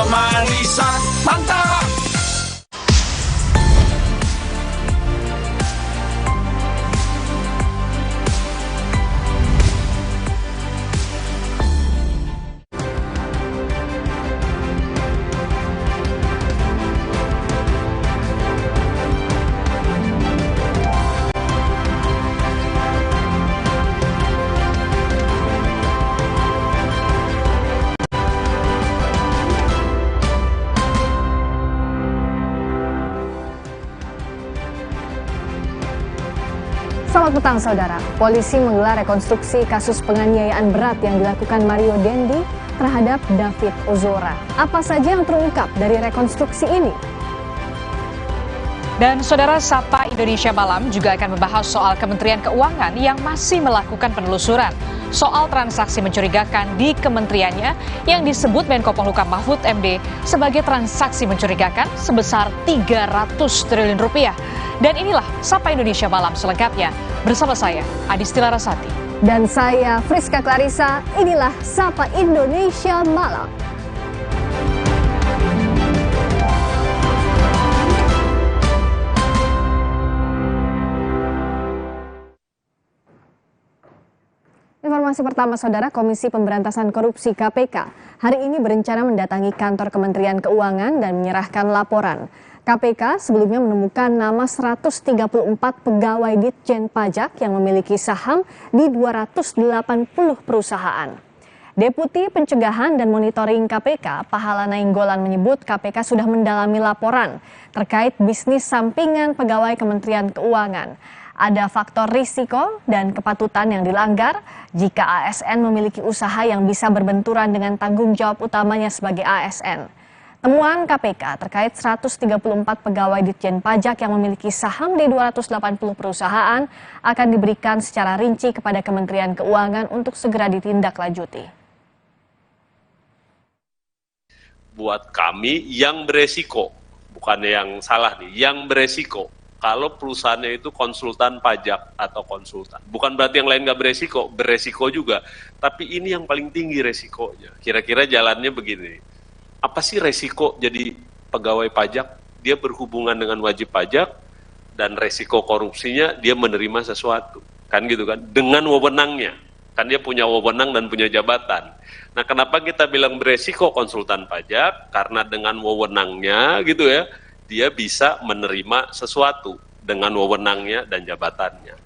kemanisan, mantap! Selamat petang saudara, polisi menggelar rekonstruksi kasus penganiayaan berat yang dilakukan Mario Dendi terhadap David Ozora. Apa saja yang terungkap dari rekonstruksi ini? Dan saudara, Sapa Indonesia Malam juga akan membahas soal Kementerian Keuangan yang masih melakukan penelusuran soal transaksi mencurigakan di kementeriannya yang disebut Menko Polhukam Mahfud MD sebagai transaksi mencurigakan sebesar 300 triliun rupiah. Dan inilah Sapa Indonesia Malam selengkapnya bersama saya Adistila Rasati. Dan saya Friska Clarissa, inilah Sapa Indonesia Malam. Informasi pertama saudara, Komisi Pemberantasan Korupsi KPK hari ini berencana mendatangi kantor Kementerian Keuangan dan menyerahkan laporan. KPK sebelumnya menemukan nama 134 pegawai Ditjen Pajak yang memiliki saham di 280 perusahaan. Deputi Pencegahan dan Monitoring KPK, Pahala Nainggolan menyebut KPK sudah mendalami laporan terkait bisnis sampingan pegawai Kementerian Keuangan. Ada faktor risiko dan kepatutan yang dilanggar jika ASN memiliki usaha yang bisa berbenturan dengan tanggung jawab utamanya sebagai ASN. Temuan KPK terkait 134 pegawai Ditjen Pajak yang memiliki saham di 280 perusahaan akan diberikan secara rinci kepada Kementerian Keuangan untuk segera ditindaklanjuti. Buat kami yang beresiko, bukan yang salah nih, yang beresiko. Kalau perusahaannya itu konsultan pajak atau konsultan. Bukan berarti yang lain nggak beresiko juga. Tapi ini yang paling tinggi resikonya. Kira-kira jalannya begini. Apa sih resiko jadi pegawai pajak? Dia berhubungan dengan wajib pajak dan resiko korupsinya dia menerima sesuatu. Kan gitu kan? Dengan wewenangnya. Kan dia punya wewenang dan punya jabatan. Nah, kenapa kita bilang beresiko konsultan pajak? Karena dengan wewenangnya gitu ya, dia bisa menerima sesuatu dengan wewenangnya dan jabatannya.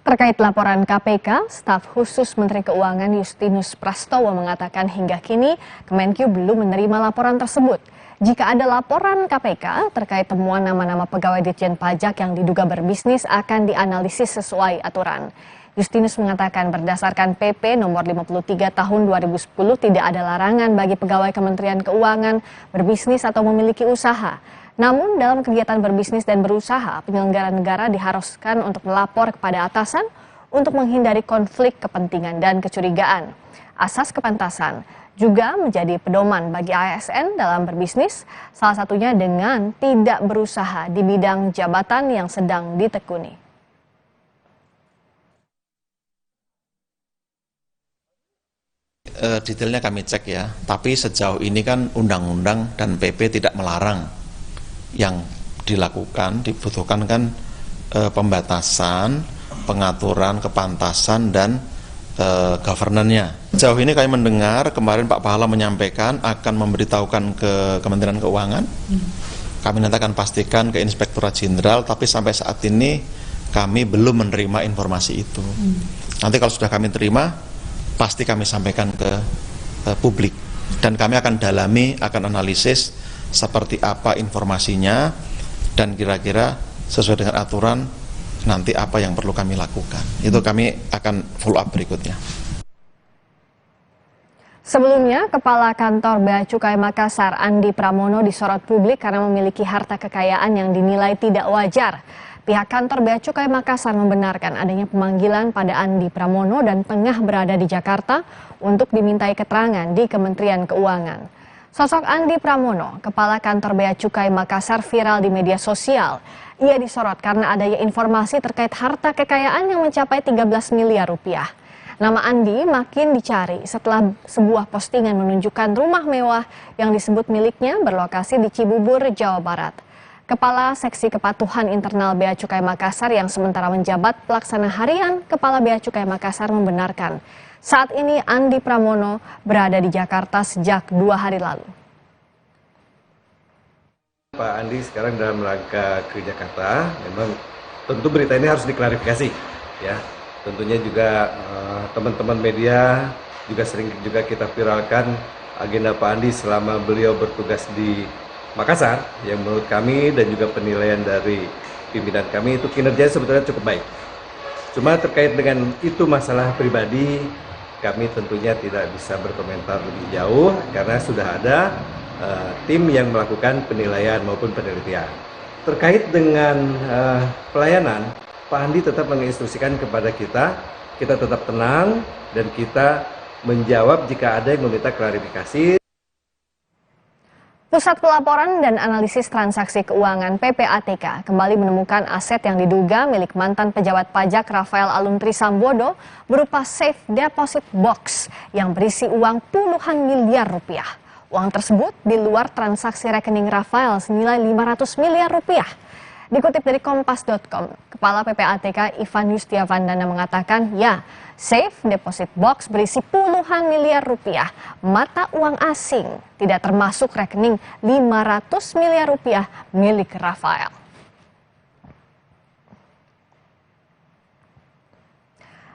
Terkait laporan KPK, staf khusus Menteri Keuangan Justinus Prastowo mengatakan hingga kini Kemenkyu belum menerima laporan tersebut. Jika ada laporan KPK terkait temuan nama-nama pegawai Ditjen Pajak yang diduga berbisnis akan dianalisis sesuai aturan. Justinus mengatakan berdasarkan PP nomor 53 tahun 2010 tidak ada larangan bagi pegawai Kementerian Keuangan berbisnis atau memiliki usaha. Namun dalam kegiatan berbisnis dan berusaha, penyelenggara negara diharuskan untuk melapor kepada atasan untuk menghindari konflik kepentingan dan kecurigaan. Asas kepantasan juga menjadi pedoman bagi ASN dalam berbisnis, salah satunya dengan tidak berusaha di bidang jabatan yang sedang ditekuni. Detailnya kami cek ya, tapi sejauh ini kan undang-undang dan PP tidak melarang. Yang dibutuhkan kan pembatasan, pengaturan, kepantasan, dan governance-nya. Sejauh ini kami mendengar kemarin Pak Pahala menyampaikan akan memberitahukan ke Kementerian Keuangan. Kami nanti akan pastikan ke Inspektorat Jenderal, tapi sampai saat ini kami belum menerima informasi itu. Nanti kalau sudah kami terima, pasti kami sampaikan ke publik. Dan kami akan dalami, akan analisis seperti apa informasinya, dan kira-kira sesuai dengan aturan nanti apa yang perlu kami lakukan. Itu kami akan follow up berikutnya. Sebelumnya, Kepala Kantor Bea Cukai Makassar Andi Pramono disorot publik karena memiliki harta kekayaan yang dinilai tidak wajar. Pihak Kantor Bea Cukai Makassar membenarkan adanya pemanggilan pada Andi Pramono dan tengah berada di Jakarta untuk dimintai keterangan di Kementerian Keuangan. Sosok Andi Pramono, Kepala Kantor Bea Cukai Makassar, viral di media sosial. Ia disorot karena adanya informasi terkait harta kekayaan yang mencapai 13 miliar rupiah. Nama Andi makin dicari setelah sebuah postingan menunjukkan rumah mewah yang disebut miliknya berlokasi di Cibubur, Jawa Barat. Kepala Seksi Kepatuhan Internal Bea Cukai Makassar yang sementara menjabat pelaksana harian Kepala Bea Cukai Makassar membenarkan saat ini Andi Pramono berada di Jakarta sejak 2 hari lalu. Pak Andi sekarang dalam rangka ke Jakarta, memang tentu berita ini harus diklarifikasi, ya. Tentunya juga teman-teman media juga sering kita viralkan agenda Pak Andi selama beliau bertugas di Makassar, yang menurut kami dan juga penilaian dari pimpinan kami itu kinerjanya sebetulnya cukup baik. Cuma terkait dengan itu masalah pribadi, kami tentunya tidak bisa berkomentar lebih jauh karena sudah ada tim yang melakukan penilaian maupun penelitian. Terkait dengan pelayanan, Pak Andi tetap menginstruksikan kepada kita tetap tenang dan kita menjawab jika ada yang meminta klarifikasi. Pusat Pelaporan dan Analisis Transaksi Keuangan (PPATK) kembali menemukan aset yang diduga milik mantan pejabat pajak Rafael Aluntri Sambodo berupa safe deposit box yang berisi uang puluhan miliar rupiah. Uang tersebut di luar transaksi rekening Rafael senilai 500 miliar rupiah. Dikutip dari Kompas.com, Kepala PPATK Ivan Yustiavandana mengatakan, ya, safe deposit box berisi puluhan miliar rupiah, mata uang asing, tidak termasuk rekening 500 miliar rupiah milik Rafael.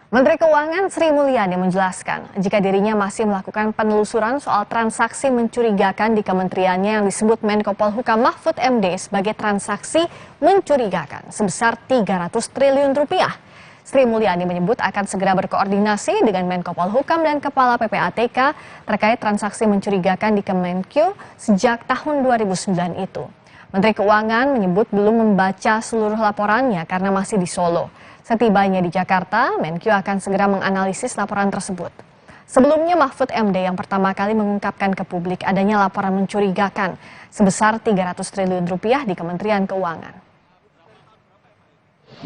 Menteri Keuangan Sri Mulyani menjelaskan jika dirinya masih melakukan penelusuran soal transaksi mencurigakan di kementeriannya yang disebut Menko Polhukam Mahfud MD sebagai transaksi mencurigakan sebesar 300 triliun rupiah. Sri Mulyani menyebut akan segera berkoordinasi dengan Menko Polhukam dan Kepala PPATK terkait transaksi mencurigakan di Kemenkyu sejak tahun 2009 itu. Menteri Keuangan menyebut belum membaca seluruh laporannya karena masih di Solo. Setibanya di Jakarta, Menkyu akan segera menganalisis laporan tersebut. Sebelumnya Mahfud MD yang pertama kali mengungkapkan ke publik adanya laporan mencurigakan sebesar 300 triliun rupiah di Kementerian Keuangan.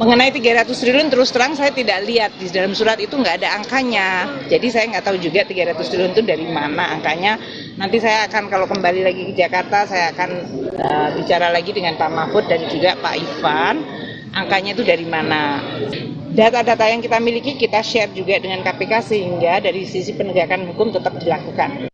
Mengenai 300 triliun terus terang saya tidak lihat di dalam surat itu nggak ada angkanya. Jadi saya nggak tahu juga 300 triliun itu dari mana angkanya. Nanti saya akan kalau kembali lagi ke Jakarta saya akan bicara lagi dengan Pak Mahfud dan juga Pak Ivan. Angkanya itu dari mana. Data-data yang kita miliki kita share juga dengan KPK sehingga dari sisi penegakan hukum tetap dilakukan.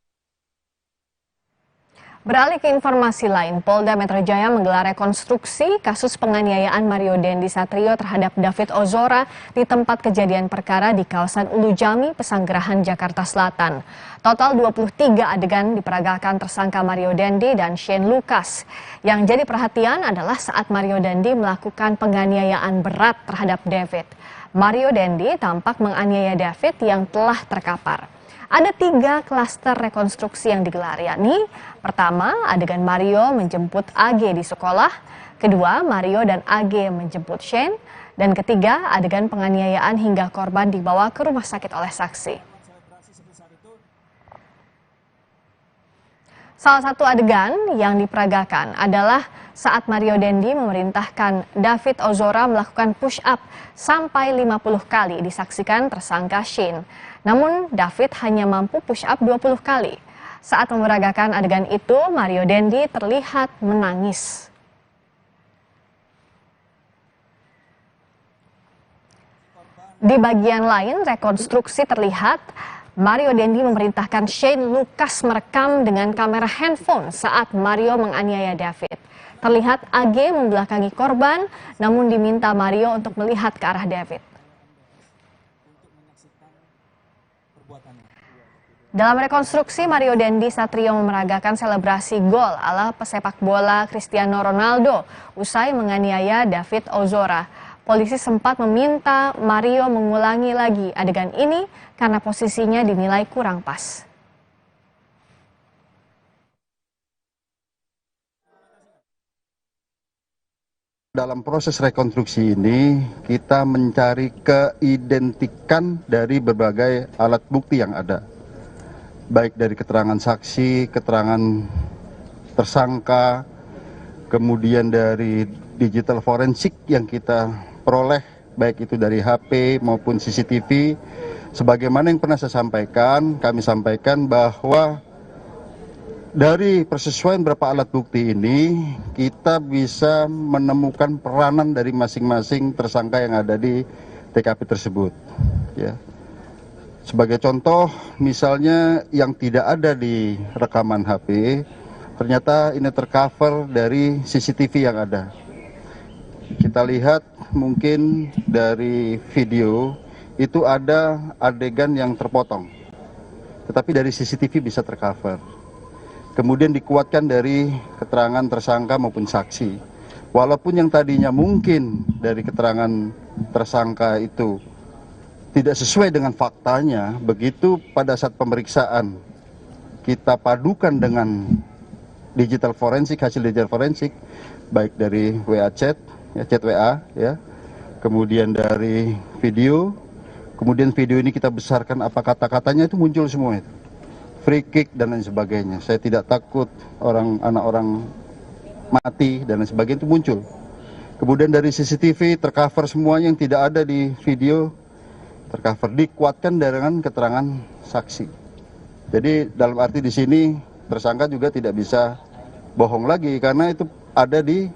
Beralih ke informasi lain, Polda Metro Jaya menggelar rekonstruksi kasus penganiayaan Mario Dendi Satrio terhadap David Ozora di tempat kejadian perkara di kawasan Ulu Jami, Pesanggerahan, Jakarta Selatan. Total 23 adegan diperagakan tersangka Mario Dendi dan Shane Lucas. Yang jadi perhatian adalah saat Mario Dendi melakukan penganiayaan berat terhadap David. Mario Dendi tampak menganiaya David yang telah terkapar. Ada 3 klaster rekonstruksi yang digelar, yakni pertama, adegan Mario menjemput AG di sekolah, kedua, Mario dan AG menjemput Shane, dan ketiga, adegan penganiayaan hingga korban dibawa ke rumah sakit oleh saksi. Salah satu adegan yang diperagakan adalah saat Mario Dendi memerintahkan David Ozora melakukan push up sampai 50 kali disaksikan tersangka Shane. Namun David hanya mampu push up 20 kali. Saat memeragakan adegan itu, Mario Dendi terlihat menangis. Di bagian lain rekonstruksi terlihat Mario Dendi memerintahkan Shane Lucas merekam dengan kamera handphone saat Mario menganiaya David. Terlihat AG membelakangi korban, namun diminta Mario untuk melihat ke arah David. Dalam rekonstruksi, Mario Dendi Satrio memeragakan selebrasi gol ala pesepak bola Cristiano Ronaldo usai menganiaya David Ozora. Polisi sempat meminta Mario mengulangi lagi adegan ini karena posisinya dinilai kurang pas. Dalam proses rekonstruksi ini, kita mencari keidentikan dari berbagai alat bukti yang ada. Baik dari keterangan saksi, keterangan tersangka, kemudian dari digital forensik yang kita peroleh baik itu dari HP maupun CCTV. Sebagaimana yang pernah saya sampaikan, kami sampaikan bahwa dari persesuaian beberapa alat bukti ini, kita bisa menemukan peranan dari masing-masing tersangka yang ada di TKP tersebut. Ya. Sebagai contoh, misalnya yang tidak ada di rekaman HP, ternyata ini tercover dari CCTV yang ada. Kita lihat mungkin dari video, itu ada adegan yang terpotong. Tetapi dari CCTV bisa tercover. Kemudian dikuatkan dari keterangan tersangka maupun saksi. Walaupun yang tadinya mungkin dari keterangan tersangka itu tidak sesuai dengan faktanya, begitu pada saat pemeriksaan kita padukan dengan digital forensik, hasil digital forensik, baik dari WA chat, ya, chat WA, ya, kemudian dari video, kemudian video ini kita besarkan apa kata-katanya itu muncul semua itu. Free kick dan lain sebagainya. Saya tidak takut anak orang mati dan lain sebagainya itu muncul. Kemudian dari CCTV tercover semuanya yang tidak ada di video, tercover, dikuatkan dengan keterangan saksi. Jadi dalam arti di sini tersangka juga tidak bisa bohong lagi karena itu ada di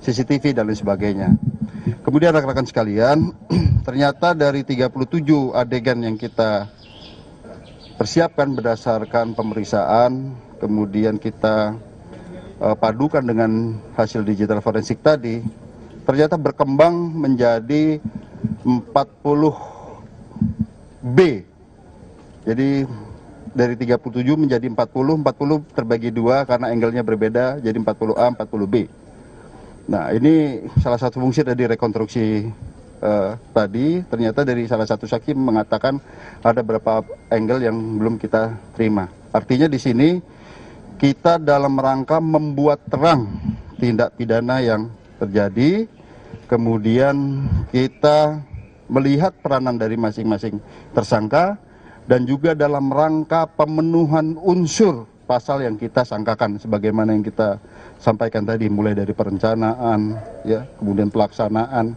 CCTV dan lain sebagainya. Kemudian rekan-rekan sekalian, ternyata dari 37 adegan yang kita persiapkan berdasarkan pemeriksaan, kemudian kita padukan dengan hasil digital forensik tadi, ternyata berkembang menjadi 40B. Jadi dari 37 menjadi 40 terbagi 2 karena angle-nya berbeda, jadi 40A, 40B. Nah, ini salah satu fungsi dari rekonstruksi tadi. Ternyata dari salah satu saksi mengatakan ada beberapa angle yang belum kita terima. Artinya di sini kita dalam rangka membuat terang tindak pidana yang terjadi, kemudian kita melihat peranan dari masing-masing tersangka, dan juga dalam rangka pemenuhan unsur pasal yang kita sangkakan sebagaimana yang kita sampaikan tadi, mulai dari perencanaan, ya, kemudian pelaksanaan,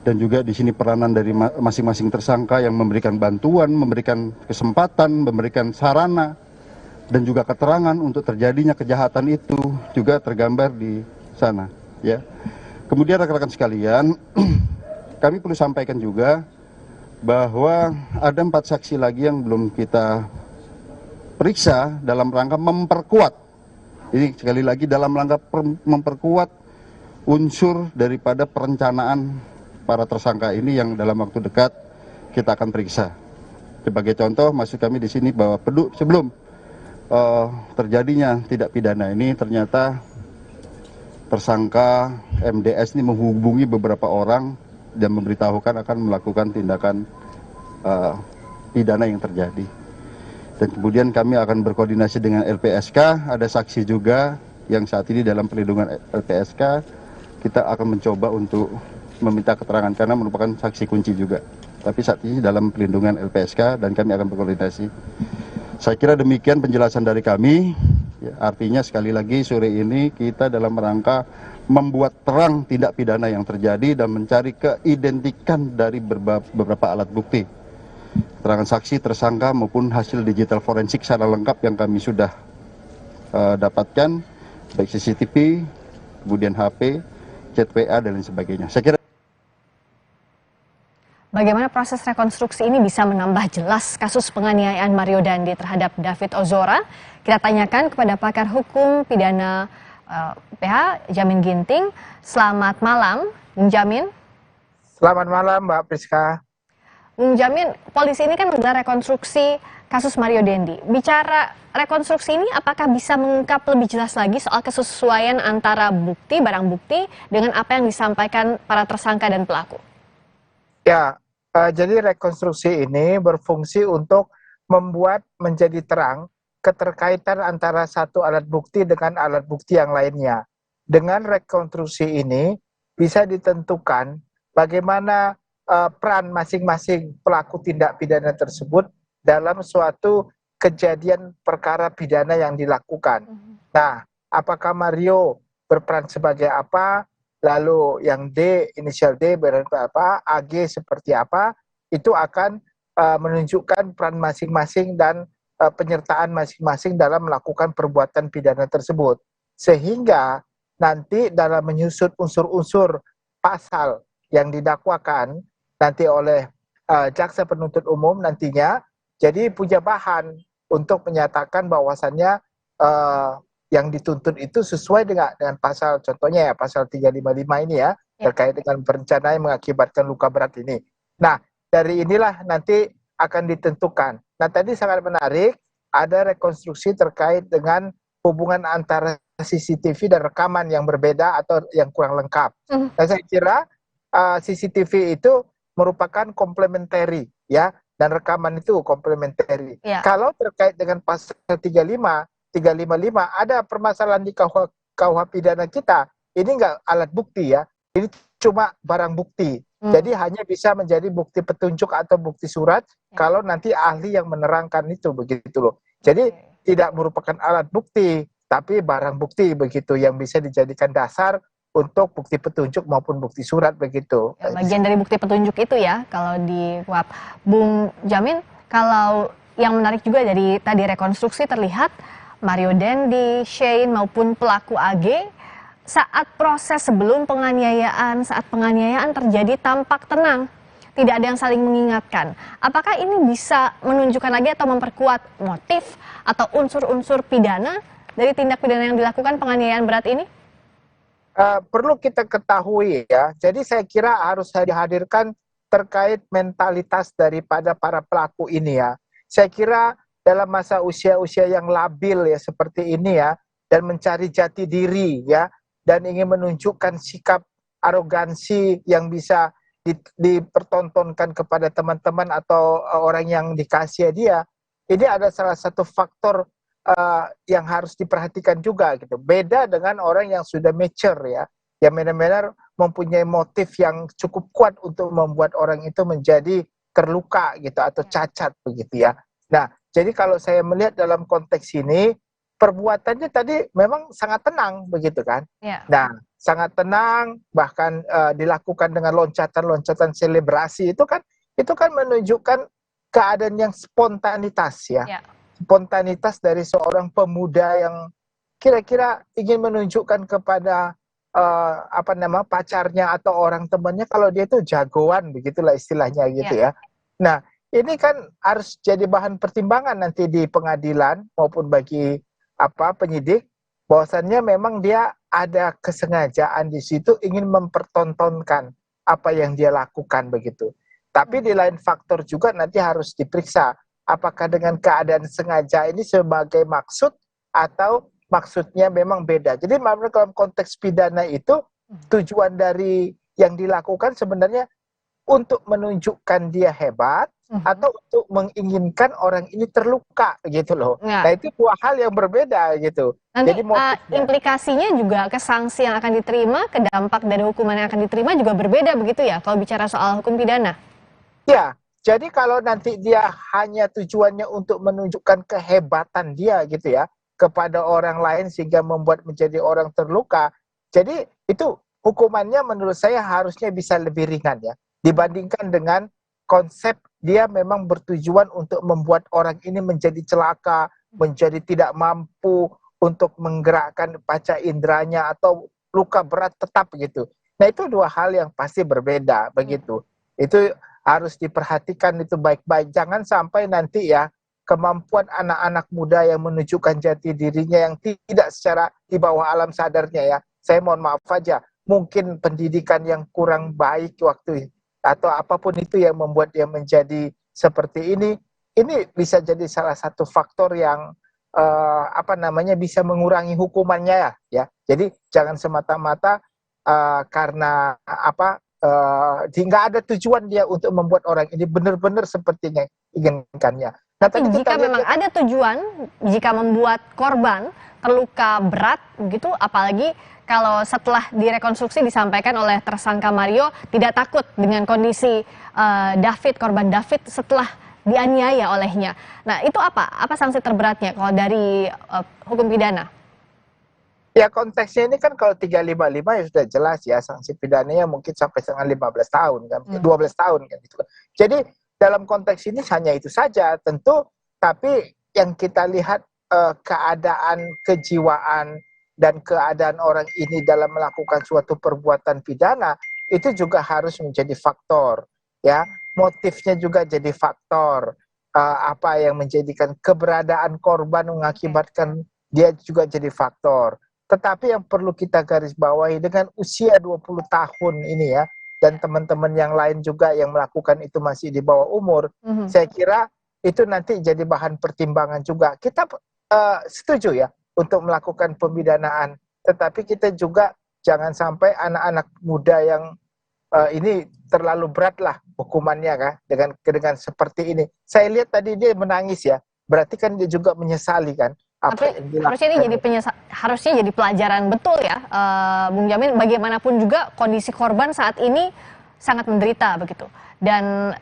dan juga di sini peranan dari masing-masing tersangka yang memberikan bantuan, memberikan kesempatan, memberikan sarana, dan juga keterangan untuk terjadinya kejahatan itu juga tergambar di sana, ya. Kemudian rekan-rekan sekalian, kami perlu sampaikan juga bahwa ada 4 saksi lagi yang belum kita periksa dalam rangka memperkuat. Ini sekali lagi dalam rangka memperkuat unsur daripada perencanaan para tersangka ini yang dalam waktu dekat kita akan periksa. Sebagai contoh, maksud kami di sini bahwa sebelum terjadinya tindak pidana ini, ternyata tersangka MDS ini menghubungi beberapa orang dan memberitahukan akan melakukan tindakan pidana yang terjadi. Dan kemudian kami akan berkoordinasi dengan LPSK, ada saksi juga yang saat ini dalam perlindungan LPSK, kita akan mencoba untuk meminta keterangan karena merupakan saksi kunci juga. Tapi saat ini dalam perlindungan LPSK dan kami akan berkoordinasi. Saya kira demikian penjelasan dari kami. Ya, artinya sekali lagi sore ini kita dalam rangka membuat terang tindak pidana yang terjadi dan mencari keidentikan dari beberapa alat bukti, keterangan saksi, tersangka maupun hasil digital forensik secara lengkap yang kami sudah dapatkan, baik CCTV, kemudian HP, chat WA dan lain sebagainya. Saya kira bagaimana proses rekonstruksi ini bisa menambah jelas kasus penganiayaan Mario Dandi terhadap David Ozora? Kita tanyakan kepada pakar hukum pidana PH Jamin Ginting. Selamat malam, Bung Jamin. Selamat malam, Mbak Priska. Bung Jamin, polisi ini kan menggelar rekonstruksi kasus Mario Dandi. Bicara rekonstruksi ini, apakah bisa mengungkap lebih jelas lagi soal kesesuaian antara bukti, barang bukti, dengan apa yang disampaikan para tersangka dan pelaku? Ya, jadi rekonstruksi ini berfungsi untuk membuat menjadi terang keterkaitan antara satu alat bukti dengan alat bukti yang lainnya. Dengan rekonstruksi ini bisa ditentukan bagaimana peran masing-masing pelaku tindak pidana tersebut dalam suatu kejadian perkara pidana yang dilakukan. Nah, apakah Mario berperan sebagai apa? lalu yang D, inisial D berapa, AG seperti apa, itu akan menunjukkan peran masing-masing dan penyertaan masing-masing dalam melakukan perbuatan pidana tersebut. Sehingga nanti dalam menyusut unsur-unsur pasal yang didakwakan nanti oleh jaksa penuntut umum nantinya, jadi punya bahan untuk menyatakan bahwasannya yang dituntut itu sesuai dengan pasal, contohnya ya pasal 355 ini ya, terkait dengan perencanaan yang mengakibatkan luka berat ini. Nah, dari inilah nanti akan ditentukan. Nah, tadi sangat menarik, ada rekonstruksi terkait dengan hubungan antara CCTV dan rekaman yang berbeda atau yang kurang lengkap. Nah, saya kira CCTV itu merupakan komplementari ya, dan rekaman itu komplementari. Kalau terkait dengan pasal 355 ada permasalahan di KUH pidana kita, ini enggak alat bukti ya, ini cuma barang bukti. Jadi hanya bisa menjadi bukti petunjuk atau bukti surat kalau nanti ahli yang menerangkan itu, begitu loh. Jadi tidak merupakan alat bukti, tapi barang bukti begitu yang bisa dijadikan dasar untuk bukti petunjuk maupun bukti surat begitu. Ya, bagian dari bukti petunjuk itu ya kalau di KUHP. Bung Jamin, kalau yang menarik juga dari tadi rekonstruksi terlihat Mario Dendi, Shane maupun pelaku AG saat proses sebelum penganiayaan, saat penganiayaan terjadi tampak tenang. Tidak ada yang saling mengingatkan. Apakah ini bisa menunjukkan lagi atau memperkuat motif atau unsur-unsur pidana dari tindak pidana yang dilakukan penganiayaan berat ini? Perlu kita ketahui ya, jadi saya kira harus dihadirkan terkait mentalitas daripada para pelaku ini ya. Saya kira dalam masa usia-usia yang labil ya seperti ini ya, dan mencari jati diri ya, dan ingin menunjukkan sikap arogansi yang bisa dipertontonkan kepada teman-teman atau orang yang dikasih dia, ini ada salah satu faktor yang harus diperhatikan juga gitu. Beda dengan orang yang sudah mature ya, yang benar-benar mempunyai motif yang cukup kuat untuk membuat orang itu menjadi terluka gitu atau cacat begitu ya. Nah, jadi kalau saya melihat dalam konteks ini, perbuatannya tadi memang sangat tenang begitu kan. Nah, sangat tenang, bahkan dilakukan dengan loncatan-loncatan selebrasi itu kan menunjukkan keadaan yang spontanitas ya. Spontanitas dari seorang pemuda yang kira-kira ingin menunjukkan kepada pacarnya atau orang temannya kalau dia itu jagoan begitulah istilahnya gitu ya. Nah, ini kan harus jadi bahan pertimbangan nanti di pengadilan maupun bagi penyidik, bahwasannya memang dia ada kesengajaan di situ ingin mempertontonkan apa yang dia lakukan begitu. Tapi di lain faktor juga nanti harus diperiksa apakah dengan keadaan sengaja ini sebagai maksud atau maksudnya memang beda. Jadi dalam konteks pidana itu tujuan dari yang dilakukan sebenarnya untuk menunjukkan dia hebat atau untuk menginginkan orang ini terluka gitu loh. Nah itu dua hal yang berbeda gitu. Nanti jadi implikasinya juga ke sanksi yang akan diterima, ke dampak dari hukuman yang akan diterima juga berbeda begitu ya kalau bicara soal hukum pidana? Ya. Jadi kalau nanti dia hanya tujuannya untuk menunjukkan kehebatan dia gitu ya kepada orang lain sehingga membuat menjadi orang terluka, jadi itu hukumannya menurut saya harusnya bisa lebih ringan ya dibandingkan dengan konsep dia memang bertujuan untuk membuat orang ini menjadi celaka, menjadi tidak mampu untuk menggerakkan panca inderanya atau luka berat tetap gitu. Nah itu dua hal yang pasti berbeda begitu. Itu harus diperhatikan itu baik-baik. Jangan sampai nanti ya kemampuan anak-anak muda yang menunjukkan jati dirinya yang tidak secara di bawah alam sadarnya ya. Saya mohon maaf aja, mungkin pendidikan yang kurang baik waktu atau apapun itu yang membuat dia menjadi seperti ini bisa jadi salah satu faktor yang bisa mengurangi hukumannya ya. Jadi jangan semata-mata karena nggak ada tujuan dia untuk membuat orang ini benar-benar seperti yang inginkannya. Nah, tapi jika memang ada tujuan, jika membuat korban terluka berat begitu, apalagi kalau setelah direkonstruksi disampaikan oleh tersangka Mario tidak takut dengan kondisi korban David setelah dianiaya olehnya. Nah itu apa sanksi terberatnya kalau dari hukum pidana? Ya konteksnya ini kan kalau 355 ya sudah jelas ya, sanksi pidananya mungkin sampai dengan 15 tahun kan, 12 tahun kan gitu. Jadi dalam konteks ini hanya itu saja tentu, tapi yang kita lihat keadaan kejiwaan dan keadaan orang ini dalam melakukan suatu perbuatan pidana itu juga harus menjadi faktor ya, motifnya juga jadi faktor, apa yang menjadikan keberadaan korban mengakibatkan dia juga jadi faktor. Tetapi yang perlu kita garis bawahi dengan usia 20 tahun ini ya, dan teman-teman yang lain juga yang melakukan itu masih di bawah umur, saya kira itu nanti jadi bahan pertimbangan juga. Kita setuju ya untuk melakukan pemidanaan, tetapi kita juga jangan sampai anak-anak muda yang ini terlalu berat lah hukumannya kan, dengan seperti ini. Saya lihat tadi dia menangis ya, berarti kan dia juga menyesali kan. Tapi harusnya ini harusnya jadi pelajaran betul ya, Bung Jamin. Bagaimanapun juga kondisi korban saat ini sangat menderita begitu, dan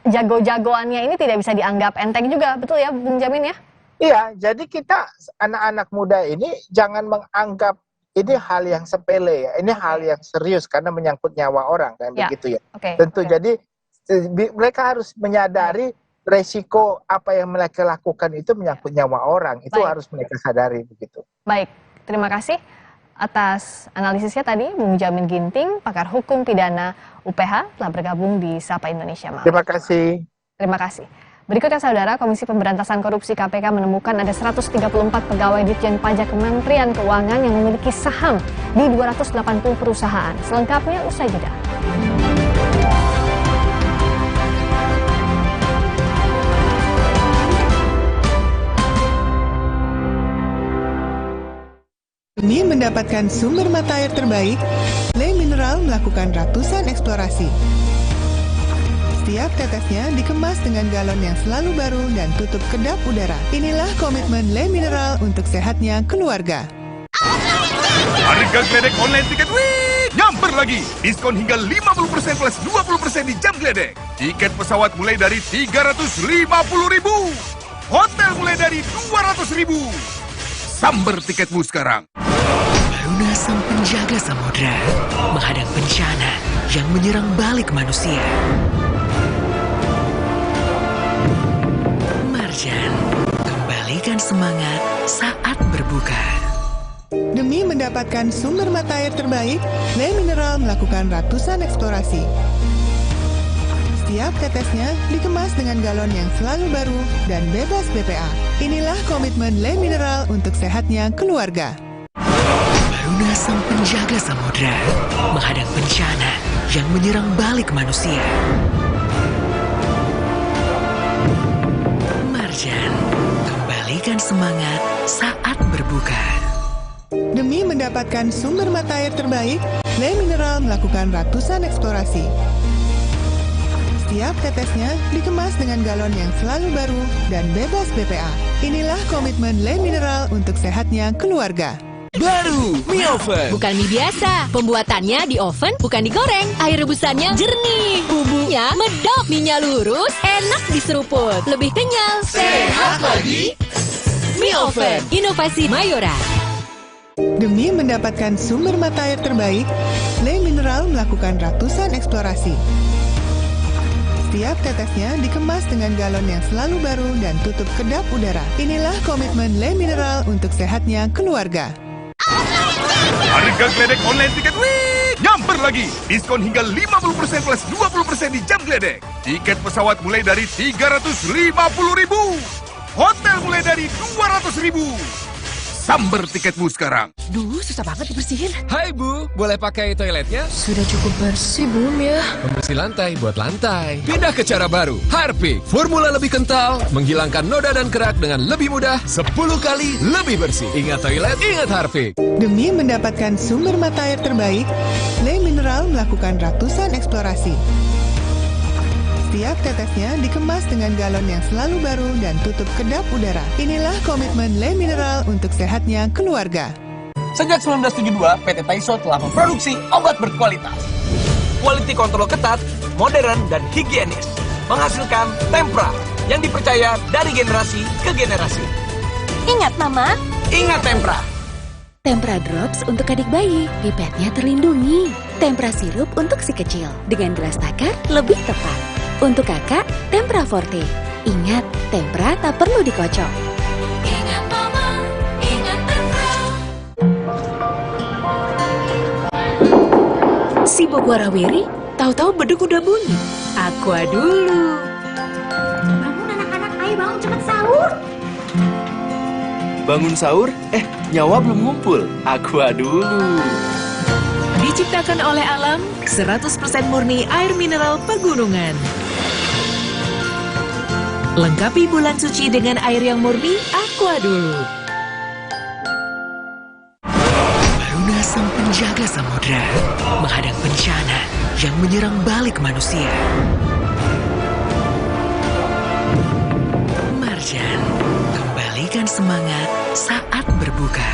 jago-jagoannya ini tidak bisa dianggap enteng juga, betul ya, Bung Jamin ya? Iya, jadi kita anak-anak muda ini jangan menganggap ini hal yang sepele ya, ini hal yang serius karena menyangkut nyawa orang kan begitu ya. Tentu jadi mereka harus menyadari resiko apa yang mereka lakukan itu menyangkut nyawa orang, itu harus mereka sadari begitu. Baik, terima kasih atas analisisnya tadi Bung Jamin Ginting, pakar hukum pidana UPH, telah bergabung di Sapa Indonesia Malam. Terima kasih. Terima kasih. Berikutnya saudara, Komisi Pemberantasan Korupsi KPK menemukan ada 134 pegawai Ditjen Pajak Kementerian Keuangan yang memiliki saham di 280 perusahaan. Selengkapnya usai jeda. Demi mendapatkan sumber mata air terbaik, Le Mineral melakukan ratusan eksplorasi. Setiap tetesnya dikemas dengan galon yang selalu baru dan tutup kedap udara. Inilah komitmen Le Mineral untuk sehatnya keluarga. Harga Gledek online tiket week nyamper lagi. Diskon hingga 50% plus 20% di jam Gledek. Tiket pesawat mulai dari 350.000. Hotel mulai dari 200.000. Samber tiketmu sekarang. Baruna sang penjaga samudra menghadang bencana yang menyerang balik manusia. Marjan, kembalikan semangat saat berbuka. Demi mendapatkan sumber mata air terbaik, Le Mineral melakukan ratusan eksplorasi. Setiap tetesnya dikemas dengan galon yang selalu baru dan bebas BPA. Inilah komitmen Le Mineral untuk sehatnya keluarga. Baruna sang penjaga samudra menghadang bencana yang menyerang balik manusia. Marjan, kembalikan semangat saat berbuka. Demi mendapatkan sumber mata air terbaik, Le Mineral melakukan ratusan eksplorasi. Setiap tetesnya dikemas dengan galon yang selalu baru dan bebas BPA. Inilah komitmen Le Mineral untuk sehatnya keluarga. Baru mie oven. Bukan mie biasa, pembuatannya di oven bukan digoreng. Air rebusannya jernih, bumbunya medok, mie-nya lurus, enak diseruput, lebih kenyal, Sehat lagi. Mie oven, inovasi Mayora. Demi mendapatkan sumber mata air terbaik, Le Mineral melakukan ratusan eksplorasi. Setiap tetesnya dikemas dengan galon yang selalu baru dan tutup kedap udara. Inilah komitmen Le Mineral untuk sehatnya keluarga. Harga Gledek online tiket week nyamper lagi. Diskon hingga 50% plus 20% di jam Gledek. Tiket pesawat mulai dari 350.000. Hotel mulai dari 200.000. Samber tiketmu sekarang. Duh, susah banget dibersihin. Hai Bu, boleh pakai toiletnya? Sudah cukup bersih belum ya? Pembersih lantai buat lantai. Pindah ke cara baru. Harpic, formula lebih kental, menghilangkan noda dan kerak dengan lebih mudah, 10 kali lebih bersih. Ingat toilet, ingat Harpic. Demi mendapatkan sumber mata air terbaik, Le Mineral melakukan ratusan eksplorasi. Setiap tetesnya dikemas dengan galon yang selalu baru dan tutup kedap udara. Inilah komitmen Le Mineral untuk sehatnya keluarga. Sejak 1972, PT Taiso telah memproduksi obat berkualitas. Quality control ketat, modern, dan higienis. Menghasilkan Tempra yang dipercaya dari generasi ke generasi. Ingat Mama. Ingat Tempra. Tempra Drops untuk adik bayi, pipetnya terlindungi. Tempra Sirup untuk si kecil, dengan gelas takar lebih tepat. Untuk kakak, Tempra Forte. Ingat, Tempra tak perlu dikocok. Ingat mama, ingat Tempra. Sibuk warawiri, tahu-tahu beduk udah bunyi. Aqua dulu. Bangun anak-anak, ayo bangun cepat sahur. Bangun sahur? Nyawa belum ngumpul. Aqua dulu. Diciptakan oleh alam, 100% murni air mineral pegunungan. Lengkapi bulan suci dengan air yang murni, Aqua dulu. Baruna sang penjaga samudra menghadang bencana yang menyerang balik manusia. Marjan, kembalikan semangat saat berbuka.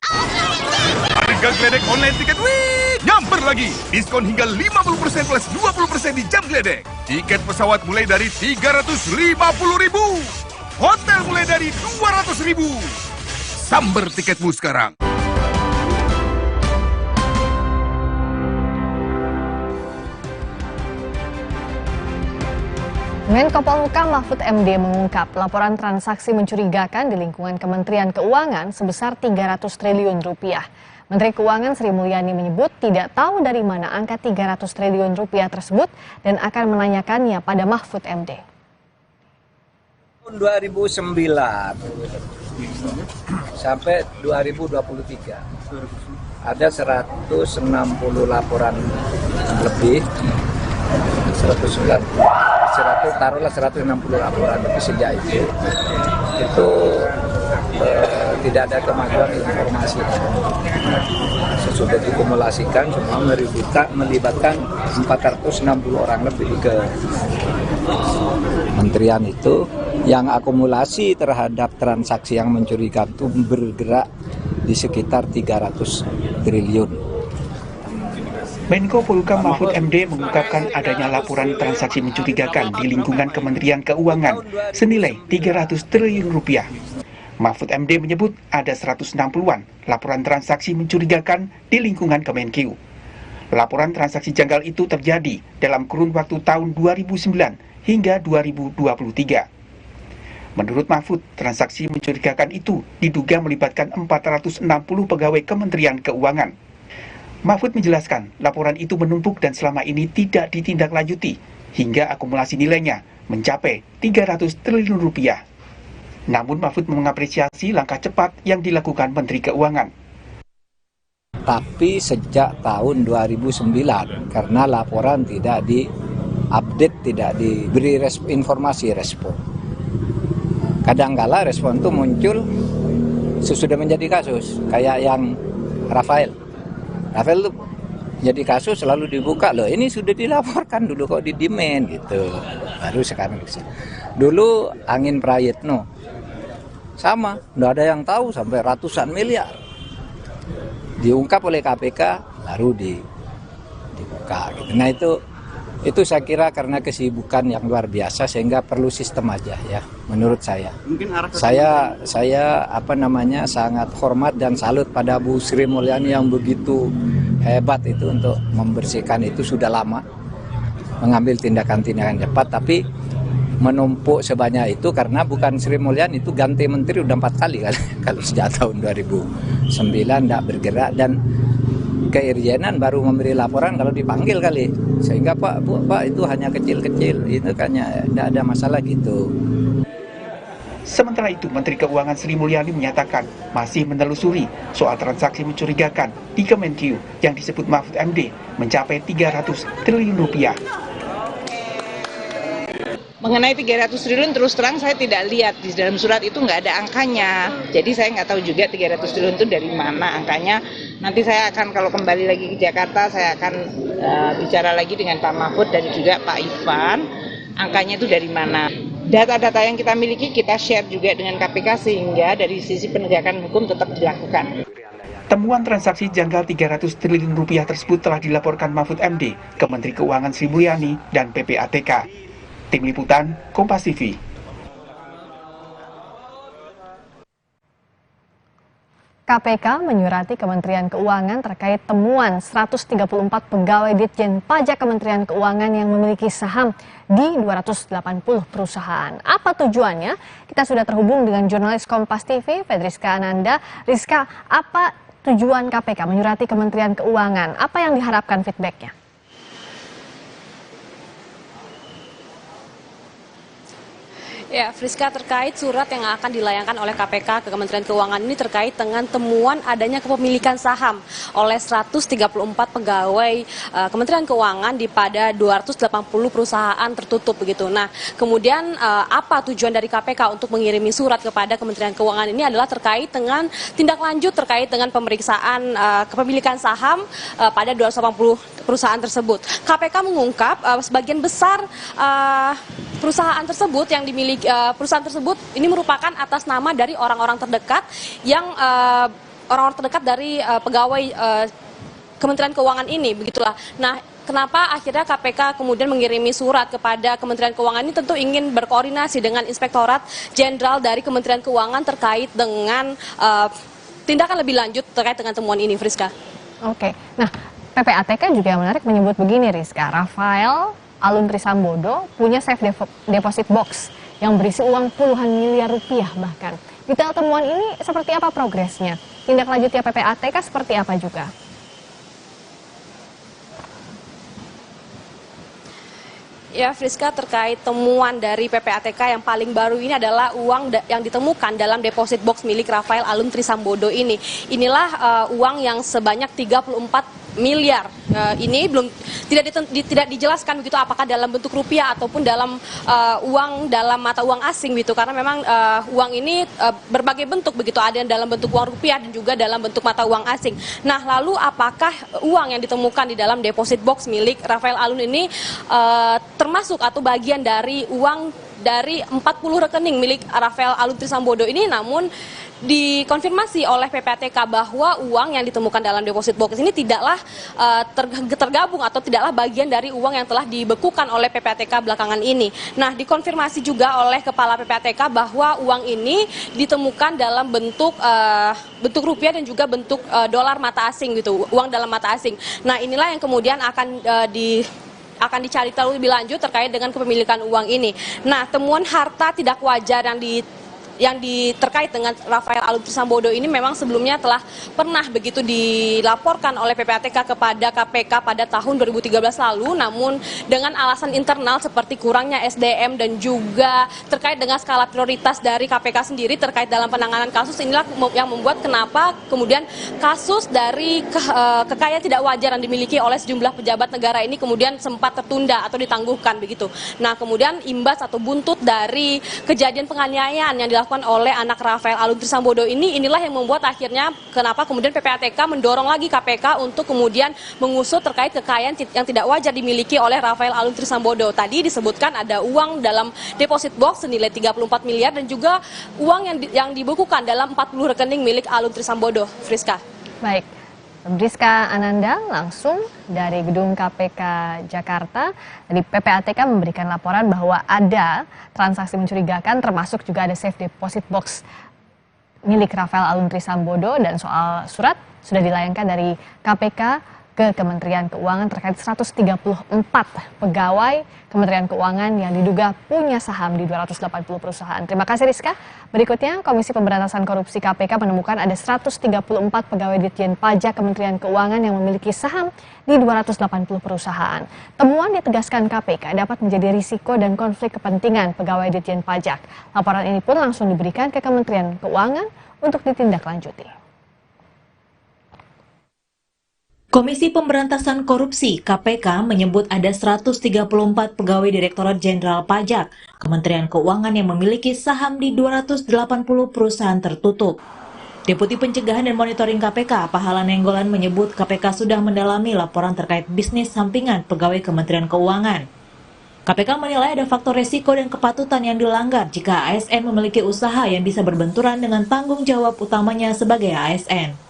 Harga Gledek online tiket week nyamper lagi. Diskon hingga 50% plus 20% di Jam Gledek. Tiket pesawat mulai dari 350.000. Hotel mulai dari 200.000. Samber tiketmu sekarang. Menko Polhukam Mahfud MD mengungkap laporan transaksi mencurigakan di lingkungan Kementerian Keuangan sebesar 300 triliun rupiah. Menteri Keuangan Sri Mulyani menyebut tidak tahu dari mana angka 300 triliun rupiah tersebut dan akan menanyakannya pada Mahfud MD. Tahun 2009 sampai 2023 ada 160 laporan lebih, 160 laporan lebih sejak itu tidak ada kemajuan informasi. Sesudah dikumulasikan semua melibatkan 460 orang lebih ke kementerian itu, yang akumulasi terhadap transaksi yang mencurigakan itu bergerak di sekitar 300 triliun. Menko Polhukam Mahfud MD mengungkapkan adanya laporan transaksi mencurigakan di lingkungan Kementerian Keuangan senilai 300 triliun rupiah. Mahfud MD menyebut ada 160-an laporan transaksi mencurigakan di lingkungan Kemenkeu. Laporan transaksi janggal itu terjadi dalam kurun waktu tahun 2009 hingga 2023. Menurut Mahfud, transaksi mencurigakan itu diduga melibatkan 460 pegawai Kementerian Keuangan. Mahfud menjelaskan laporan itu menumpuk dan selama ini tidak ditindaklanjuti hingga akumulasi nilainya mencapai 300 triliun rupiah. Namun Mahfud mengapresiasi langkah cepat yang dilakukan Menteri Keuangan. Tapi sejak tahun 2009 karena laporan tidak diupdate, tidak diberi informasi respon. Kadangkala respon itu muncul sesudah menjadi kasus, kayak yang Rafael itu jadi kasus selalu dibuka, loh ini sudah dilaporkan dulu kok di-demand gitu. Baru sekarang bisa. Dulu Angin Prayitno sama, nggak ada yang tahu sampai ratusan miliar. Diungkap oleh KPK baru dibuka gitu. Nah itu saya kira karena kesibukan yang luar biasa sehingga perlu sistem aja ya menurut saya. Mungkin saya sangat hormat dan salut pada Bu Sri Mulyani yang begitu hebat itu untuk membersihkan itu sudah lama, mengambil tindakan-tindakan cepat, tapi menumpuk sebanyak itu karena bukan Sri Mulyani itu ganti menteri udah 4 kali kan kalau sejak tahun 2009 tidak bergerak dan keirjenan baru memberi laporan kalau dipanggil kali, sehingga Pak itu hanya kecil-kecil itu kayaknya tidak ada masalah gitu. Sementara itu, Menteri Keuangan Sri Mulyani menyatakan masih menelusuri soal transaksi mencurigakan di Kemenkeu yang disebut Mahfud MD mencapai 300 triliun rupiah. Mengenai 300 triliun terus terang saya tidak lihat di dalam surat itu nggak ada angkanya. Jadi saya nggak tahu juga 300 triliun itu dari mana angkanya. Nanti saya akan kalau kembali lagi ke Jakarta saya akan bicara lagi dengan Pak Mahfud dan juga Pak Ivan. Angkanya itu dari mana. Data-data yang kita miliki kita share juga dengan KPK sehingga dari sisi penegakan hukum tetap dilakukan. Temuan transaksi janggal 300 triliun rupiah tersebut telah dilaporkan Mahfud MD ke Menteri Keuangan Sri Mulyani dan PPATK. Tim Liputan, Kompas TV. KPK menyurati Kementerian Keuangan terkait temuan 134 pegawai Ditjen Pajak Kementerian Keuangan yang memiliki saham di 280 perusahaan. Apa tujuannya? Kita sudah terhubung dengan jurnalis Kompas TV, Fedriska Ananda. Rizka, apa tujuan KPK menyurati Kementerian Keuangan? Apa yang diharapkan feedbacknya? Ya, Friska, terkait surat yang akan dilayangkan oleh KPK ke Kementerian Keuangan ini terkait dengan temuan adanya kepemilikan saham oleh 134 pegawai Kementerian Keuangan di pada 280 perusahaan tertutup begitu. Nah, kemudian apa tujuan dari KPK untuk mengirimi surat kepada Kementerian Keuangan ini adalah terkait dengan tindak lanjut terkait dengan pemeriksaan kepemilikan saham pada 280 perusahaan tersebut. KPK mengungkap sebagian besar perusahaan tersebut yang dimiliki perusahaan tersebut ini merupakan atas nama dari orang-orang terdekat yang orang-orang terdekat dari pegawai Kementerian Keuangan ini, begitulah. Nah, kenapa akhirnya KPK kemudian mengirimi surat kepada Kementerian Keuangan ini? Tentu ingin berkoordinasi dengan Inspektorat Jenderal dari Kementerian Keuangan terkait dengan tindakan lebih lanjut terkait dengan temuan ini, Friska. Oke, nah PPATK juga yang menarik menyebut begini, Rizka. Rafael Alun Trisambodo punya safe deposit box yang berisi uang puluhan miliar rupiah bahkan. Detail temuan ini seperti apa progresnya? Tindak lanjutnya PPATK seperti apa juga? Ya, Friska, terkait temuan dari PPATK yang paling baru ini adalah uang yang ditemukan dalam deposit box milik Rafael Alun Trisambodo ini. Inilah uang yang sebanyak 34 miliar. Ini belum tidak dijelaskan begitu apakah dalam bentuk rupiah ataupun dalam uang dalam mata uang asing gitu, karena memang uang ini berbagai bentuk begitu, ada yang dalam bentuk uang rupiah dan juga dalam bentuk mata uang asing. Nah, lalu apakah uang yang ditemukan di dalam deposit box milik Rafael Alun ini termasuk atau bagian dari uang dari 40 rekening milik Rafael Alun Trisambodo ini? Namun dikonfirmasi oleh PPATK bahwa uang yang ditemukan dalam deposit box ini tidaklah tergabung atau tidaklah bagian dari uang yang telah dibekukan oleh PPATK belakangan ini. Nah, dikonfirmasi juga oleh Kepala PPATK bahwa uang ini ditemukan dalam bentuk rupiah dan juga bentuk dolar mata asing gitu, uang dalam mata asing. Nah, inilah yang kemudian akan dicari tahu lebih lanjut terkait dengan kepemilikan uang ini. Nah, temuan harta tidak wajar yang terkait dengan Rafael Alun Trisambodo ini memang sebelumnya telah pernah begitu dilaporkan oleh PPATK kepada KPK pada tahun 2013 lalu, namun dengan alasan internal seperti kurangnya SDM dan juga terkait dengan skala prioritas dari KPK sendiri terkait dalam penanganan kasus, inilah yang membuat kenapa kemudian kasus dari kekayaan tidak wajar yang dimiliki oleh sejumlah pejabat negara ini kemudian sempat tertunda atau ditangguhkan begitu. Nah, kemudian imbas atau buntut dari kejadian penganiayaan yang dilakukan oleh anak Rafael Alun Trisambodo inilah yang membuat akhirnya kenapa kemudian PPATK mendorong lagi KPK untuk kemudian mengusut terkait kekayaan yang tidak wajar dimiliki oleh Rafael Alun Trisambodo. Tadi disebutkan ada uang dalam deposit box senilai 34 miliar dan juga uang yang dibukukan dalam 40 rekening milik Alun Trisambodo. Friska. Baik. Fedriska Ananda langsung dari gedung KPK Jakarta. Tadi PPATK memberikan laporan bahwa ada transaksi mencurigakan termasuk juga ada safe deposit box milik Rafael Alun Trisambodo, dan soal surat sudah dilayangkan dari KPK ke Kementerian Keuangan terkait 134 pegawai Kementerian Keuangan yang diduga punya saham di 280 perusahaan. Terima kasih, Rizka. Berikutnya, Komisi Pemberantasan Korupsi KPK menemukan ada 134 pegawai Ditjen Pajak Kementerian Keuangan yang memiliki saham di 280 perusahaan. Temuan ditegaskan KPK dapat menjadi risiko dan konflik kepentingan pegawai Ditjen Pajak. Laporan ini pun langsung diberikan ke Kementerian Keuangan untuk ditindaklanjuti. Komisi Pemberantasan Korupsi (KPK) menyebut ada 134 pegawai Direktorat Jenderal Pajak Kementerian Keuangan yang memiliki saham di 280 perusahaan tertutup. Deputi Pencegahan dan Monitoring KPK, Pahala Nenggolan, menyebut KPK sudah mendalami laporan terkait bisnis sampingan pegawai Kementerian Keuangan. KPK menilai ada faktor resiko dan kepatutan yang dilanggar jika ASN memiliki usaha yang bisa berbenturan dengan tanggung jawab utamanya sebagai ASN.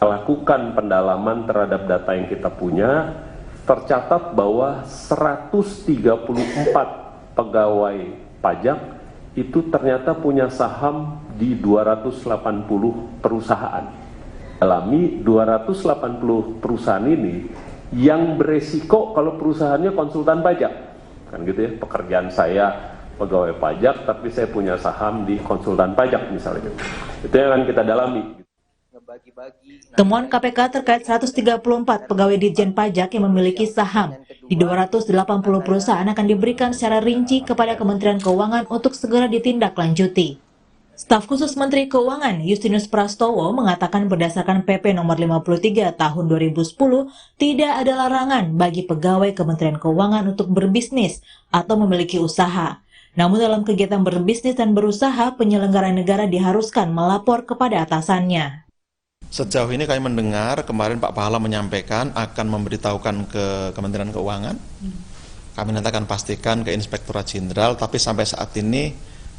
Lakukan pendalaman terhadap data yang kita punya, tercatat bahwa 134 pegawai pajak itu ternyata punya saham di 280 perusahaan. Alami 280 perusahaan ini yang beresiko kalau perusahaannya konsultan pajak. Kan gitu ya, pekerjaan saya pegawai pajak tapi saya punya saham di konsultan pajak misalnya. Itu yang akan kita dalami. Temuan KPK terkait 134 pegawai Ditjen Pajak yang memiliki saham di 280 perusahaan akan diberikan secara rinci kepada Kementerian Keuangan untuk segera ditindaklanjuti. Staf khusus Menteri Keuangan Justinus Prastowo mengatakan berdasarkan PP nomor 53 tahun 2010 tidak ada larangan bagi pegawai Kementerian Keuangan untuk berbisnis atau memiliki usaha. Namun dalam kegiatan berbisnis dan berusaha, penyelenggara negara diharuskan melapor kepada atasannya. Sejauh ini kami mendengar kemarin Pak Pahala menyampaikan akan memberitahukan ke Kementerian Keuangan. Kami nanti akan pastikan ke Inspektorat Jenderal, tapi sampai saat ini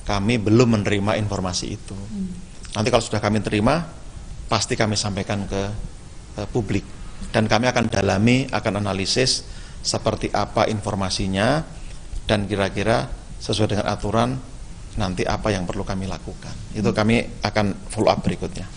kami belum menerima informasi itu. Nanti kalau sudah kami terima, pasti kami sampaikan ke publik. Dan kami akan dalami, akan analisis seperti apa informasinya, dan kira-kira sesuai dengan aturan nanti apa yang perlu kami lakukan. Itu kami akan follow up berikutnya.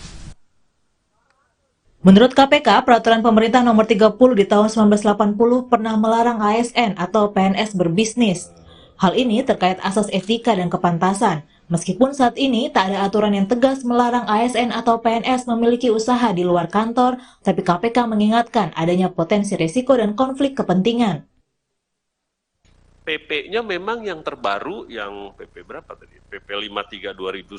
Menurut KPK, peraturan pemerintah nomor 30 di tahun 1980 pernah melarang ASN atau PNS berbisnis. Hal ini terkait asas etika dan kepantasan. Meskipun saat ini tak ada aturan yang tegas melarang ASN atau PNS memiliki usaha di luar kantor, tapi KPK mengingatkan adanya potensi risiko dan konflik kepentingan. PP-nya memang yang terbaru, yang PP berapa tadi? PP 53 2010,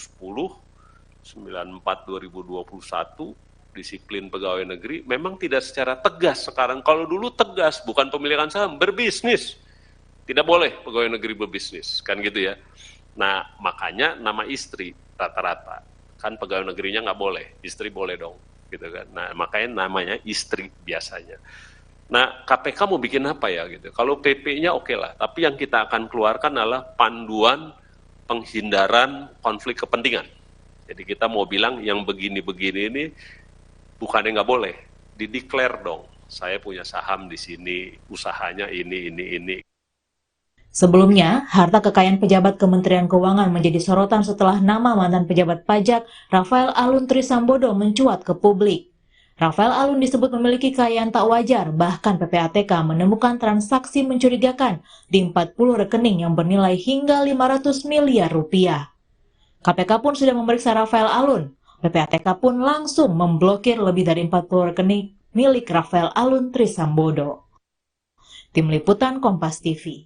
94 2021, disiplin pegawai negeri, memang tidak secara tegas sekarang. Kalau dulu tegas, bukan pemilikan saham, berbisnis. Tidak boleh pegawai negeri berbisnis, kan gitu ya. Nah, makanya nama istri rata-rata. Kan pegawai negerinya nggak boleh, istri boleh dong. Gitu kan. Nah, makanya namanya istri biasanya. Nah, KPK mau bikin apa ya gitu. Kalau PP-nya oke lah, tapi yang kita akan keluarkan adalah panduan penghindaran konflik kepentingan. Jadi kita mau bilang yang begini-begini ini bukannya nggak boleh, dideklar dong. Saya punya saham di sini, usahanya ini. Sebelumnya, harta kekayaan pejabat Kementerian Keuangan menjadi sorotan setelah nama mantan pejabat pajak Rafael Alun Trisambodo mencuat ke publik. Rafael Alun disebut memiliki kekayaan tak wajar, bahkan PPATK menemukan transaksi mencurigakan di 40 rekening yang bernilai hingga 500 miliar rupiah. KPK pun sudah memeriksa Rafael Alun. PPATK pun langsung memblokir lebih dari 40 rekening milik Rafael Alun Trisambodo. Tim Liputan Kompas TV.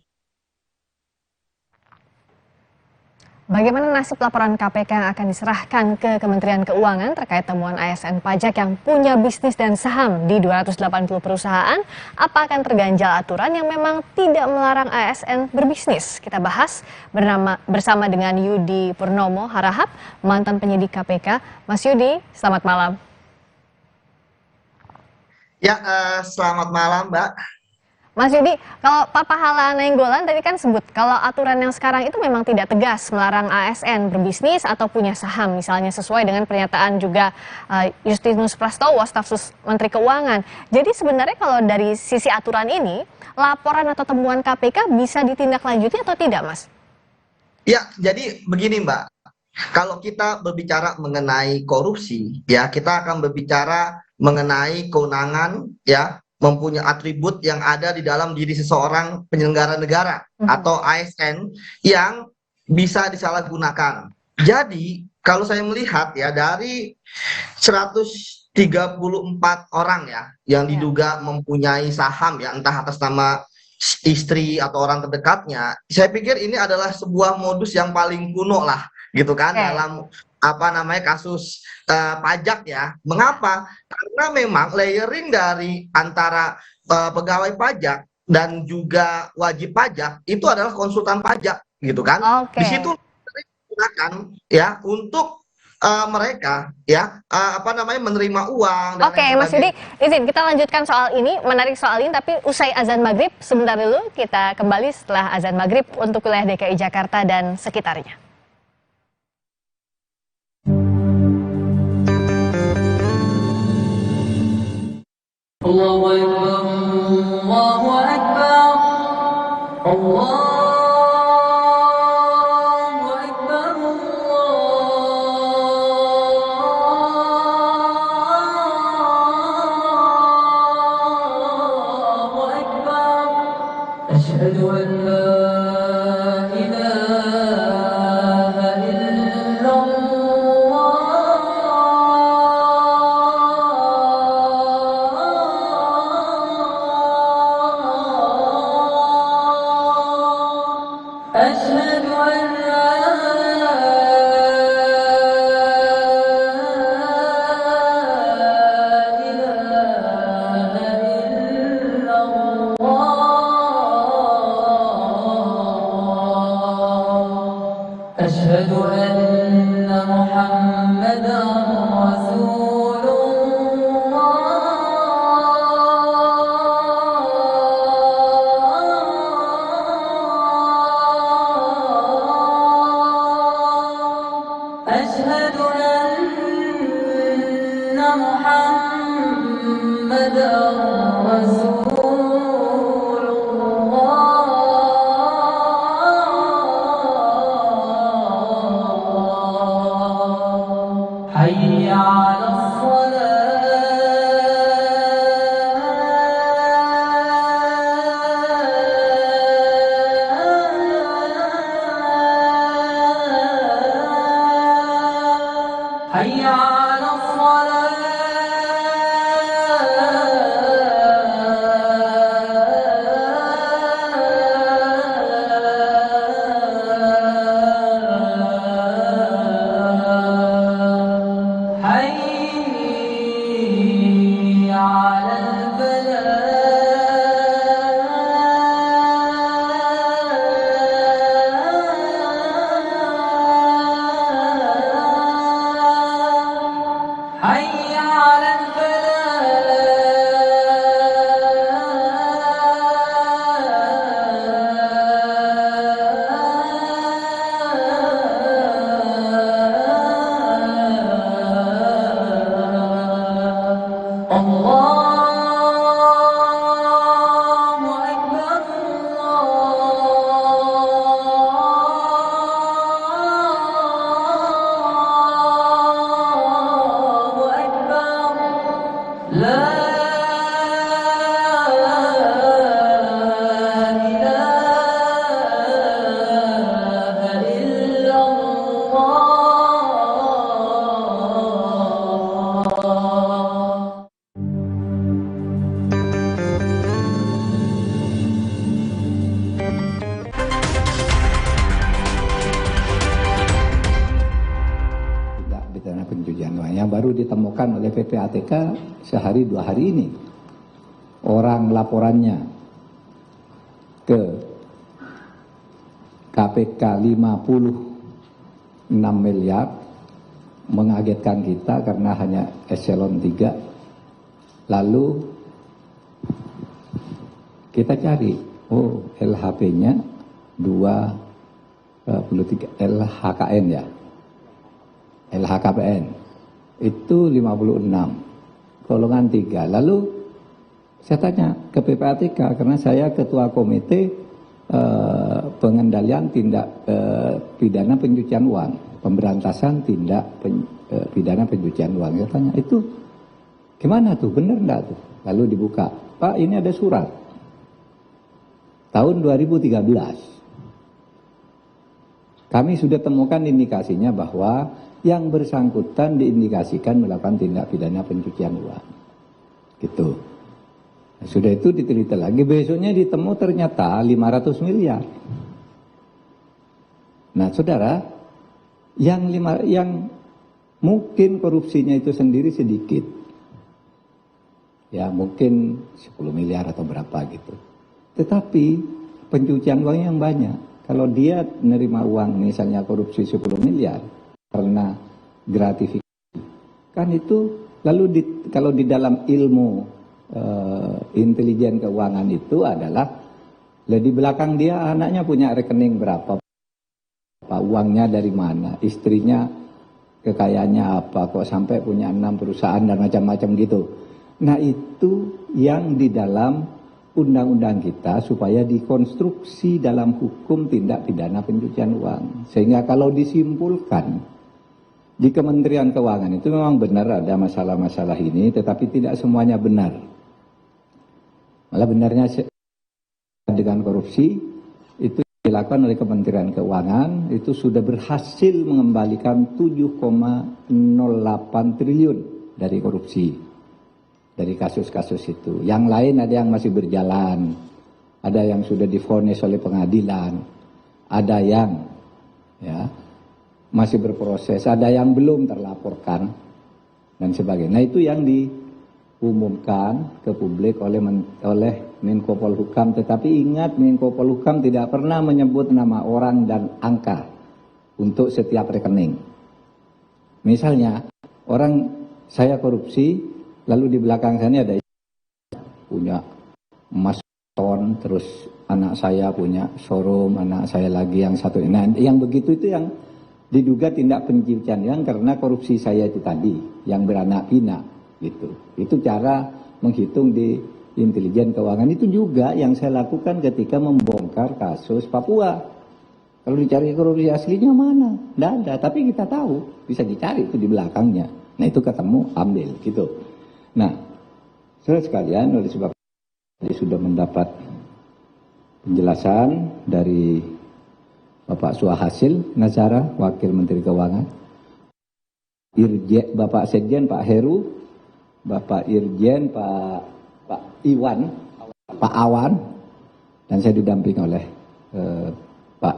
Bagaimana nasib laporan KPK yang akan diserahkan ke Kementerian Keuangan terkait temuan ASN pajak yang punya bisnis dan saham di 280 perusahaan? Apa akan terganjal aturan yang memang tidak melarang ASN berbisnis? Kita bahas bersama dengan Yudi Purnomo Harahap, mantan penyidik KPK. Mas Yudi, selamat malam. Ya, selamat malam, Mbak. Mas Yudi, kalau Pak Pahala Nainggolan tadi kan sebut kalau aturan yang sekarang itu memang tidak tegas melarang ASN berbisnis atau punya saham, misalnya sesuai dengan pernyataan juga Justinus Prastowo, staf khusus Menteri Keuangan. Jadi sebenarnya kalau dari sisi aturan ini, laporan atau temuan KPK bisa ditindaklanjuti atau tidak, Mas? Ya, jadi begini, Mbak. Kalau kita berbicara mengenai korupsi, ya kita akan berbicara mengenai kewenangan, ya, mempunyai atribut yang ada di dalam diri seseorang penyelenggara negara atau ASN yang bisa disalahgunakan. Jadi kalau saya melihat ya dari 134 orang ya yang diduga mempunyai saham ya entah atas nama istri atau orang terdekatnya, saya pikir ini adalah sebuah modus yang paling kuno lah gitu kan dalam kasus pajak ya. Mengapa? Karena memang layering dari antara pegawai pajak dan juga wajib pajak itu adalah konsultan pajak gitu kan. Di situ digunakan ya untuk mereka ya menerima uang. Oke, Mas Yudi, izin kita lanjutkan soal ini, menarik soal ini, tapi usai azan maghrib sebentar dulu, kita kembali setelah azan maghrib untuk wilayah DKI Jakarta dan sekitarnya. Allahu Akbar, Allahu Akbar, Allahu Akbar, أشهد أن لا إله إلا الله أشهد أن لا أشهد أن محمدا رسول الله أشهد أن محمدا رسول الله حي على الصلاة حي على الصلاة حي على الفلاح حي على الفلاح الله أكبر الله أكبر لا إله إلا الله tidak pidana pencucian uang yang baru ditemukan oleh PPATK sehari 2 hari ini. Orang laporannya ke KPK 56 miliar, mengagetkan kita karena hanya eselon 3. Lalu kita cari, oh LHP-nya 23 LHKN ya. LHKPN itu 56 golongan 3. Lalu saya tanya ke PPATK karena saya ketua komite pengendalian tindak pidana pencucian uang, pemberantasan tindak pidana pencucian uang. Saya tanya itu gimana tuh, bener enggak tuh? Lalu dibuka, Pak ini ada surat tahun 2013. Kami sudah temukan indikasinya bahwa yang bersangkutan diindikasikan melakukan tindak pidana pencucian uang. Gitu. Nah, sudah itu diteliti lagi, besoknya ditemu ternyata 500 miliar. Nah, saudara, yang mungkin korupsinya itu sendiri sedikit. Ya, mungkin 10 miliar atau berapa gitu. Tetapi pencucian uang yang banyak. Kalau dia menerima uang misalnya korupsi 10 miliar karena gratifikasi, kan itu lalu kalau di dalam ilmu intelijen keuangan itu adalah di belakang dia anaknya punya rekening berapa, uangnya dari mana, istrinya kekayaannya apa, kok sampai punya 6 perusahaan dan macam-macam gitu. Nah itu yang di dalam undang-undang kita supaya dikonstruksi dalam hukum tindak pidana pencucian uang. Sehingga kalau disimpulkan di Kementerian Keuangan itu memang benar ada masalah-masalah ini, tetapi tidak semuanya benar. Malah benarnya ada dengan korupsi itu dilakukan oleh Kementerian Keuangan itu sudah berhasil mengembalikan 7,08 triliun dari korupsi, dari kasus-kasus itu. Yang lain ada yang masih berjalan, ada yang sudah divonis oleh pengadilan, ada yang masih berproses, ada yang belum terlaporkan dan sebagainya. Nah, itu yang diumumkan ke publik oleh Menko Polhukam. Tetapi ingat, Menko Polhukam tidak pernah menyebut nama orang dan angka untuk setiap rekening. Misalnya orang saya korupsi, lalu di belakang sana ada punya emas ton, terus anak saya punya showroom, anak saya lagi yang satu. Nah, yang begitu itu yang diduga tindak pencucian uang karena korupsi saya itu tadi, yang beranak pinak gitu. Itu cara menghitung di intelijen keuangan. Itu juga yang saya lakukan ketika membongkar kasus Papua. Kalau dicari korupsi aslinya mana? Tidak ada, tapi kita tahu, bisa dicari itu di belakangnya. Nah, itu ketemu, ambil gitu. Nah, saudara sekalian, oleh sebab ini sudah mendapat penjelasan dari Bapak Suhasil Nazara, Wakil Menteri Keuangan, Bapak Sekjen Pak Heru, Bapak Irjen Pak Iwan, Pak Awan, dan saya didampingi oleh Pak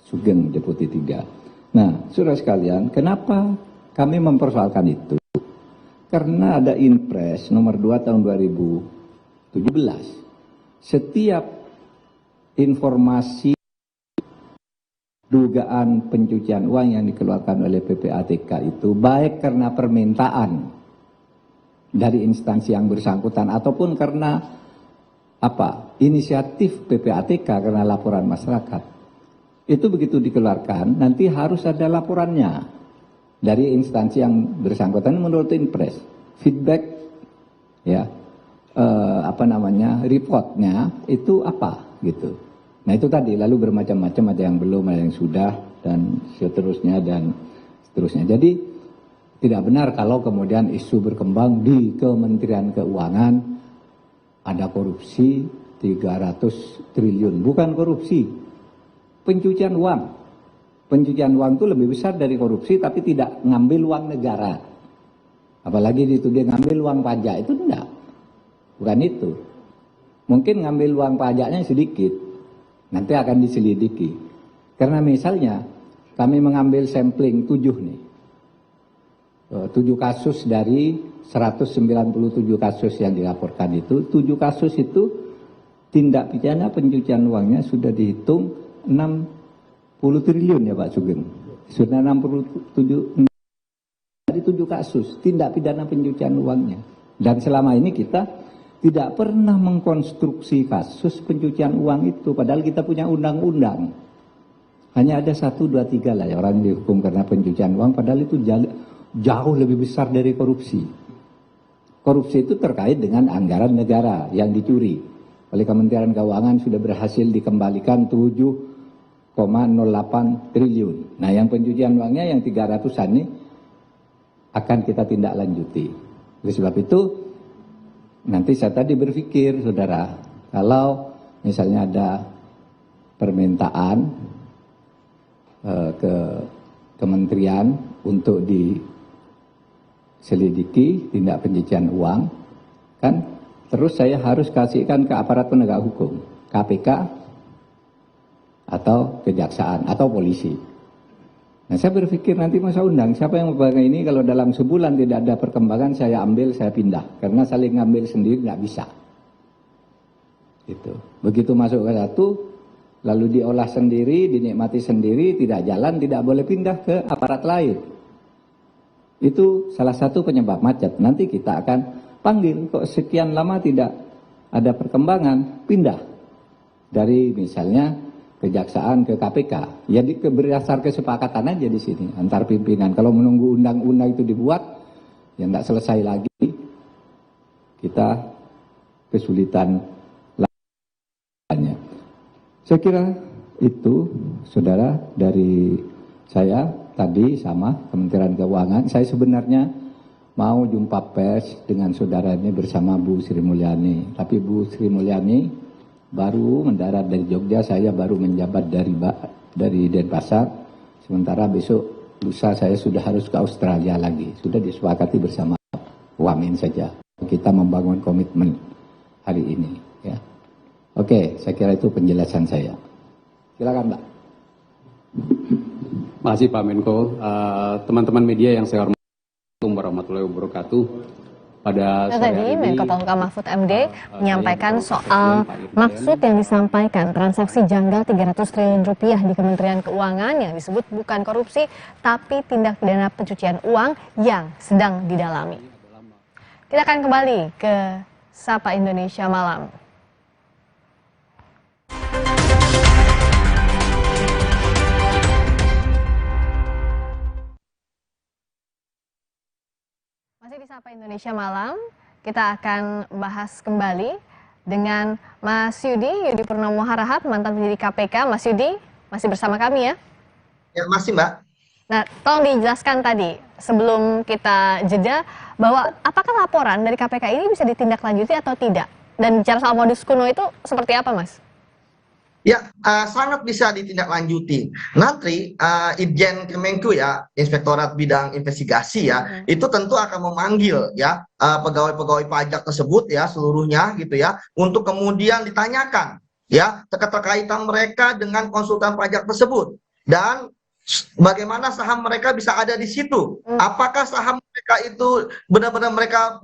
Sugeng Deputi 3. Nah, saudara sekalian, kenapa kami mempersoalkan itu? Karena ada Inpres nomor 2 tahun 2017. Setiap informasi dugaan pencucian uang yang dikeluarkan oleh PPATK itu baik karena permintaan dari instansi yang bersangkutan ataupun karena inisiatif PPATK karena laporan masyarakat. Itu begitu dikeluarkan nanti harus ada laporannya dari instansi yang bersangkutan menurut Inpres. Feedback reportnya itu apa gitu. Nah, itu tadi, lalu bermacam-macam, ada yang belum, ada yang sudah, dan seterusnya. Jadi, tidak benar kalau kemudian isu berkembang di Kementerian Keuangan ada korupsi 300 triliun. Bukan korupsi, pencucian uang. Pencucian uang itu lebih besar dari korupsi, tapi tidak ngambil uang negara. Apalagi dia ngambil uang pajak, itu enggak. Bukan itu. Mungkin ngambil uang pajaknya sedikit. Nanti akan diselidiki. Karena misalnya kami mengambil sampling 7 kasus dari 197 kasus yang dilaporkan itu. 7 kasus itu tindak pidana pencucian uangnya sudah dihitung 60 triliun ya Pak Sugeng. Sudah 67 dari 7 kasus tindak pidana pencucian uangnya. Dan selama ini kita tidak pernah mengkonstruksi kasus pencucian uang itu, padahal kita punya undang-undang. Hanya ada 1, 2, 3 lah ya orang dihukum karena pencucian uang, padahal itu jauh lebih besar dari korupsi. Korupsi itu terkait dengan anggaran negara yang dicuri. Oleh Kementerian Keuangan sudah berhasil dikembalikan 7,08 triliun. Nah, yang pencucian uangnya yang 300-an ini akan kita tindak lanjuti. Oleh sebab itu, nanti saya tadi berpikir, saudara, kalau misalnya ada permintaan ke kementerian untuk diselidiki tindak pencucian uang, kan terus saya harus kasihkan ke aparat penegak hukum, KPK atau kejaksaan atau polisi. Nah, saya berpikir nanti masa undang siapa yang memegang ini, kalau dalam sebulan tidak ada perkembangan saya ambil, saya pindah. Karena saling ngambil sendiri nggak bisa. Gitu. Begitu masuk ke satu, lalu diolah sendiri, dinikmati sendiri, tidak jalan, tidak boleh pindah ke aparat lain. Itu salah satu penyebab macet. Nanti kita akan panggil, kok sekian lama tidak ada perkembangan, pindah. Dari misalnya kejaksaan ke KPK, jadi berdasar kesepakatan aja di sini antar pimpinan. Kalau menunggu undang-undang itu dibuat, ya tidak selesai lagi, kita kesulitan lainnya. Saya kira itu, saudara, dari saya tadi sama Kementerian Keuangan. Saya sebenarnya mau jumpa pers dengan saudara ini bersama Bu Sri Mulyani, tapi Bu Sri Mulyani baru mendarat dari Jogja, saya baru menjabat dari Denpasar, sementara besok lusa saya sudah harus ke Australia lagi. Sudah disepakati bersama Wamen saja. Kita membangun komitmen hari ini. Ya. Oke, saya kira itu penjelasan saya. Silakan, Mbak. Makasih Pak Menko. Teman-teman media yang saya hormati, Assalamualaikum warahmatullahi wabarakatuh. Pada sore hari ini, Menko Polhukam Mahfud MD menyampaikan soal maksud yang disampaikan transaksi janggal 300 triliun rupiah di Kementerian Keuangan yang disebut bukan korupsi tapi tindak pidana pencucian uang yang sedang didalami. Kita akan kembali ke Sapa Indonesia Malam. Masih di Sapa Indonesia Malam, kita akan bahas kembali dengan Mas Yudi Purnomo Harahap, mantan penyidik KPK. Mas Yudi, masih bersama kami ya? Ya, masih Mbak. Nah, tolong dijelaskan tadi, sebelum kita jeda, bahwa apakah laporan dari KPK ini bisa ditindaklanjuti atau tidak? Dan bicara soal modus kuno itu seperti apa, Mas? Ya, sangat bisa ditindaklanjuti. Nanti Itjen Kemenku ya, Inspektorat Bidang Investigasi ya, itu tentu akan memanggil ya pegawai-pegawai pajak tersebut ya seluruhnya gitu ya, untuk kemudian ditanyakan ya keterkaitan mereka dengan konsultan pajak tersebut dan bagaimana saham mereka bisa ada di situ. Apakah saham mereka itu benar-benar mereka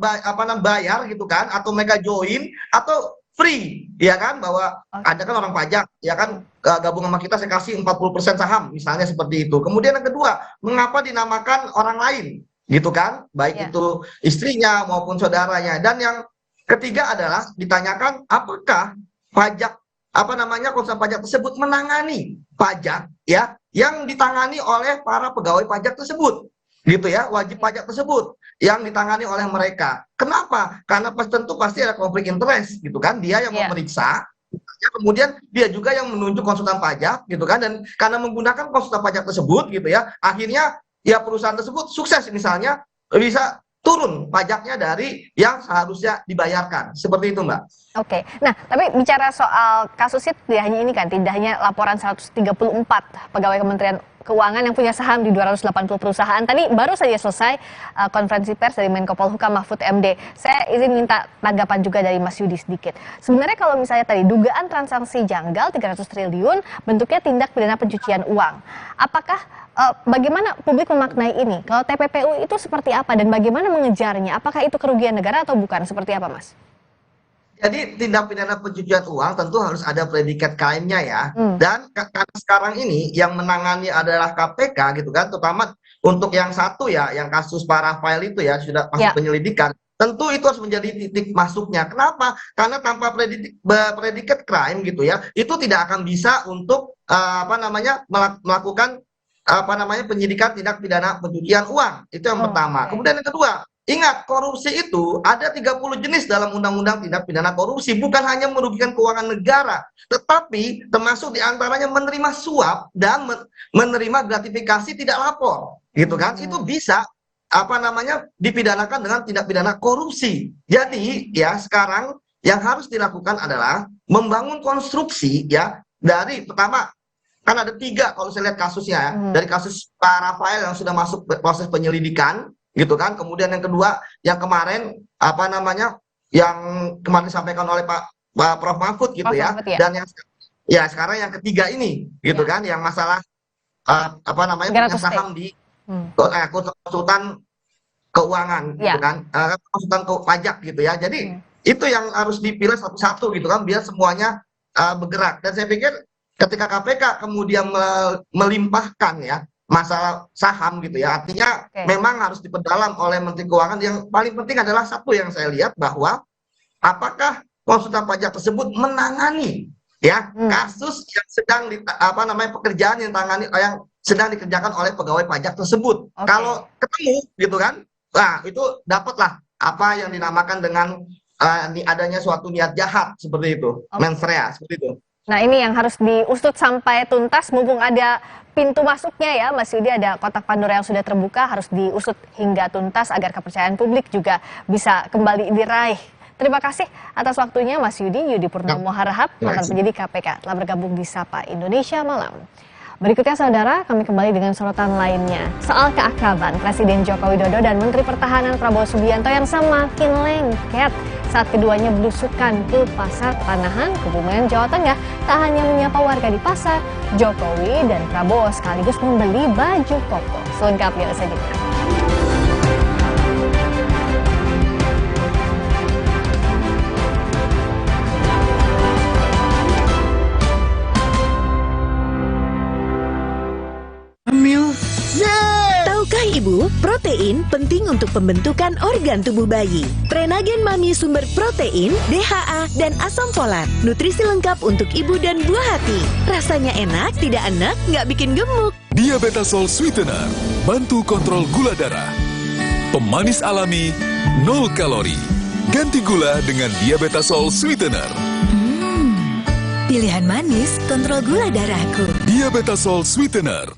bayar gitu kan, atau mereka join atau free, ya kan, bahwa ada kan orang pajak, ya kan, gabung sama kita saya kasih 40% saham, misalnya seperti itu. Kemudian yang kedua, mengapa dinamakan orang lain, gitu kan, baik itu istrinya maupun saudaranya. Dan yang ketiga adalah ditanyakan apakah pajak, konsultan pajak tersebut menangani pajak, ya, yang ditangani oleh para pegawai pajak tersebut. Gitu ya, wajib pajak tersebut yang ditangani oleh mereka. Kenapa? Karena tentu pasti ada konflik interest gitu kan, dia yang memeriksa, ya, kemudian dia juga yang menunjuk konsultan pajak gitu kan, dan karena menggunakan konsultan pajak tersebut gitu ya, akhirnya ya perusahaan tersebut sukses misalnya bisa turun pajaknya dari yang seharusnya dibayarkan. Seperti itu, Mbak. Oke, nah tapi bicara soal kasusnya tidak hanya ini kan, tidak hanya laporan 134 pegawai Kementerian Keuangan yang punya saham di 280 perusahaan. Tadi baru saja selesai konferensi pers dari Menko Polhukam Mahfud MD. Saya izin minta tanggapan juga dari Mas Yudi sedikit. Sebenarnya kalau misalnya tadi dugaan transaksi janggal 300 triliun bentuknya tindak pidana pencucian uang. Apakah bagaimana publik memaknai ini? Kalau TPPU itu seperti apa dan bagaimana mengejarnya? Apakah itu kerugian negara atau bukan? Seperti apa, Mas? Jadi tindak pidana pencucian uang tentu harus ada predikat crime-nya ya. Dan karena sekarang ini yang menangani adalah KPK gitu kan, terutama untuk yang satu ya, yang kasus Pak Rafael itu ya sudah masuk penyelidikan. Tentu itu harus menjadi titik masuknya. Kenapa? Karena tanpa predikat crime gitu ya, itu tidak akan bisa untuk melakukan penyidikan tindak pidana pencucian uang. Itu yang pertama. Kemudian yang kedua, ingat, korupsi itu ada 30 jenis dalam Undang-Undang Tindak Pidana Korupsi. Bukan hanya merugikan keuangan negara, tetapi termasuk diantaranya menerima suap dan menerima gratifikasi tidak lapor. Gitu kan? Itu bisa dipidanakan dengan tindak pidana korupsi. Jadi ya sekarang yang harus dilakukan adalah membangun konstruksi ya, dari pertama, kan ada 3 kalau saya lihat kasusnya ya, dari kasus Pak Rafael yang sudah masuk proses penyelidikan gitu kan. Kemudian yang kedua yang kemarin yang kemarin disampaikan oleh Pak Prof Mahfud gitu ya. Dan yang sekarang yang ketiga ini gitu kan, yang masalah punya saham di konsultan keuangan gitu kan, konsultan pajak gitu ya. Jadi itu yang harus dipilih satu-satu gitu kan, biar semuanya bergerak. Dan saya pikir ketika KPK kemudian melimpahkan ya masalah saham gitu ya, artinya memang harus diperdalam oleh Menteri Keuangan. Yang paling penting adalah satu yang saya lihat, bahwa apakah konsultan pajak tersebut menangani ya kasus yang sedang pekerjaan yang sedang dikerjakan oleh pegawai pajak tersebut. Kalau ketemu gitu kan, nah itu dapatlah apa yang dinamakan dengan adanya suatu niat jahat seperti itu, mens rea seperti itu. Nah ini yang harus diusut sampai tuntas, mumpung ada pintu masuknya ya Mas Yudi, ada kotak Pandora yang sudah terbuka, harus diusut hingga tuntas agar kepercayaan publik juga bisa kembali diraih Terima kasih atas waktunya Mas Yudi Purnomo Harahap, mantan penyidik KPK, telah bergabung di Sapa Indonesia Malam. Berikutnya saudara, kami kembali dengan sorotan lainnya. Soal keakraban Presiden Joko Widodo dan Menteri Pertahanan Prabowo Subianto yang semakin lengket saat keduanya belusukan ke Pasar Panahan, Kebumen, Jawa Tengah. Tak hanya menyapa warga di pasar, Jokowi dan Prabowo sekaligus membeli baju koko. Selengkapnya usai jeda. Tahukah Ibu, protein penting untuk pembentukan organ tubuh bayi. Prenagen Mami sumber protein, DHA, dan asam folat. Nutrisi lengkap untuk ibu dan buah hati. Rasanya enak, tidak enak, nggak bikin gemuk. Diabetasol Sweetener, bantu kontrol gula darah. Pemanis alami, 0 kalori. Ganti gula dengan Diabetasol Sweetener. Pilihan manis, kontrol gula darahku. Diabetasol Sweetener.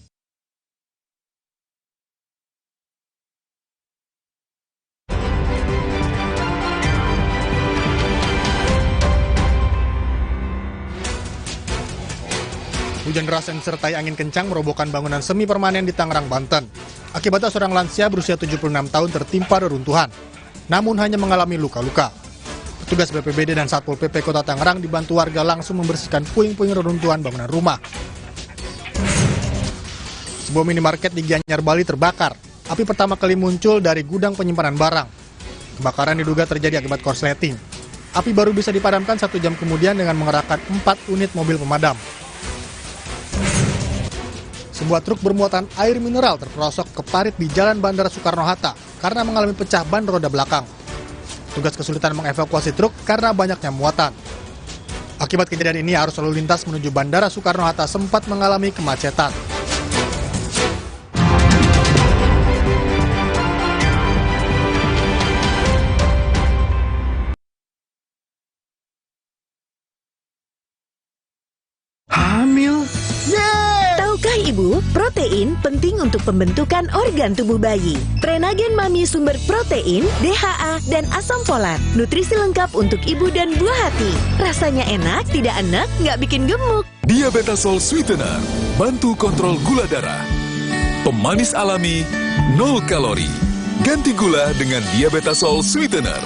Hujan deras yang disertai angin kencang merobohkan bangunan semi permanen di Tangerang, Banten. Akibatnya seorang lansia berusia 76 tahun tertimpa reruntuhan, namun hanya mengalami luka-luka. Petugas BPBD dan Satpol PP Kota Tangerang dibantu warga langsung membersihkan puing-puing reruntuhan bangunan rumah. Sebuah minimarket di Gianyar, Bali terbakar. Api pertama kali muncul dari gudang penyimpanan barang. Kebakaran diduga terjadi akibat korsleting. Api baru bisa dipadamkan 1 jam kemudian dengan mengerahkan 4 unit mobil pemadam. Sebuah truk bermuatan air mineral terperosok ke parit di Jalan Bandara Soekarno-Hatta karena mengalami pecah ban roda belakang. Tugas kesulitan mengevakuasi truk karena banyaknya muatan. Akibat kejadian ini, arus lalu lintas menuju Bandara Soekarno-Hatta sempat mengalami kemacetan. Hamil? Tahukah Ibu, protein penting untuk pembentukan organ tubuh bayi. Prenagen Mami sumber protein, DHA, dan asam folat. Nutrisi lengkap untuk ibu dan buah hati. Rasanya enak, tidak enak, nggak bikin gemuk. Diabetasol Sweetener, bantu kontrol gula darah. Pemanis alami, 0 kalori. Ganti gula dengan Diabetasol Sweetener.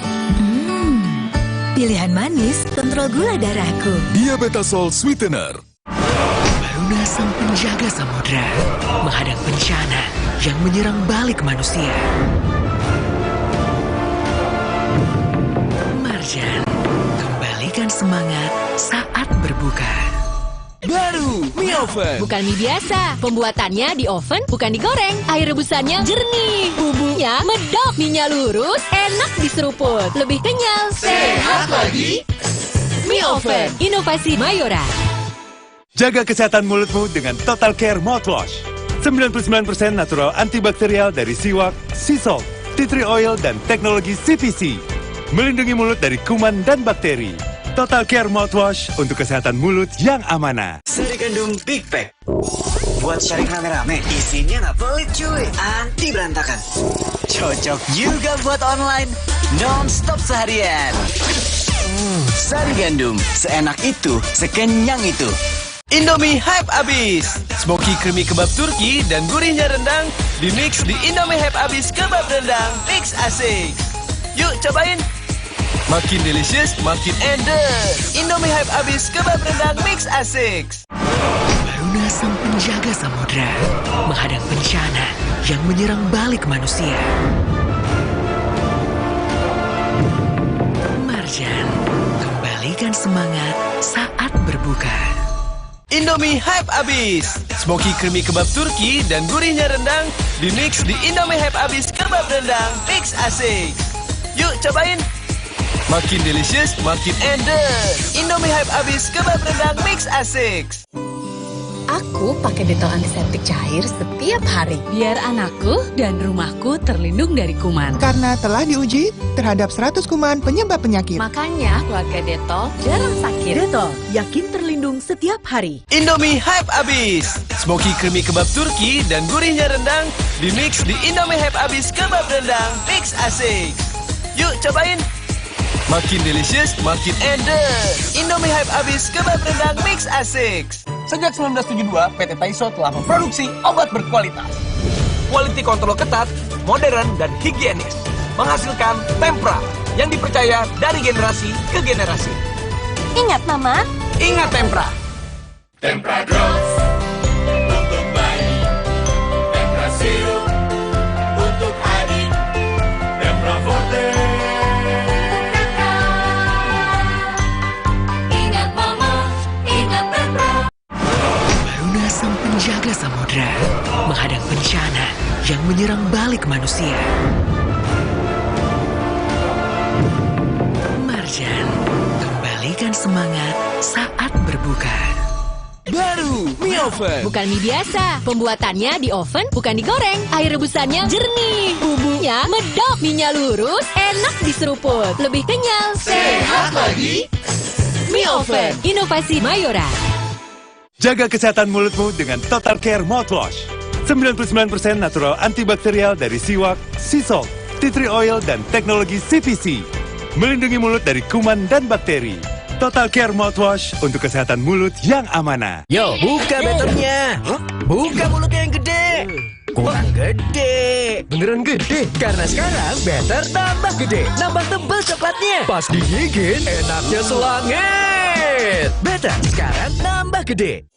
Pilihan manis, kontrol gula darahku. Diabetasol Sweetener. Baruna sang penjaga samudra menghadang bencana yang menyerang balik manusia. Marjan, kembalikan semangat saat berbuka. Baru mie oven. Bukan mie biasa, pembuatannya di oven bukan digoreng. Air rebusannya jernih, bumbunya medok, mie-nya lurus, enak diseruput, lebih kenyal, sehat lagi. Mie oven, inovasi Mayora. Jaga kesehatan mulutmu dengan Total Care Mouthwash. 99% natural antibakterial dari siwak, sea salt, tea tree oil, dan teknologi CPC. Melindungi mulut dari kuman dan bakteri. Total Care Mouthwash untuk kesehatan mulut yang amanah. Sari Gandum Big Pack. Buat sharing rame-rame, isinya nggak pelit cuy, anti berantakan. Cocok juga buat online, non-stop seharian. Sari Gandum, seenak itu, sekenyang itu. Indomie hype abis. Smoky creamy kebab Turki dan gurihnya rendang dimix di Indomie hype abis kebab rendang. Mix asik. Yuk cobain. Makin delicious, makin endes. Indomie hype abis kebab rendang mix asik. Baruna sang penjaga samudra menghadang bencana yang menyerang balik manusia. Marjan, kembalikan semangat saat berbuka. Indomie hype abis. Smoky creamy kebab Turki dan gurihnya rendang dimix di Indomie hype abis kebab rendang. Mix asik. Yuk cobain. Makin delicious, makin endes. Indomie hype abis kebab rendang mix asik. Aku pakai Detol antiseptik cair setiap hari biar anakku dan rumahku terlindung dari kuman. Karena telah diuji terhadap 100 kuman penyebab penyakit. Makanya keluarga Detol jarang sakit. Detol, yakin terlindung setiap hari. Indomie hype abis. Smoky creamy kebab Turki dan gurihnya rendang dimix di Indomie hype abis kebab rendang. Mix asik. Yuk cobain. Makin delicious, makin enders. Indomie hype abis kebab rendang mix asik. Sejak 1972, PT Taiso telah memproduksi obat berkualitas. Quality control ketat, modern, dan higienis. Menghasilkan Tempra yang dipercaya dari generasi ke generasi. Ingat Mama? Ingat Tempra. Tempra Drops untuk bayi, Tempra Sirup untuk adik, Tempra Forte. Ingat Mama, ingat Tempra. Baruna sang penjaga samudra menghadang bencana yang menyerang balik manusia. Marjan, kembalikan semangat saat berbuka. Baru mie oven. Bukan mie biasa, pembuatannya di oven bukan digoreng. Air rebusannya jernih, bumbunya medok, mie-nya lurus, enak diseruput, lebih kenyal, Sehat lagi. Mie oven, inovasi Mayora. Jaga kesehatan mulutmu dengan Total Care Mouthwash. 99% natural antibakterial dari siwak, sea salt, tea tree oil, dan teknologi CPC. Melindungi mulut dari kuman dan bakteri. Total Care Mouthwash untuk kesehatan mulut yang amanah. Yo, buka betternya. Buka mulutnya yang gede. Kurang gede. Beneran gede? Karena sekarang better tambah gede. Nambah tebal coklatnya. Pas digigit, enaknya selangit. Better sekarang nambah gede.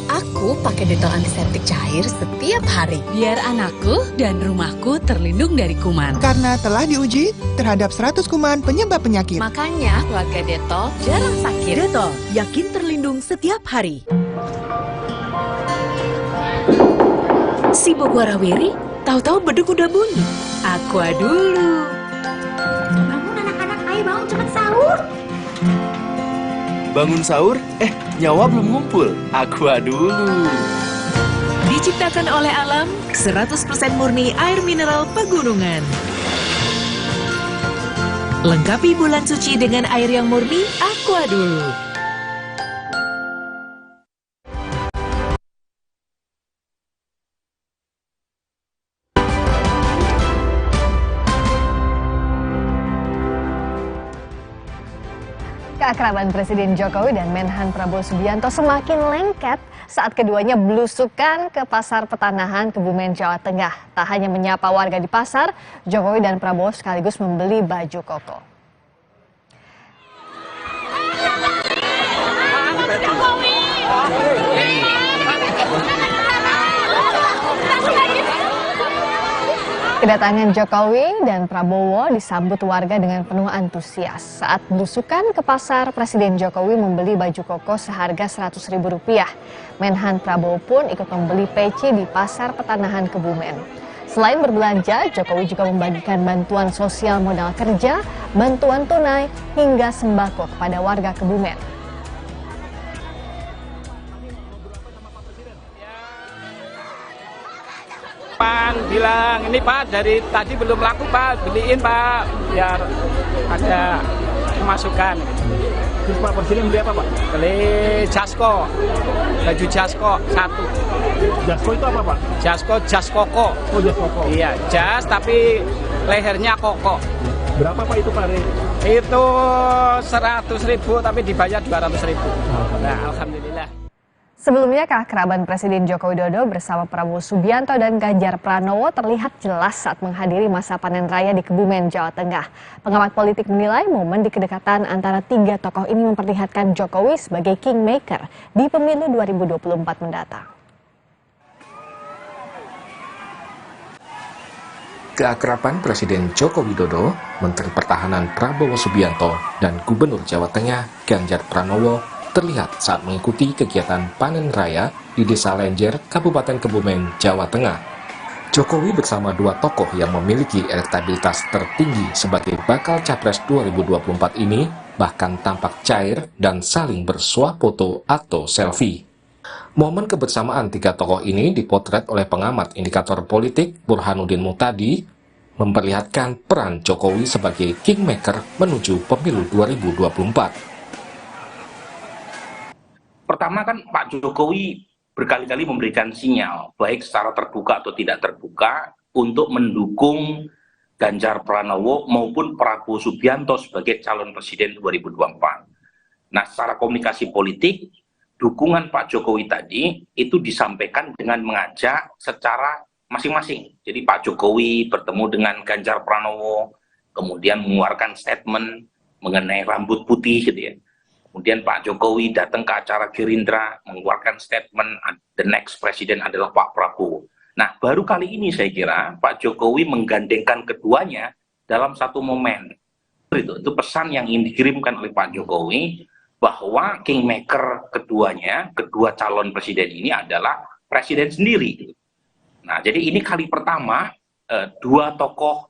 Aku pakai detol antiseptik cair setiap hari. Biar anakku dan rumahku terlindung dari kuman. Karena telah diuji terhadap 100 kuman penyebab penyakit. Makanya keluarga Detol jarang sakit. Detol, yakin terlindung setiap hari. Sibuk warawiri, tahu-tahu beduk udah bunyi. Aqua dulu. Bangun anak-anak, ayo bangun cepat sahur. Bangun sahur? Nyawa belum ngumpul. Aqua dulu. Diciptakan oleh alam, 100% murni air mineral pegunungan. Lengkapi bulan suci dengan air yang murni, Aqua dulu. Keakraban Presiden Jokowi dan Menhan Prabowo Subianto semakin lengket saat keduanya belusukan ke Pasar Petanahan Kebumen, Jawa Tengah. Tak hanya menyapa warga di pasar, Jokowi dan Prabowo sekaligus membeli baju koko. Kedatangan Jokowi dan Prabowo disambut warga dengan penuh antusias. Saat belusukan ke pasar, Presiden Jokowi membeli baju koko seharga Rp100.000. Menhan Prabowo pun ikut membeli peci di Pasar Petanahan Kebumen. Selain berbelanja, Jokowi juga membagikan bantuan sosial modal kerja, bantuan tunai, hingga sembako kepada warga Kebumen. Bilang, ini Pak, dari tadi belum laku Pak, beliin Pak, biar ada pemasukan. Terus Pak Presiden beli apa Pak? Beli jasko, baju jasko 1. Jasko itu apa Pak? Jasko, jas koko. Oh, jas koko. Iya, jas tapi lehernya koko. Berapa Pak itu Pak? Itu 100.000 tapi dibayar 200.000. Nah, alhamdulillah. Sebelumnya, keakraban Presiden Joko Widodo bersama Prabowo Subianto dan Ganjar Pranowo terlihat jelas saat menghadiri masa panen raya di Kebumen, Jawa Tengah. Pengamat politik menilai momen di kedekatan antara tiga tokoh ini memperlihatkan Jokowi sebagai kingmaker di pemilu 2024 mendatang. Keakraban Presiden Joko Widodo, Menteri Pertahanan Prabowo Subianto, dan Gubernur Jawa Tengah Ganjar Pranowo terlihat saat mengikuti kegiatan panen raya di Desa Lenjer, Kabupaten Kebumen, Jawa Tengah. Jokowi bersama dua tokoh yang memiliki elektabilitas tertinggi sebagai bakal Capres 2024 ini bahkan tampak cair dan saling bersuah foto atau selfie. Momen kebersamaan tiga tokoh ini dipotret oleh pengamat indikator politik Burhanuddin Muhtadi, memperlihatkan peran Jokowi sebagai kingmaker menuju pemilu 2024. Pertama kan Pak Jokowi berkali-kali memberikan sinyal, baik secara terbuka atau tidak terbuka, untuk mendukung Ganjar Pranowo maupun Prabowo Subianto sebagai calon presiden 2024. Nah, secara komunikasi politik, dukungan Pak Jokowi tadi itu disampaikan dengan mengajak secara masing-masing. Jadi Pak Jokowi bertemu dengan Ganjar Pranowo, kemudian mengeluarkan statement mengenai rambut putih gitu ya. Kemudian Pak Jokowi datang ke acara Gerindra mengeluarkan statement the next presiden adalah Pak Prabowo. Nah, baru kali ini saya kira Pak Jokowi menggandengkan keduanya dalam satu momen. Itu pesan yang ingin dikirimkan oleh Pak Jokowi bahwa kingmaker keduanya, kedua calon presiden ini adalah presiden sendiri. Nah, jadi ini kali pertama dua tokoh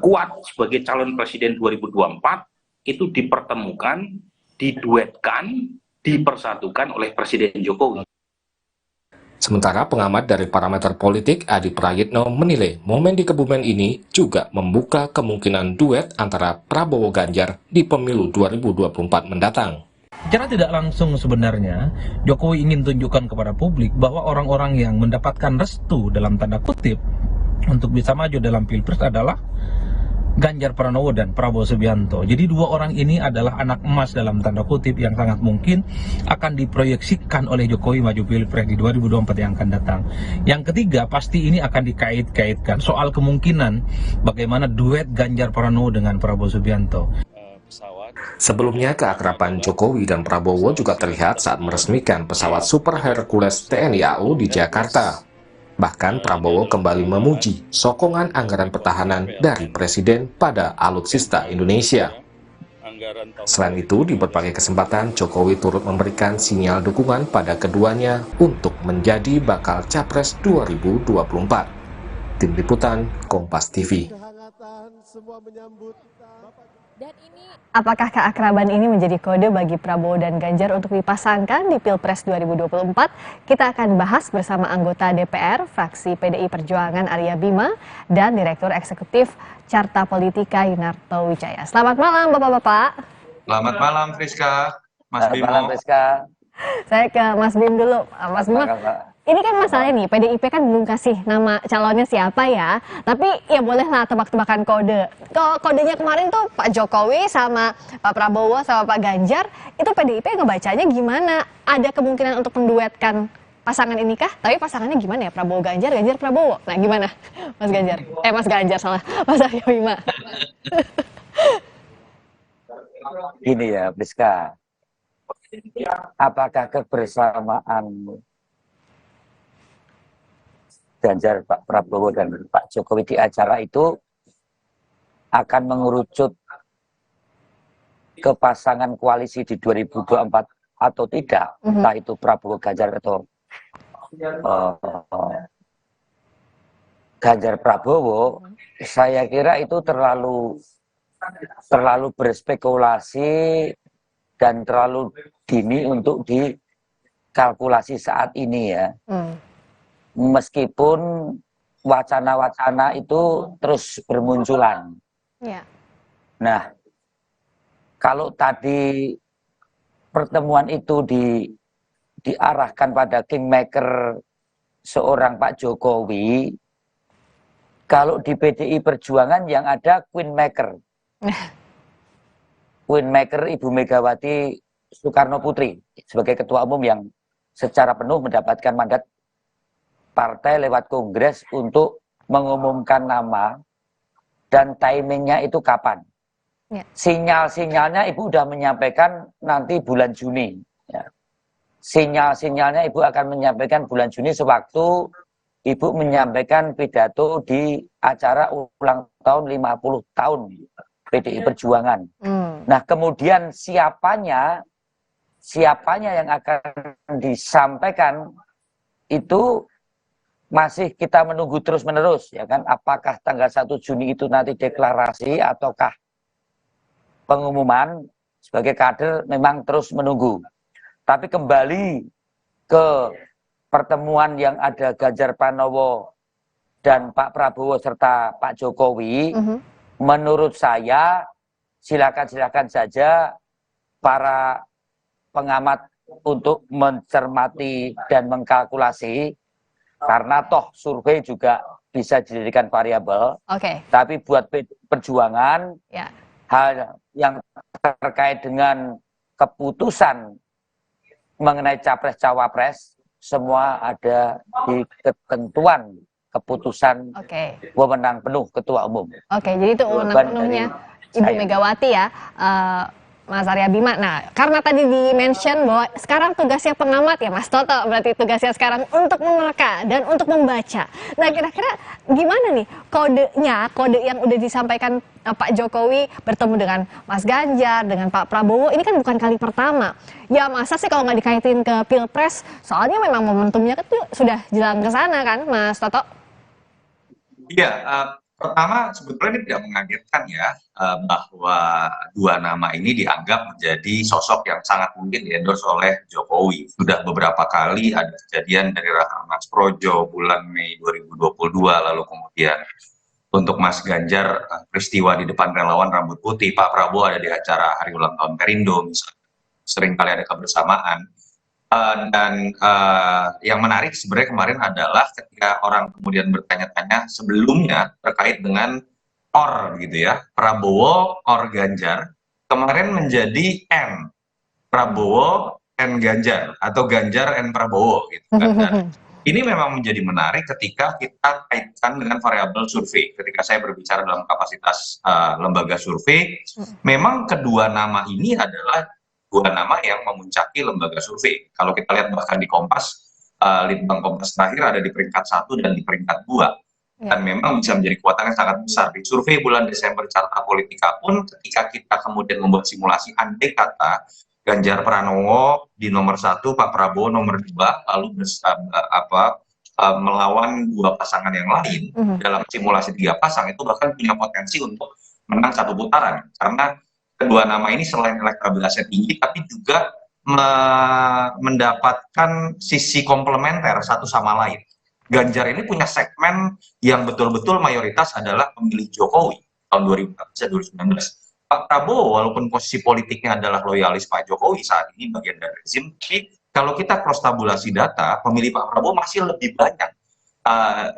kuat sebagai calon presiden 2024 itu dipertemukan, diduetkan, dipersatukan oleh Presiden Jokowi. Sementara pengamat dari parameter politik Adi Prayitno menilai momen di Kebumen ini juga membuka kemungkinan duet antara Prabowo Ganjar di pemilu 2024 mendatang. Secara tidak langsung sebenarnya Jokowi ingin tunjukkan kepada publik bahwa orang-orang yang mendapatkan restu dalam tanda kutip untuk bisa maju dalam Pilpres adalah Ganjar Pranowo dan Prabowo Subianto. Jadi dua orang ini adalah anak emas dalam tanda kutip yang sangat mungkin akan diproyeksikan oleh Jokowi maju Pilpres di 2024 yang akan datang. Yang ketiga, pasti ini akan dikait-kaitkan soal kemungkinan bagaimana duet Ganjar Pranowo dengan Prabowo Subianto. Sebelumnya, keakraban Jokowi dan Prabowo juga terlihat saat meresmikan pesawat Super Hercules TNI AU di Jakarta. Bahkan Prabowo kembali memuji sokongan anggaran pertahanan dari Presiden pada Alutsista Indonesia. Selain itu, di berbagai kesempatan Jokowi turut memberikan sinyal dukungan pada keduanya untuk menjadi bakal Capres 2024. Tim Liputan Kompas TV. Apakah keakraban ini menjadi kode bagi Prabowo dan Ganjar untuk dipasangkan di Pilpres 2024? Kita akan bahas bersama anggota DPR, fraksi PDI Perjuangan Arya Bima, dan Direktur Eksekutif Carta Politika Yunarto Wijaya. Selamat malam Bapak-Bapak. Selamat malam Friska, Mas Bimo. Malam Friska. Saya ke Mas Bim dulu. Mas Bim, ini kan masalahnya nih, PDIP kan belum kasih nama calonnya siapa ya, tapi ya bolehlah tebak-tebakan kode. Kodenya kemarin tuh Pak Jokowi sama Pak Prabowo sama Pak Ganjar, itu PDIP ngebacanya gimana? Ada kemungkinan untuk menduetkan pasangan ini kah? Tapi pasangannya gimana ya? Prabowo Ganjar, Ganjar Prabowo. Nah gimana Mas Ganjar? Mas Ganjar salah, Mas Arya Bima. Gini ya Friska, apakah kebersamaan Ganjar, Pak Prabowo, dan Pak Jokowi di acara itu akan mengerucut ke pasangan koalisi di 2024 atau tidak, entah itu Prabowo Ganjar atau Ganjar Prabowo, saya kira itu terlalu berspekulasi dan terlalu dini untuk dikalkulasi saat ini ya. Meskipun wacana-wacana itu terus bermunculan. Ya. Nah, kalau tadi pertemuan itu diarahkan pada kingmaker seorang Pak Jokowi, kalau di PDI Perjuangan yang ada queenmaker. Queenmaker Ibu Megawati Soekarno Putri sebagai ketua umum yang secara penuh mendapatkan mandat partai lewat kongres untuk mengumumkan nama dan timingnya itu kapan. Ya. Sinyal-sinyalnya Ibu sudah menyampaikan nanti bulan Juni. Ya. Sinyal-sinyalnya Ibu akan menyampaikan bulan Juni sewaktu Ibu menyampaikan pidato di acara ulang tahun 50 tahun PDI Perjuangan. Nah kemudian siapanya yang akan disampaikan itu masih kita menunggu terus-menerus ya kan, apakah tanggal 1 Juni itu nanti deklarasi ataukah pengumuman. Sebagai kader memang terus menunggu. Tapi kembali ke pertemuan yang ada Ganjar Pranowo dan Pak Prabowo serta Pak Jokowi, menurut saya silakan saja para pengamat untuk mencermati dan mengkalkulasi. Karena toh survei juga bisa dijadikan variabel. Oke. Tapi buat perjuangan, Ya. hal yang terkait dengan keputusan mengenai capres-cawapres, semua ada di ketentuan keputusan wewenang penuh Ketua Umum. Oke, jadi itu wewenang Beban penuhnya dari Ibu saya. Megawati ya, Mas Arya Bima. Nah, karena tadi di-mention bahwa sekarang tugasnya pengamat ya Mas Toto, berarti tugasnya sekarang untuk menerka dan untuk membaca. Nah, kira-kira gimana nih kode yang udah disampaikan Pak Jokowi bertemu dengan Mas Ganjar, dengan Pak Prabowo, ini kan bukan kali pertama. Ya masa sih kalau nggak dikaitin ke Pilpres, soalnya memang momentumnya kan sudah jalan ke sana kan Mas Toto? Iya, pertama sebetulnya ini tidak mengagetkan ya, bahwa dua nama ini dianggap menjadi sosok yang sangat mungkin di-endorse oleh Jokowi. Sudah beberapa kali ada kejadian dari Rakernas Projo bulan Mei 2022, lalu kemudian untuk Mas Ganjar peristiwa di depan relawan rambut putih, Pak Prabowo ada di acara hari ulang tahun Perindo, misalnya sering kali ada kebersamaan. Dan yang menarik sebenarnya kemarin adalah ketika orang kemudian bertanya-tanya sebelumnya terkait dengan gitu ya, Prabowo Ganjar, kemarin menjadi N, Prabowo N Ganjar atau Ganjar N Prabowo gitu kan. Dan ini memang menjadi menarik ketika kita kaitkan dengan variabel survei. Ketika saya berbicara dalam kapasitas lembaga survei, memang kedua nama ini adalah dua nama yang memuncaki lembaga survei. Kalau kita lihat bahkan di Kompas, Litbang Kompas terakhir ada di peringkat 1 dan di peringkat 2. Dan memang bisa menjadi kekuatan yang sangat besar. Di survei bulan Desember Carta Politika pun ketika kita kemudian membuat simulasi andai kata Ganjar Pranowo di nomor 1, Pak Prabowo nomor 2, lalu melawan dua pasangan yang lain, dalam simulasi 3 pasang itu bahkan punya potensi untuk menang 1 putaran. Karena kedua nama ini selain elektabilitasnya tinggi, tapi juga mendapatkan sisi komplementer satu sama lain. Ganjar ini punya segmen yang betul-betul mayoritas adalah pemilih Jokowi tahun 2019. Pak Prabowo walaupun posisi politiknya adalah loyalis Pak Jokowi saat ini bagian dari rezim, tapi kalau kita cross tabulasi data, pemilih Pak Prabowo masih lebih banyak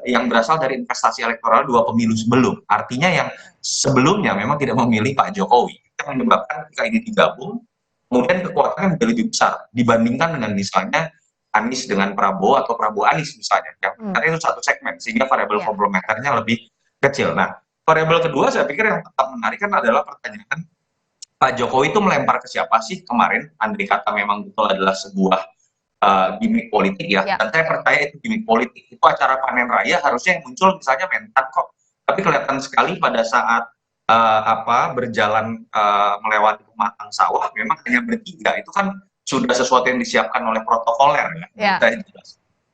yang berasal dari investasi elektoral 2 pemilu sebelum. Artinya yang sebelumnya memang tidak memilih Pak Jokowi. Itu menyebabkan ketika ini digabung, kemudian kekuatannya menjadi lebih besar dibandingkan dengan misalnya Anies dengan Prabowo atau Prabowo Anies misalnya. Karena itu satu segmen, sehingga variabel komplementernya lebih kecil. Nah, variabel kedua saya pikir yang tetap menarik kan adalah pertanyaan Pak Jokowi itu melempar ke siapa sih kemarin, andai kata memang betul adalah sebuah gimmick politik ya. Dan saya percaya itu gimmick politik. Itu acara panen raya harusnya yang muncul misalnya Mentan kok. Tapi kelihatan sekali pada saat berjalan melewati pematang sawah memang hanya bertiga. Itu kan sudah sesuatu yang disiapkan oleh protokoler ya.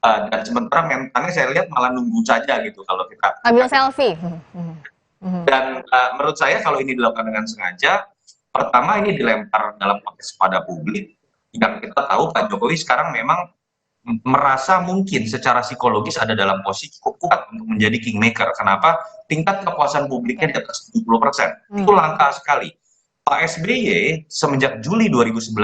Dan sementara Mentannya saya lihat malah nunggu saja gitu kalau kita ambil selfie. Dan menurut saya kalau ini dilakukan dengan sengaja, pertama ini dilempar dalam konteks pada publik. Yang kita tahu Pak Jokowi sekarang memang merasa mungkin secara psikologis ada dalam posisi cukup kuat untuk menjadi kingmaker. Kenapa? Tingkat kepuasan publiknya di atas 70%. Itu langka sekali. Pak SBY semenjak Juli 2011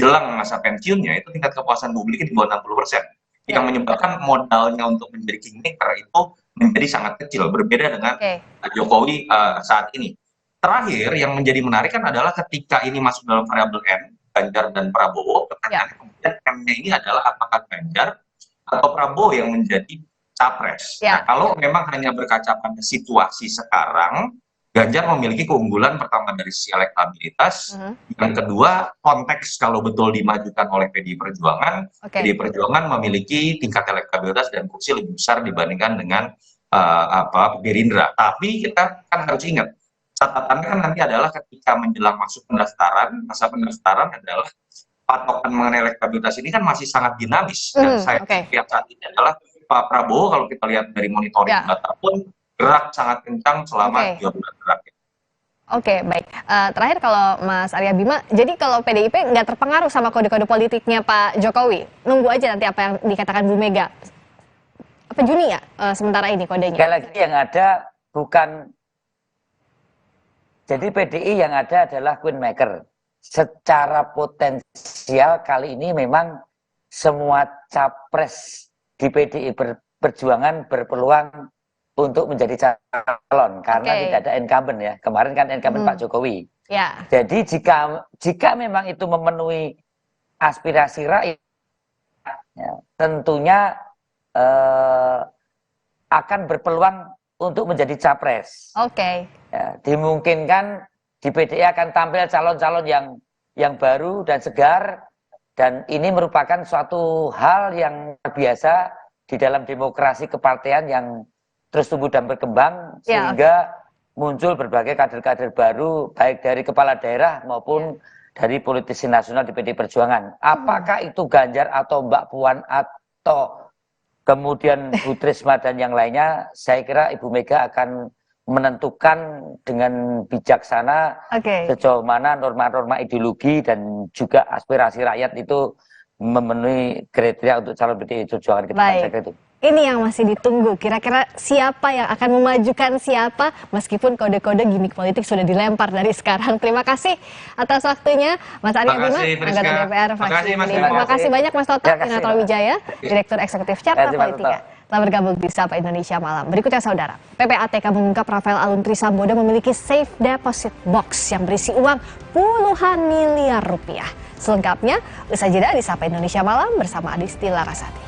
jelang masa pensiunnya itu tingkat kepuasan publiknya di bawah 60%. Yang menyebabkan modalnya untuk menjadi kingmaker itu menjadi sangat kecil, berbeda dengan Pak Jokowi saat ini. Terakhir yang menjadi menarik kan adalah ketika ini masuk dalam variabel N, Ganjar dan Prabowo, pertanyaan kemudian M-nya ini adalah apakah Ganjar atau Prabowo yang menjadi capres. Nah, kalau memang hanya berkaca pada situasi sekarang, Ganjar memiliki keunggulan pertama dari sisi elektabilitas, yang kedua konteks kalau betul dimajukan oleh PDI Perjuangan, PDI Perjuangan memiliki tingkat elektabilitas dan kursi lebih besar dibandingkan dengan Gerindra. Tapi kita kan harus ingat, catatannya kan nanti adalah ketika menjelang masuk pendaftaran, masa pendaftaran adalah patokan mengenai elektabilitas ini kan masih sangat dinamis. Dan saya lihat saat ini adalah Pak Prabowo kalau kita lihat dari monitoring data pun gerak sangat kencang selama 3 bulan terakhir. Oke, baik. Terakhir kalau Mas Arya Bima, jadi kalau PDIP nggak terpengaruh sama kode-kode politiknya Pak Jokowi? Nunggu aja nanti apa yang dikatakan Bu Mega. Apa Juni ya sementara ini kodenya? Sekali lagi yang ada bukan, jadi PDI yang ada adalah queenmaker. Secara potensial kali ini memang semua capres di PDI Perjuangan berpeluang untuk menjadi calon karena tidak ada incumbent ya. Kemarin kan incumbent Pak Jokowi. Ya. Jadi jika memang itu memenuhi aspirasi rakyat, ya, tentunya akan berpeluang untuk menjadi capres. Ya, dimungkinkan di PDI akan tampil calon-calon yang baru dan segar, dan ini merupakan suatu hal yang biasa di dalam demokrasi kepartean yang terus tumbuh dan berkembang, sehingga muncul berbagai kader-kader baru, baik dari kepala daerah maupun dari politisi nasional di PDI Perjuangan. Apakah itu Ganjar atau Mbak Puan atau kemudian Bu Trisma dan yang lainnya, saya kira Ibu Mega akan menentukan dengan bijaksana sejauh mana norma-norma ideologi dan juga aspirasi rakyat itu memenuhi kriteria untuk calon PDI Perjuangan ke depan. Saya kira itu. Ini yang masih ditunggu, kira-kira siapa yang akan memajukan siapa, meskipun kode-kode gimmick politik sudah dilempar dari sekarang. Terima kasih atas waktunya, Mas Arya Bima, anggota DPR fraksi PDI. Terima kasih banyak Mas Toto Wijaya, Direktur Eksekutif Carta Politika, telah bergabung di Sapa Indonesia Malam. Berikutnya saudara, PPATK mengungkap Rafael Alun Trisambodo memiliki safe deposit box yang berisi uang puluhan miliar rupiah. Selengkapnya, usai jeda di Sapa Indonesia Malam bersama Adisti Larasati.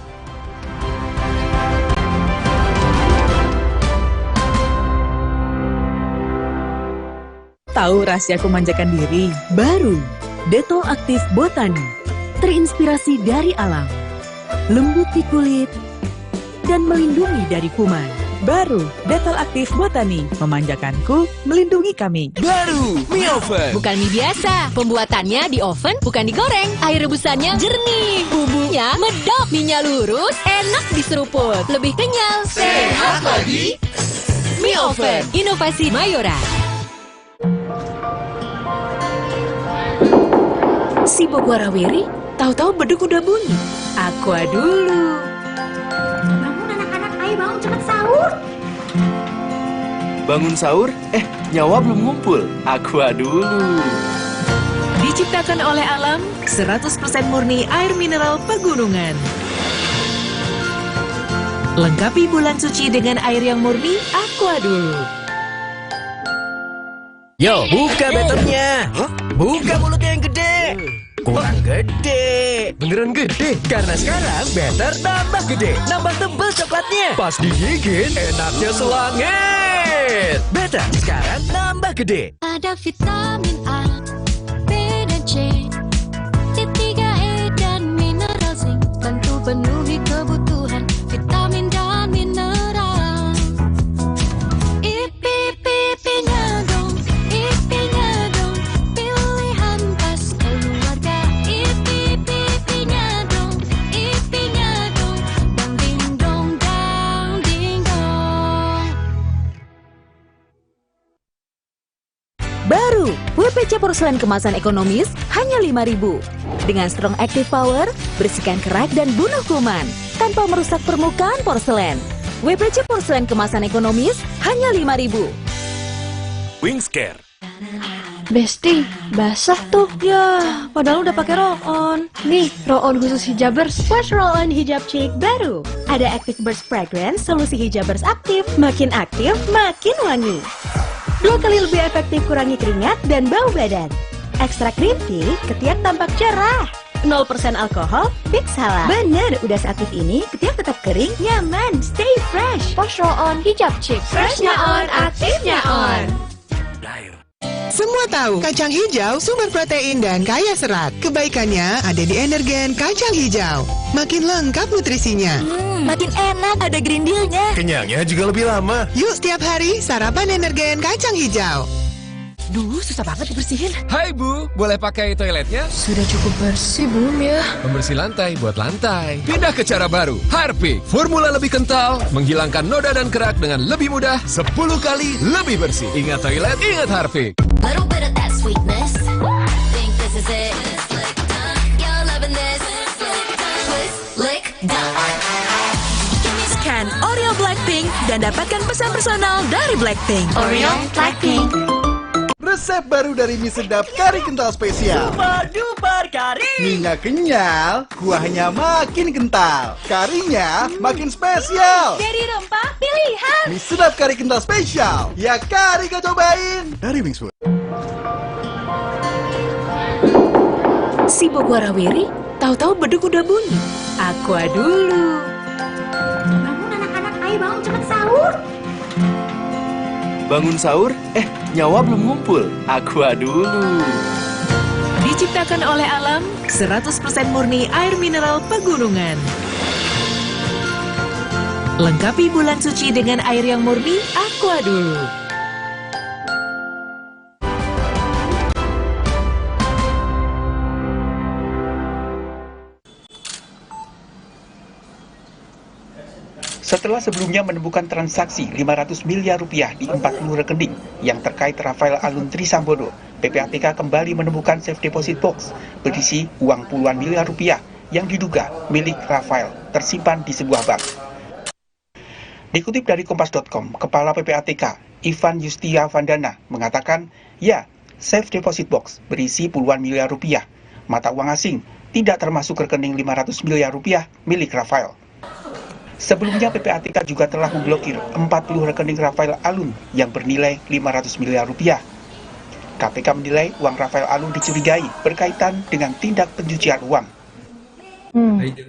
Tahu rahasia memanjakan diri? Baru Dettol Aktif Botani, terinspirasi dari alam, lembut di kulit, dan melindungi dari kuman. Baru Dettol Aktif Botani, memanjakanku, melindungi kami. Baru mie oven. Bukan mie biasa, pembuatannya di oven bukan digoreng. Air rebusannya jernih, bumbunya medok, mie-nya lurus, enak diseruput, lebih kenyal, sehat lagi. Mie oven, inovasi Mayora. Sibuk warawiri, tahu-tahu beduk udah bunyi. Aqua dulu. Bangun anak-anak, ayo bangun cepet sahur. Bangun sahur? Nyawa belum ngumpul. Aqua dulu. Diciptakan oleh alam, 100% murni air mineral pegunungan. Lengkapi bulan suci dengan air yang murni, Aqua dulu. Yo, buka betternya. Buka mulutnya yang gede. Kurang gede. Beneran gede. Karena sekarang better tambah gede. Nambah tebal coklatnya. Pas digigit, enaknya selangit. Better sekarang nambah gede. Ada vitamin A, B dan C, C3E dan mineral zinc. Tentu penuhi kebutuhan vitamin dan mineral. Ipi-pipinya dong, ipinya dong, pilihan pas keluarga. Ipi-pipinya dong, ipinya dong, dang ding dong, dang ding dong. Baru, WPC porselen kemasan ekonomis hanya 5.000. Dengan strong active power, bersihkan kerak dan bunuh kuman tanpa merusak permukaan porselen. WPC porselen kemasan ekonomis hanya 5.000. Wingscare. Besti, basah tuh. Ya, padahal udah pakai roll-on. Nih, roll-on khusus hijabers. Wash roll-on hijab chic baru. Ada Active Burst Fragrance, solusi hijabers aktif. Makin aktif, makin wangi. 2 kali lebih efektif kurangi keringat dan bau badan. Ekstrak green tea, ketiak tampak cerah. 0% alkohol, fix halal. Bener, udah seaktif ini, ketiak tetap kering, nyaman, stay fresh. Wash roll-on hijab chic. Freshnya on, aktifnya on. Semua tahu, kacang hijau sumber protein dan kaya serat. Kebaikannya ada di Energen kacang hijau. Makin lengkap nutrisinya. Makin enak, ada green deal-nya. Kenyangnya juga lebih lama. Yuk setiap hari sarapan Energen kacang hijau. Duh, susah banget dibersihin. Hai Bu, boleh pakai toiletnya? Sudah cukup bersih belum ya? Pembersih lantai buat lantai. Pindah ke cara baru. Harpic, formula lebih kental, menghilangkan noda dan kerak dengan lebih mudah, 10 kali lebih bersih. Ingat toilet, ingat Harpic. Little bit of that sweetness. Think this is it. You're loving this. Lick done. Scan Oreo Blackpink dan dapatkan pesan personal dari Blackpink. Oreo Blackpink. Resep baru dari mie sedap kari kental spesial. super kari. Minyak kenyal, kuahnya makin kental, karinya makin spesial. Dari rempah pilihan. Mie sedap kari kental spesial. Ya kari kau cobain. Dari Wingswood. Sibuk warawiri, tahu-tahu beduk udah bunyi. Aqua dulu. Bangun anak-anak, ayo bangun cepet sahur. Bangun sahur, nyawa belum ngumpul. Aqua dulu. Diciptakan oleh alam, 100% murni air mineral pegunungan. Lengkapi bulan suci dengan air yang murni, Aqua dulu. Setelah sebelumnya menemukan transaksi 500 miliar rupiah di 40 rekening yang terkait Rafael Alun Trisambodo, PPATK kembali menemukan safe deposit box berisi uang puluhan miliar rupiah yang diduga milik Rafael tersimpan di sebuah bank. Dikutip dari Kompas.com, Kepala PPATK Ivan Yustia Vandana mengatakan, ya, safe deposit box berisi puluhan miliar rupiah, mata uang asing, tidak termasuk rekening 500 miliar rupiah milik Rafael. Sebelumnya PPATK juga telah memblokir 40 rekening Rafael Alun yang bernilai 500 miliar rupiah. KPK menilai uang Rafael Alun dicurigai berkaitan dengan tindak pencucian uang.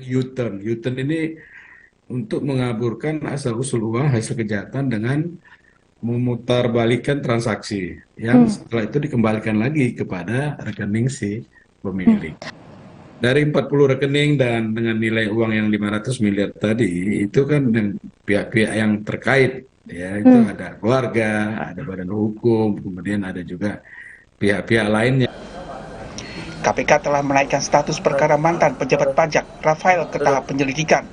U-turn ini untuk mengaburkan asal-usul uang hasil kejahatan dengan memutarbalikkan transaksi yang setelah itu dikembalikan lagi kepada rekening si pemilik. Dari 40 rekening dan dengan nilai uang yang 500 miliar tadi, itu kan pihak-pihak yang terkait, ya itu ada keluarga, ada badan hukum, kemudian ada juga pihak-pihak lainnya. KPK telah menaikkan status perkara mantan pejabat pajak Rafael ke tahap penyelidikan.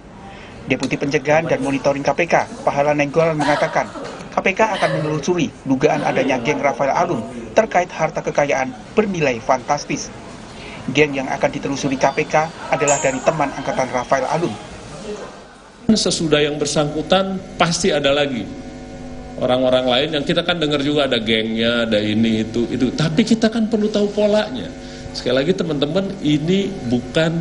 Deputi Pencegahan dan Monitoring KPK, Pahala Nenggolan mengatakan, KPK akan menelusuri dugaan adanya geng Rafael Alun terkait harta kekayaan bernilai fantastis. Geng yang akan ditelusuri KPK adalah dari teman angkatan Rafael Alun. Sesudah yang bersangkutan pasti ada lagi orang-orang lain yang kita kan dengar juga ada gengnya, ada ini itu. Tapi kita kan perlu tahu polanya. Sekali lagi teman-teman, ini bukan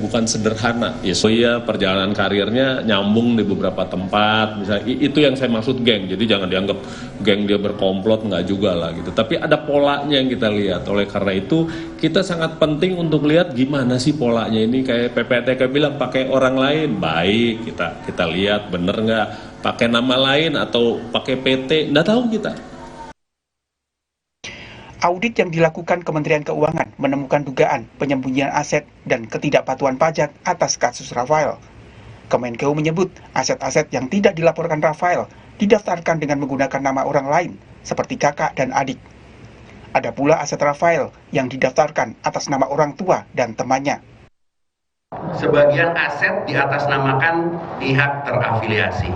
bukan sederhana. Ya, perjalanan karirnya nyambung di beberapa tempat, misalnya itu yang saya maksud geng. Jadi jangan dianggap geng dia berkomplot, nggak juga lah gitu. Tapi ada polanya yang kita lihat. Oleh karena itu kita sangat penting untuk lihat gimana sih polanya ini. Kayak PPATK bilang pakai orang lain, baik kita lihat bener nggak. Pakai nama lain atau pakai PT, nggak tahu kita. Audit yang dilakukan Kementerian Keuangan menemukan dugaan penyembunyian aset dan ketidakpatuhan pajak atas kasus Rafael. Kemenkeu menyebut aset-aset yang tidak dilaporkan Rafael didaftarkan dengan menggunakan nama orang lain, seperti kakak dan adik. Ada pula aset Rafael yang didaftarkan atas nama orang tua dan temannya. Sebagian aset diatasnamakan pihak terafiliasi.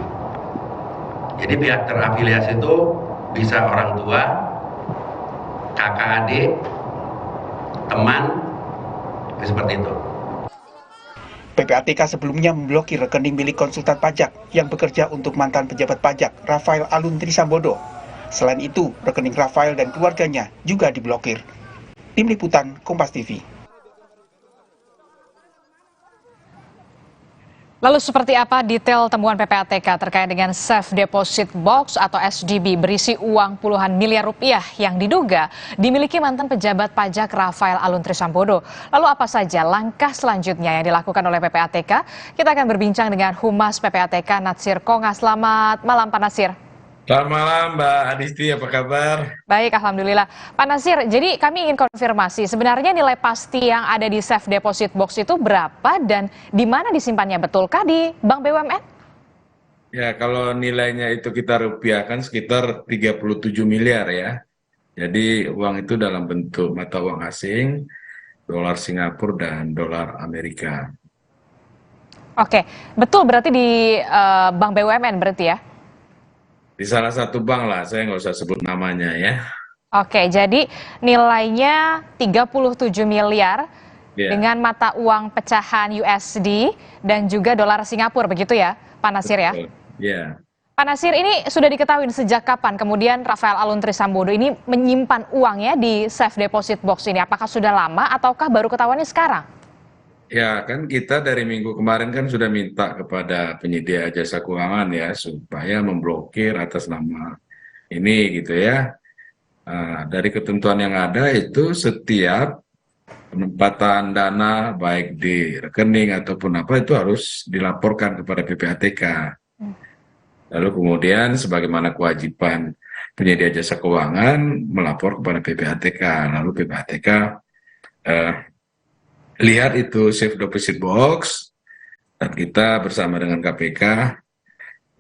Jadi pihak terafiliasi itu bisa orang tua, kakak adik, teman, seperti itu. PPATK sebelumnya memblokir rekening milik konsultan pajak yang bekerja untuk mantan pejabat pajak Rafael Alun Trisambodo. Selain itu, rekening Rafael dan keluarganya juga diblokir. Tim Liputan Kompas TV. Lalu seperti apa detail temuan PPATK terkait dengan Safe Deposit Box atau SDB berisi uang puluhan miliar rupiah yang diduga dimiliki mantan pejabat pajak Rafael Alun Trisambodo. Lalu apa saja langkah selanjutnya yang dilakukan oleh PPATK? Kita akan berbincang dengan Humas PPATK Natsir Konga. Selamat malam Pak Natsir. Selamat malam Mbak Adisti, apa kabar? Baik, Alhamdulillah. Pak Natsir, jadi kami ingin konfirmasi, sebenarnya nilai pasti yang ada di Safe Deposit Box itu berapa dan di mana disimpannya? Betulkah di Bank BUMN? Ya, kalau nilainya itu kita rupiahkan sekitar 37 miliar ya. Jadi uang itu dalam bentuk mata uang asing, dolar Singapura dan dolar Amerika. Oke, betul berarti di Bank BUMN berarti ya? Di salah satu bank lah, saya nggak usah sebut namanya ya. Oke, jadi nilainya 37 miliar dengan mata uang pecahan USD dan juga dolar Singapura, begitu ya Pak Natsir ya? Iya. Pak Nasir, ini sudah diketahui sejak kapan kemudian Rafael Alun Trisambodo ini menyimpan uangnya di safe deposit box ini? Apakah sudah lama ataukah baru ketahuannya sekarang? Ya, kan kita dari minggu kemarin kan sudah minta kepada penyedia jasa keuangan ya supaya memblokir atas nama ini gitu ya. Dari ketentuan yang ada itu setiap penempatan dana baik di rekening ataupun apa itu harus dilaporkan kepada PPATK. Lalu kemudian sebagaimana kewajiban penyedia jasa keuangan melapor kepada PPATK. Lalu PPATK lihat itu safe deposit box dan kita bersama dengan KPK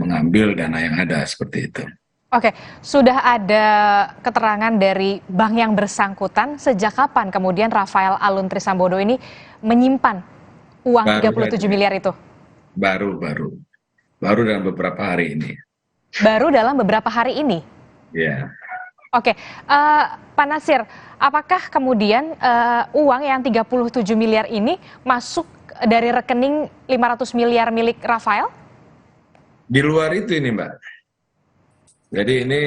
mengambil dana yang ada seperti itu. Oke, sudah ada keterangan dari bank yang bersangkutan sejak kapan kemudian Rafael Alun Trisambodo ini menyimpan uang 37 miliar itu? Baru dalam beberapa hari ini. Baru dalam beberapa hari ini? Ya. Oke, Pak Nasir, apakah kemudian uang yang 37 miliar ini masuk dari rekening 500 miliar milik Rafael? Di luar itu ini, Mbak. Jadi ini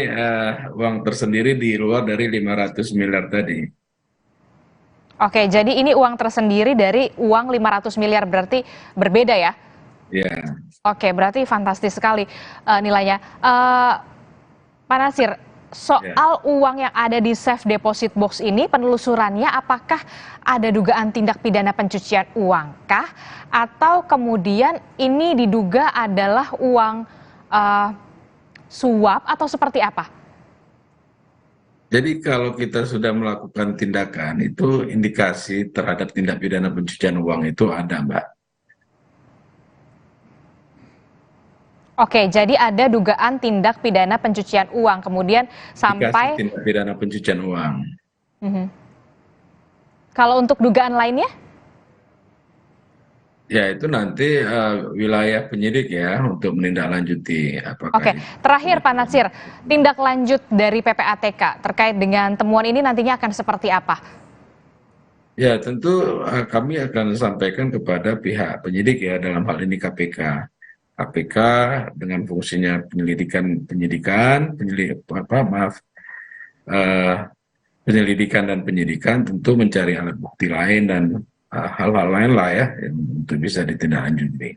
uang tersendiri di luar dari 500 miliar tadi. Oke, jadi ini uang tersendiri dari uang 500 miliar, berarti berbeda ya? Ya. Oke, berarti fantastis sekali nilainya. Pak Nasir, soal uang yang ada di safe deposit box ini, penelusurannya apakah ada dugaan tindak pidana pencucian uang kah? Atau kemudian ini diduga adalah uang suap atau seperti apa? Jadi kalau kita sudah melakukan tindakan, itu indikasi terhadap tindak pidana pencucian uang itu ada, Mbak. Oke, jadi ada dugaan tindak pidana pencucian uang, kemudian sampai... Tindak pidana pencucian uang. Kalau untuk dugaan lainnya? Ya, itu nanti wilayah penyidik ya untuk menindaklanjuti. Oke, terakhir Pak Nasir, tindak lanjut dari PPATK terkait dengan temuan ini nantinya akan seperti apa? Ya, tentu kami akan sampaikan kepada pihak penyidik ya, dalam hal ini KPK. KPK dengan fungsinya penyelidikan dan penyidikan tentu mencari alat bukti lain dan hal-hal lain lah ya untuk bisa ditindaklanjuti.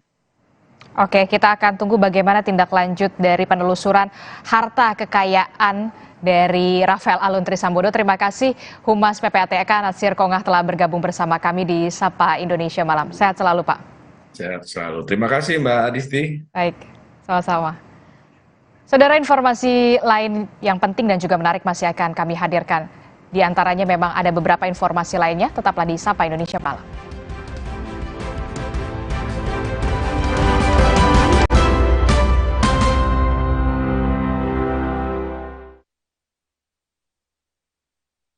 Oke, kita akan tunggu bagaimana tindak lanjut dari penelusuran harta kekayaan dari Rafael Alun Trisambodo. Terima kasih Humas PPATK Nasir Kongah telah bergabung bersama kami di Sapa Indonesia Malam. Sehat selalu, Pak. Sehat selalu. Terima kasih Mbak Adisti. Baik, sama-sama. Saudara, informasi lain yang penting dan juga menarik masih akan kami hadirkan. Di antaranya memang ada beberapa informasi lainnya, tetaplah di Sapa Indonesia Malam.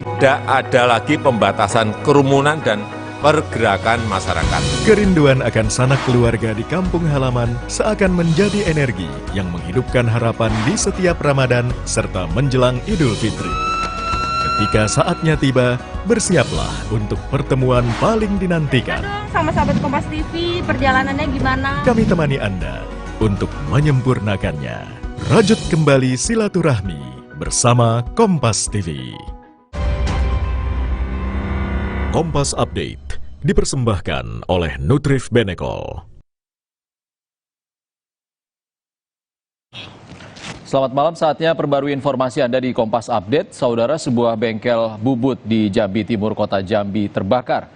Tidak ada lagi pembatasan kerumunan dan pergerakan masyarakat. Kerinduan akan sanak keluarga di kampung halaman seakan menjadi energi yang menghidupkan harapan di setiap Ramadan serta menjelang Idul Fitri. Ketika saatnya tiba, bersiaplah untuk pertemuan paling dinantikan. Sama sahabat Kompas TV, perjalanannya gimana? Kami temani Anda untuk menyempurnakannya. Rajut kembali silaturahmi bersama Kompas TV. Kompas Update dipersembahkan oleh Nutrif Benecol. Selamat malam, saatnya perbarui informasi Anda di Kompas Update. Saudara, sebuah bengkel bubut di Jambi Timur, Kota Jambi terbakar.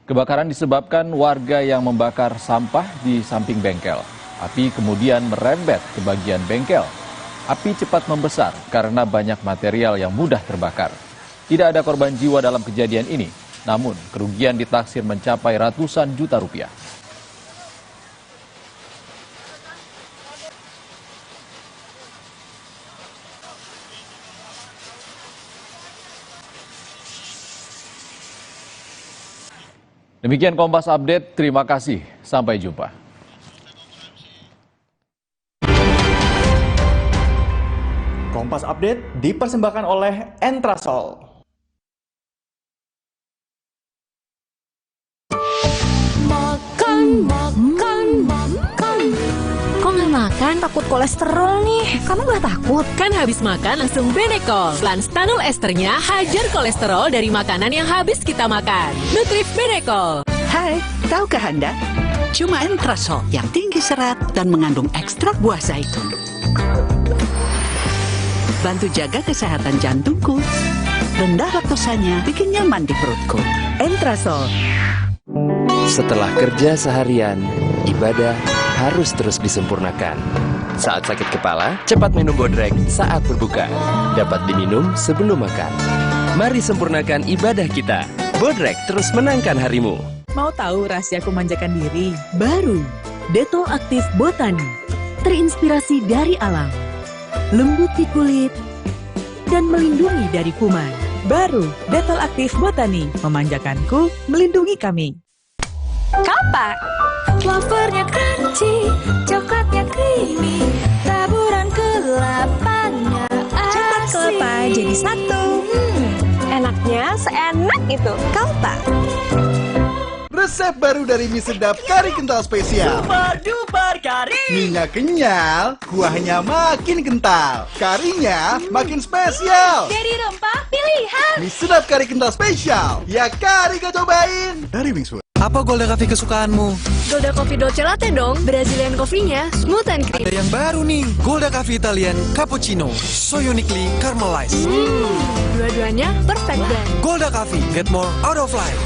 Kebakaran disebabkan warga yang membakar sampah di samping bengkel. Api kemudian merembet ke bagian bengkel. Api cepat membesar karena banyak material yang mudah terbakar. Tidak ada korban jiwa dalam kejadian ini. Namun, kerugian ditaksir mencapai ratusan juta rupiah. Demikian Kompas Update, terima kasih. Sampai jumpa. Kompas Update dipersembahkan oleh Entrasol. Makan. Kok nggak makan? makan takut kolesterol nih. Kamu nggak takut? Kan habis makan langsung Benecol. Plan stanul esternya hajar kolesterol dari makanan yang habis kita makan. Nutrif Benecol. Hai, tahukah Anda? Cuma Entrasol yang tinggi serat dan mengandung ekstrak buah zaitun. Bantu jaga kesehatan jantungku. Rendah laktosanya bikin nyaman di perutku. Entrasol. Setelah kerja seharian, ibadah harus terus disempurnakan. Saat sakit kepala, cepat minum Bodrek saat berbuka. Dapat diminum sebelum makan. Mari sempurnakan ibadah kita. Bodrek terus menangkan harimu. Mau tahu rahasia memanjakan diri? Baru, Detol Aktif Botani. Terinspirasi dari alam. Lembut di kulit dan melindungi dari kuman. Baru, Detol Aktif Botani. Memanjakanku, melindungi kami. Kelapa. Wafernya crunchy, coklatnya creamy, taburan kelapanya asik. Cepat kelapa jadi satu. Enaknya seenak itu. Kelapa. Resep baru dari mie sedap kari kental spesial. Super duper kari. Mie-nya kenyal, kuahnya makin kental, karinya makin spesial. Dari rempah pilihan. Mie sedap kari kental spesial. Ya kari kau cobain. Dari Wingswood. Apa Golda Coffee kesukaanmu? Golda Coffee Dolce Latte dong. Brazilian coffee-nya smooth and creamy. Ada yang baru nih, Golda Coffee Italian Cappuccino, so uniquely caramelized. Dua-duanya perfect blend. Golda Coffee, get more out of life.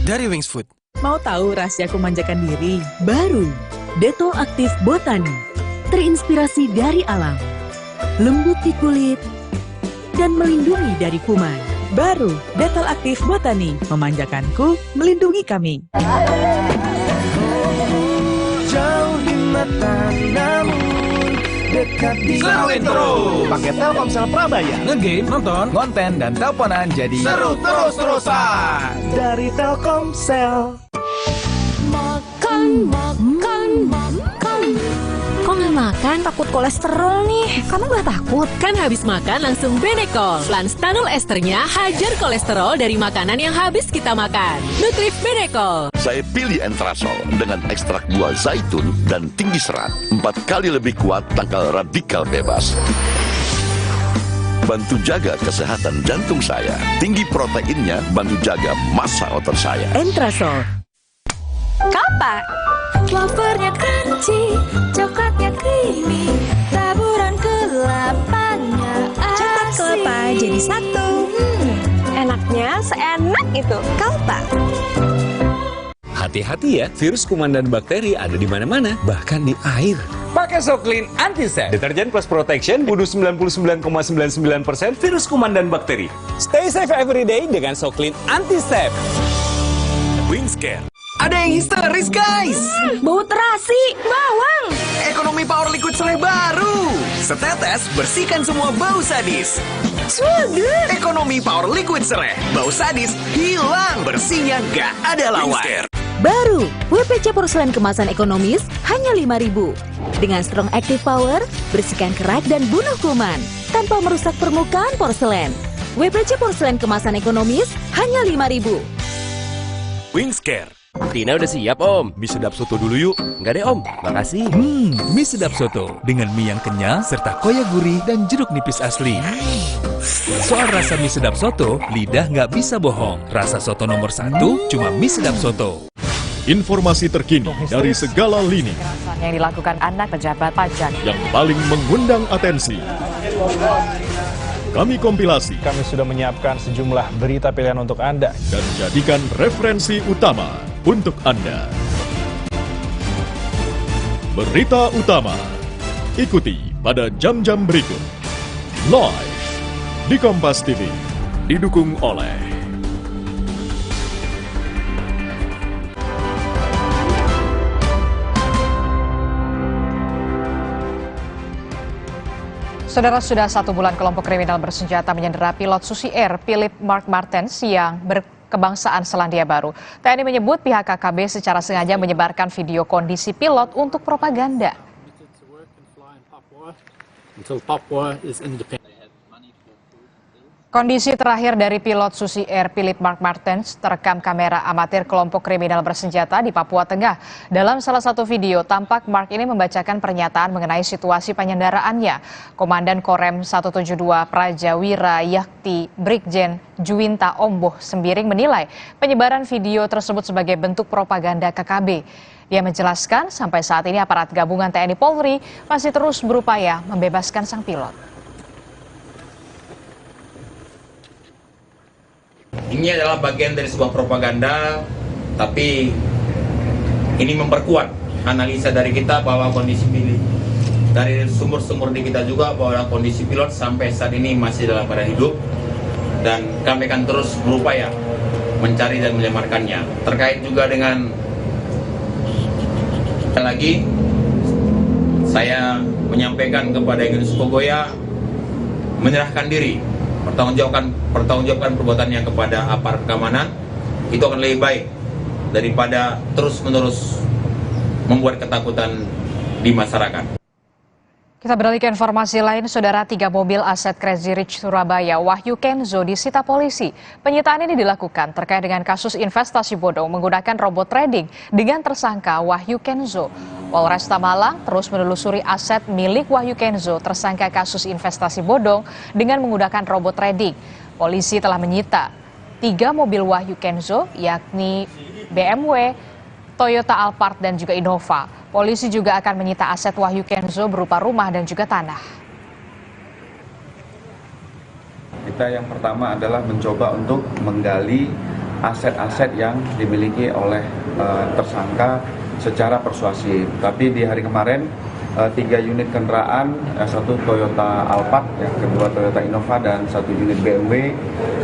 Dari Wingswood. Mau tahu rahasia memanjakan diri? Baru, Detol Aktif Botani. Terinspirasi dari alam. Lembut di kulit dan melindungi dari kuman. Baru, Detol Aktif Botani. Memanjakanku, melindungi kami. Jauh di mata namun dekat di Seruin terus. Pakai Telkomsel Prabaya. Ngegame, nonton, konten, dan teleponan jadi Seru terus-terusan. Dari Telkomsel. Makan. Kok nggak makan? Takut kolesterol nih. Kamu nggak takut? Kan habis makan langsung Benecol. Plan stanul esternya hajar kolesterol dari makanan yang habis kita makan. Nutrif Benecol. Saya pilih Entrasol dengan ekstrak buah zaitun dan tinggi serat. 4 kali lebih kuat tangkal radikal bebas. Bantu jaga kesehatan jantung saya. Tinggi proteinnya bantu jaga massa otot saya. Entrasol. Kelapa. Wafernya crunchy, coklatnya creamy, taburan kelapanya asik. Cepat kelapa jadi satu. Enaknya seenak itu. Kelapa. Hati-hati ya, virus kuman dan bakteri ada di mana-mana, bahkan di air. Pakai Soclean Antisep. Deterjen plus protection bunuh 99,99% virus kuman dan bakteri. Stay safe every day dengan Soclean Antisep. Wingscare. Ada yang histeris guys. Bau terasi, bawang. Ekonomi Power Liquid Sereh baru. Setetes bersihkan semua bau sadis. Swagger. Ekonomi Power Liquid Sereh. Bau sadis hilang, bersihnya gak ada lawan. Baru, WPC porselen kemasan ekonomis hanya 5.000. Dengan strong active power, bersihkan kerak dan bunuh kuman tanpa merusak permukaan porselen. WPC porselen kemasan ekonomis hanya 5.000. Wingscare. Tina udah siap om. Mie sedap soto dulu yuk. Enggak deh om, makasih. Mie sedap soto dengan mie yang kenyal serta koya gurih dan jeruk nipis asli. Soal rasa mie sedap soto, lidah nggak bisa bohong. Rasa soto nomor 1 cuma mie sedap soto. Informasi terkini dari segala lini Yang dilakukan anak pejabat pajak yang paling mengundang atensi. Kami kompilasi. Kami sudah menyiapkan sejumlah berita pilihan untuk Anda. Dan jadikan referensi utama untuk Anda. Berita utama. Ikuti pada jam-jam berikut. Live di Kompas TV. Didukung oleh Saudara, sudah 1 bulan kelompok kriminal bersenjata menyandera pilot Susi Air Philip Mark Martens yang berkebangsaan Selandia Baru. TNI menyebut pihak KKB secara sengaja menyebarkan video kondisi pilot untuk propaganda. Kondisi terakhir dari pilot Susi Air Philip Mark Martens terekam kamera amatir kelompok kriminal bersenjata di Papua Tengah. Dalam salah satu video, tampak Mark ini membacakan pernyataan mengenai situasi penyandaraannya. Komandan Korem 172 Prajawira Yakti Brigjen Juwinta Omboh Sembiring menilai penyebaran video tersebut sebagai bentuk propaganda KKB. Dia menjelaskan sampai saat ini aparat gabungan TNI Polri masih terus berupaya membebaskan sang pilot. Ini adalah bagian dari sebuah propaganda, tapi ini memperkuat analisa dari kita bahwa kondisi pilot, dari sumber-sumber di kita juga bahwa kondisi pilot sampai saat ini masih dalam keadaan hidup, dan kami akan terus berupaya mencari dan menyelamatkannya. Terkait juga dengan lagi, saya menyampaikan kepada Ignis Kogoya menyerahkan diri, pertanggungjawabkan perbuatannya kepada aparat keamanan. Itu akan lebih baik daripada terus-menerus membuat ketakutan di masyarakat. Kita beralih ke informasi lain, Saudara. 3 mobil aset Crazy Rich Surabaya Wahyu Kenzo disita polisi. Penyitaan ini dilakukan terkait dengan kasus investasi bodong menggunakan robot trading dengan tersangka Wahyu Kenzo. Polresta Malang terus menelusuri aset milik Wahyu Kenzo tersangka kasus investasi bodong dengan menggunakan robot trading. Polisi telah menyita 3 mobil Wahyu Kenzo, yakni BMW, Toyota Alphard dan juga Innova. Polisi juga akan menyita aset Wahyu Kenzo berupa rumah dan juga tanah. Kita yang pertama adalah mencoba untuk menggali aset-aset yang dimiliki oleh tersangka secara persuasif. Tapi di hari kemarin 3 unit kendaraan, 1 Toyota Alphard, yang kedua Toyota Innova dan 1 unit BMW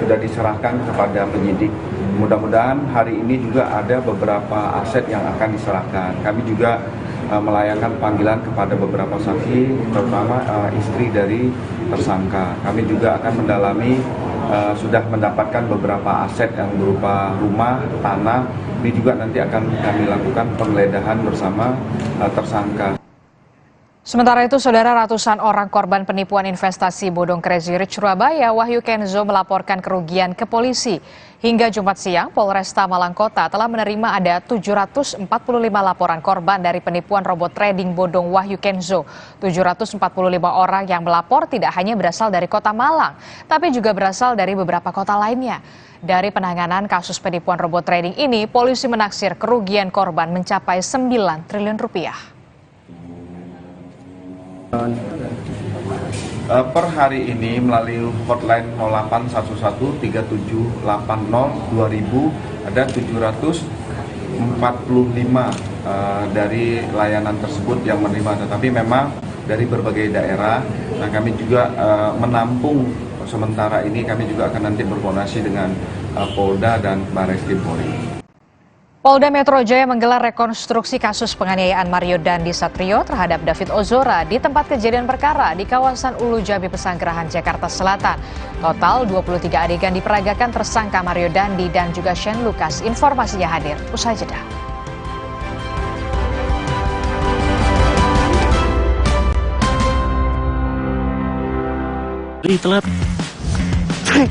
sudah diserahkan kepada penyidik. Mudah-mudahan hari ini juga ada beberapa aset yang akan diserahkan. Kami juga melayangkan panggilan kepada beberapa saksi, terutama istri dari tersangka. Kami juga akan mendalami, sudah mendapatkan beberapa aset yang berupa rumah, tanah. Ini juga nanti akan kami lakukan penggeledahan bersama tersangka. Sementara itu, Saudara, ratusan orang korban penipuan investasi bodong Crazy Rich Surabaya Wahyu Kenzo melaporkan kerugian ke polisi. Hingga Jumat siang, Polresta Malang Kota telah menerima ada 745 laporan korban dari penipuan robot trading bodong Wahyu Kenzo. 745 orang yang melapor tidak hanya berasal dari Kota Malang, tapi juga berasal dari beberapa kota lainnya. Dari penanganan kasus penipuan robot trading ini, polisi menaksir kerugian korban mencapai 9 triliun rupiah. Per hari ini melalui hotline 081137802000 ada 745 dari layanan tersebut yang menerima, tetapi memang dari berbagai daerah. Nah, kami juga menampung sementara ini, kami juga akan nanti berkoordinasi dengan Polda dan Barreskrim Polri. Polda Metro Jaya menggelar rekonstruksi kasus penganiayaan Mario Dandi Satrio terhadap David Ozora di tempat kejadian perkara di kawasan Ulu Jami Pesanggerahan, Jakarta Selatan. Total 23 adegan diperagakan tersangka Mario Dandi dan juga Shane Lucas. Informasinya hadir usai jeda.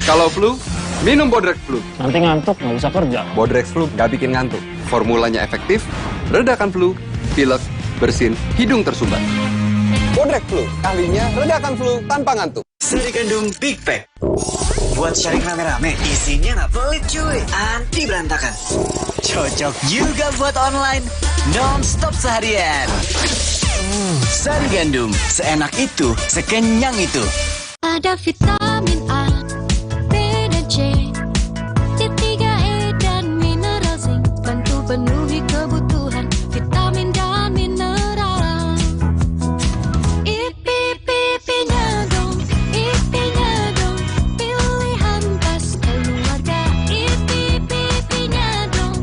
Kalau flu, minum Bodrex Flu. Nanti ngantuk, nggak bisa kerja. Bodrex Flu nggak bikin ngantuk. Formulanya efektif, redakan flu, pilek, bersin, hidung tersumbat. Bodrex Flu, ahlinya redakan flu tanpa ngantuk. Sari Gandum Big Pack. Buat sharing rame-rame, isinya nggak pelit cuy, anti berantakan. Cocok juga buat online, non-stop seharian. Sari Gandum, seenak itu, sekenyang itu. Ada vitamin A, B dan C, C3E dan mineral zinc, bantu penuhi kebutuhan vitamin dan mineral. Ipi-pipinya dong, pilihan pas keluarga. Ipi-pipinya dong,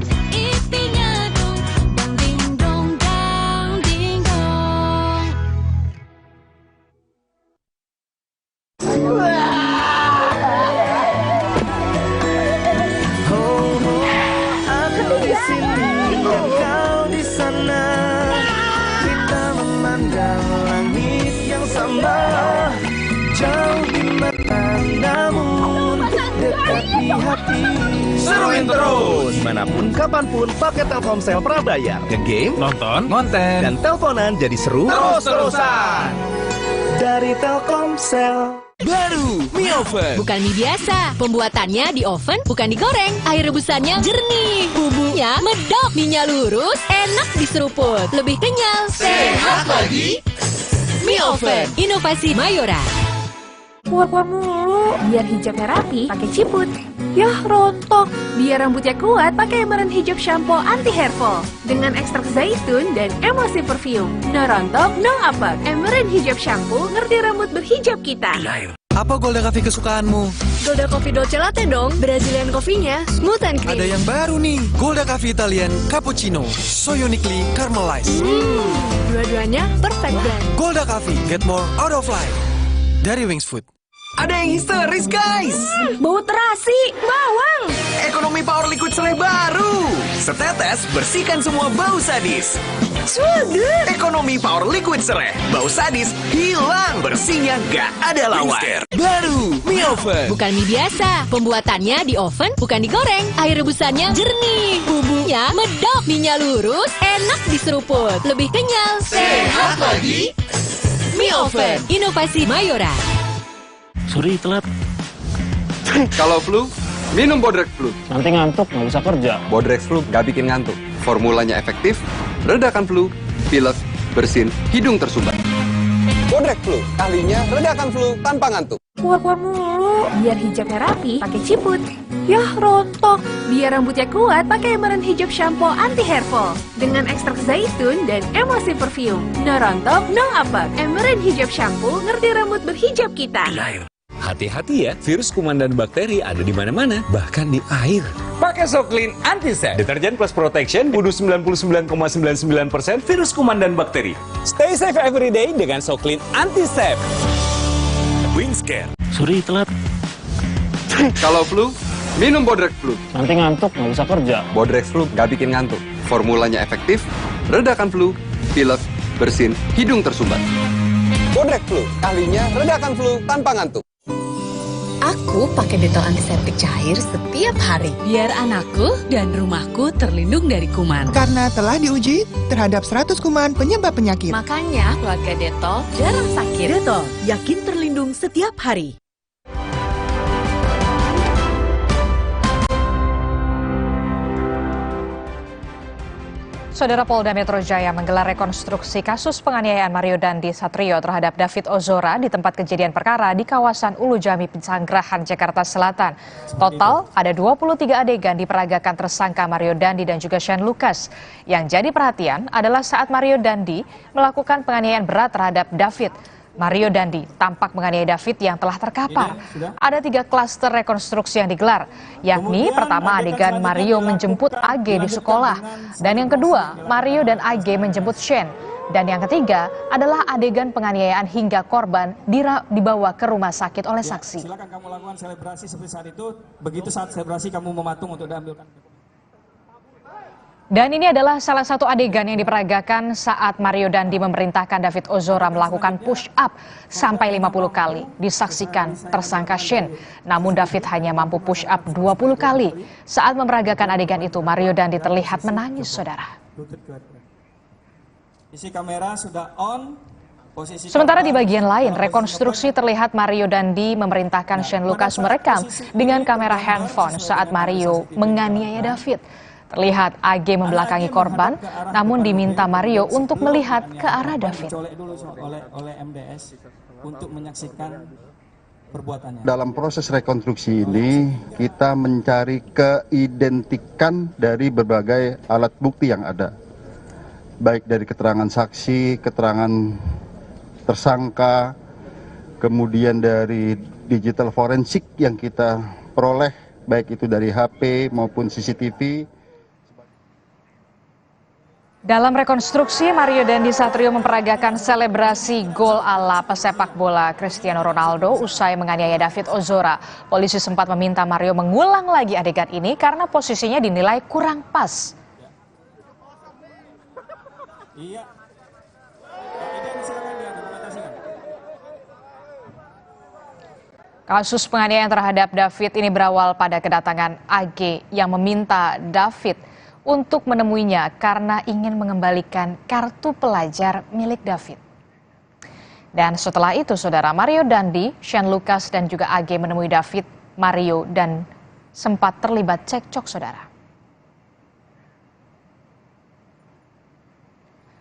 dang ding dong, dang ding dong. Jauh di mata namun Hati-hati. Seruin terus. Manapun, kapanpun, pakai Telkomsel prabayar. Nge-game, nonton, konten, dan teleponan jadi seru terus-terusan. Dari Telkomsel. Baru mie oven. Bukan mie biasa, pembuatannya di oven bukan digoreng. Air rebusannya jernih, bumbunya medok, mie-nya lurus, enak diseruput, lebih kenyal, sehat lagi. Mie oven, inovasi Mayora. Puap-puap mulu, biar hijabnya rapi, pakai ciput. Yah, rontok. Biar rambutnya kuat, pakai Emerald Hijab Shampoo Anti Hair Fall. Dengan ekstrak zaitun dan emulsi perfume. No rontok, no apek. Emerald Hijab Shampoo, ngerti rambut berhijab kita. Apa Golda Coffee kesukaanmu? Golda Coffee Dolce Latte dong. Brazilian coffee-nya smooth and creamy. Ada yang baru nih, Golda Coffee Italian Cappuccino, so uniquely caramelized. Dua-duanya perfect blend. Golda Coffee, get more out of life. Dari Wings Food. Ada yang histeris guys. Bau terasi, bawang. Ekonomi Power Liquid Serai baru. Setetes bersihkan semua bau sadis. Swagger. Ekonomi Power Liquid Serai. Bau sadis hilang, bersihnya gak ada lawan. Baru mie oven. Bukan mie biasa, pembuatannya di oven bukan digoreng. Air rebusannya jernih, bumbunya medok, mie-nya lurus, enak diseruput, lebih kenyal, sehat lagi. Mie oven, inovasi Mayora. Sorry, telat. Kalau flu, minum Bodrex Flu. Nanti ngantuk, nggak bisa kerja. Bodrex Flu nggak bikin ngantuk. Formulanya efektif, redakan flu, pilek, bersin, hidung tersumbat. Bodrex Flu, ahlinya redakan flu tanpa ngantuk. Puap-puap mulu, biar hijabnya rapi, pakai ciput. Yah, rontok. Biar rambutnya kuat, pakai Emerald Hijab Shampoo Anti Hair Fall. Dengan ekstrak zaitun dan emulsi perfume. No rontok, no apek. Emerald Hijab Shampoo, ngerti rambut berhijab kita. Hati-hati ya, virus kuman dan bakteri ada di mana-mana, bahkan di air. Pakai Soclean Antisep. Deterjen plus protection, bunuh 99,99% virus kuman dan bakteri. Stay safe every day dengan Soclean Antisep. Wingscare. Sorry, telat. Kalau flu, minum Bodrex Flu. Nanti ngantuk, nggak bisa kerja. Bodrex Flu nggak bikin ngantuk. Formulanya efektif, redakan flu, pilek, bersin, hidung tersumbat. Bodrex Flu, ahlinya redakan flu tanpa ngantuk. Aku pakai detol antiseptik cair setiap hari biar anakku dan rumahku terlindung dari kuman. Karena telah diuji terhadap 100 kuman penyebab penyakit. Makanya keluarga Detol jarang sakit. Detol, yakin terlindung setiap hari. Saudara Polda Metro Jaya menggelar rekonstruksi kasus penganiayaan Mario Dandi Satrio terhadap David Ozora di tempat kejadian perkara di kawasan Ulu Jami, Pesanggerahan, Jakarta Selatan. Total ada 23 adegan diperagakan tersangka Mario Dandi dan juga Shane Lucas. Yang jadi perhatian adalah saat Mario Dandi melakukan penganiayaan berat terhadap David. Mario Dandi tampak menganiaya David yang telah terkapar. Ada 3 klaster rekonstruksi yang digelar, yakni pertama adegan Mario menjemput AG di sekolah, dan yang kedua Mario dan AG menjemput Shane, dan yang ketiga adalah adegan penganiayaan hingga korban dibawa ke rumah sakit oleh saksi. Silakan kamu lakukan selebrasi seperti saat itu. Begitu saat selebrasi kamu mematung untuk diambilkan. Dan ini adalah salah satu adegan yang diperagakan saat Mario Dandi memerintahkan David Ozora melakukan push up sampai 50 kali. Disaksikan tersangka Shane, namun David hanya mampu push up 20 kali. Saat memeragakan adegan itu, Mario Dandi terlihat menangis, saudara. Isi kamera sudah on. Sementara di bagian lain, rekonstruksi terlihat Mario Dandi memerintahkan Shane Lucas merekam dengan kamera handphone saat Mario menganiaya David. Terlihat AG membelakangi korban, namun diminta Mario untuk melihat ke arah David. Oleh MDS untuk menyaksikan perbuatannya. Dalam proses rekonstruksi ini, kita mencari keidentikan dari berbagai alat bukti yang ada. Baik dari keterangan saksi, keterangan tersangka, kemudian dari digital forensik yang kita peroleh, baik itu dari HP maupun CCTV. Dalam rekonstruksi, Mario Dandi Satrio memperagakan selebrasi gol ala pesepak bola Cristiano Ronaldo usai menganiaya David Ozora. Polisi sempat meminta Mario mengulang lagi adegan ini karena posisinya dinilai kurang pas. Iya. Kasus penganiayaan terhadap David ini berawal pada kedatangan AG yang meminta David untuk menemuinya karena ingin mengembalikan kartu pelajar milik David. Dan setelah itu, saudara, Mario Dandi, Shane Lucas, dan juga AG menemui David, Mario, dan sempat terlibat cekcok, saudara.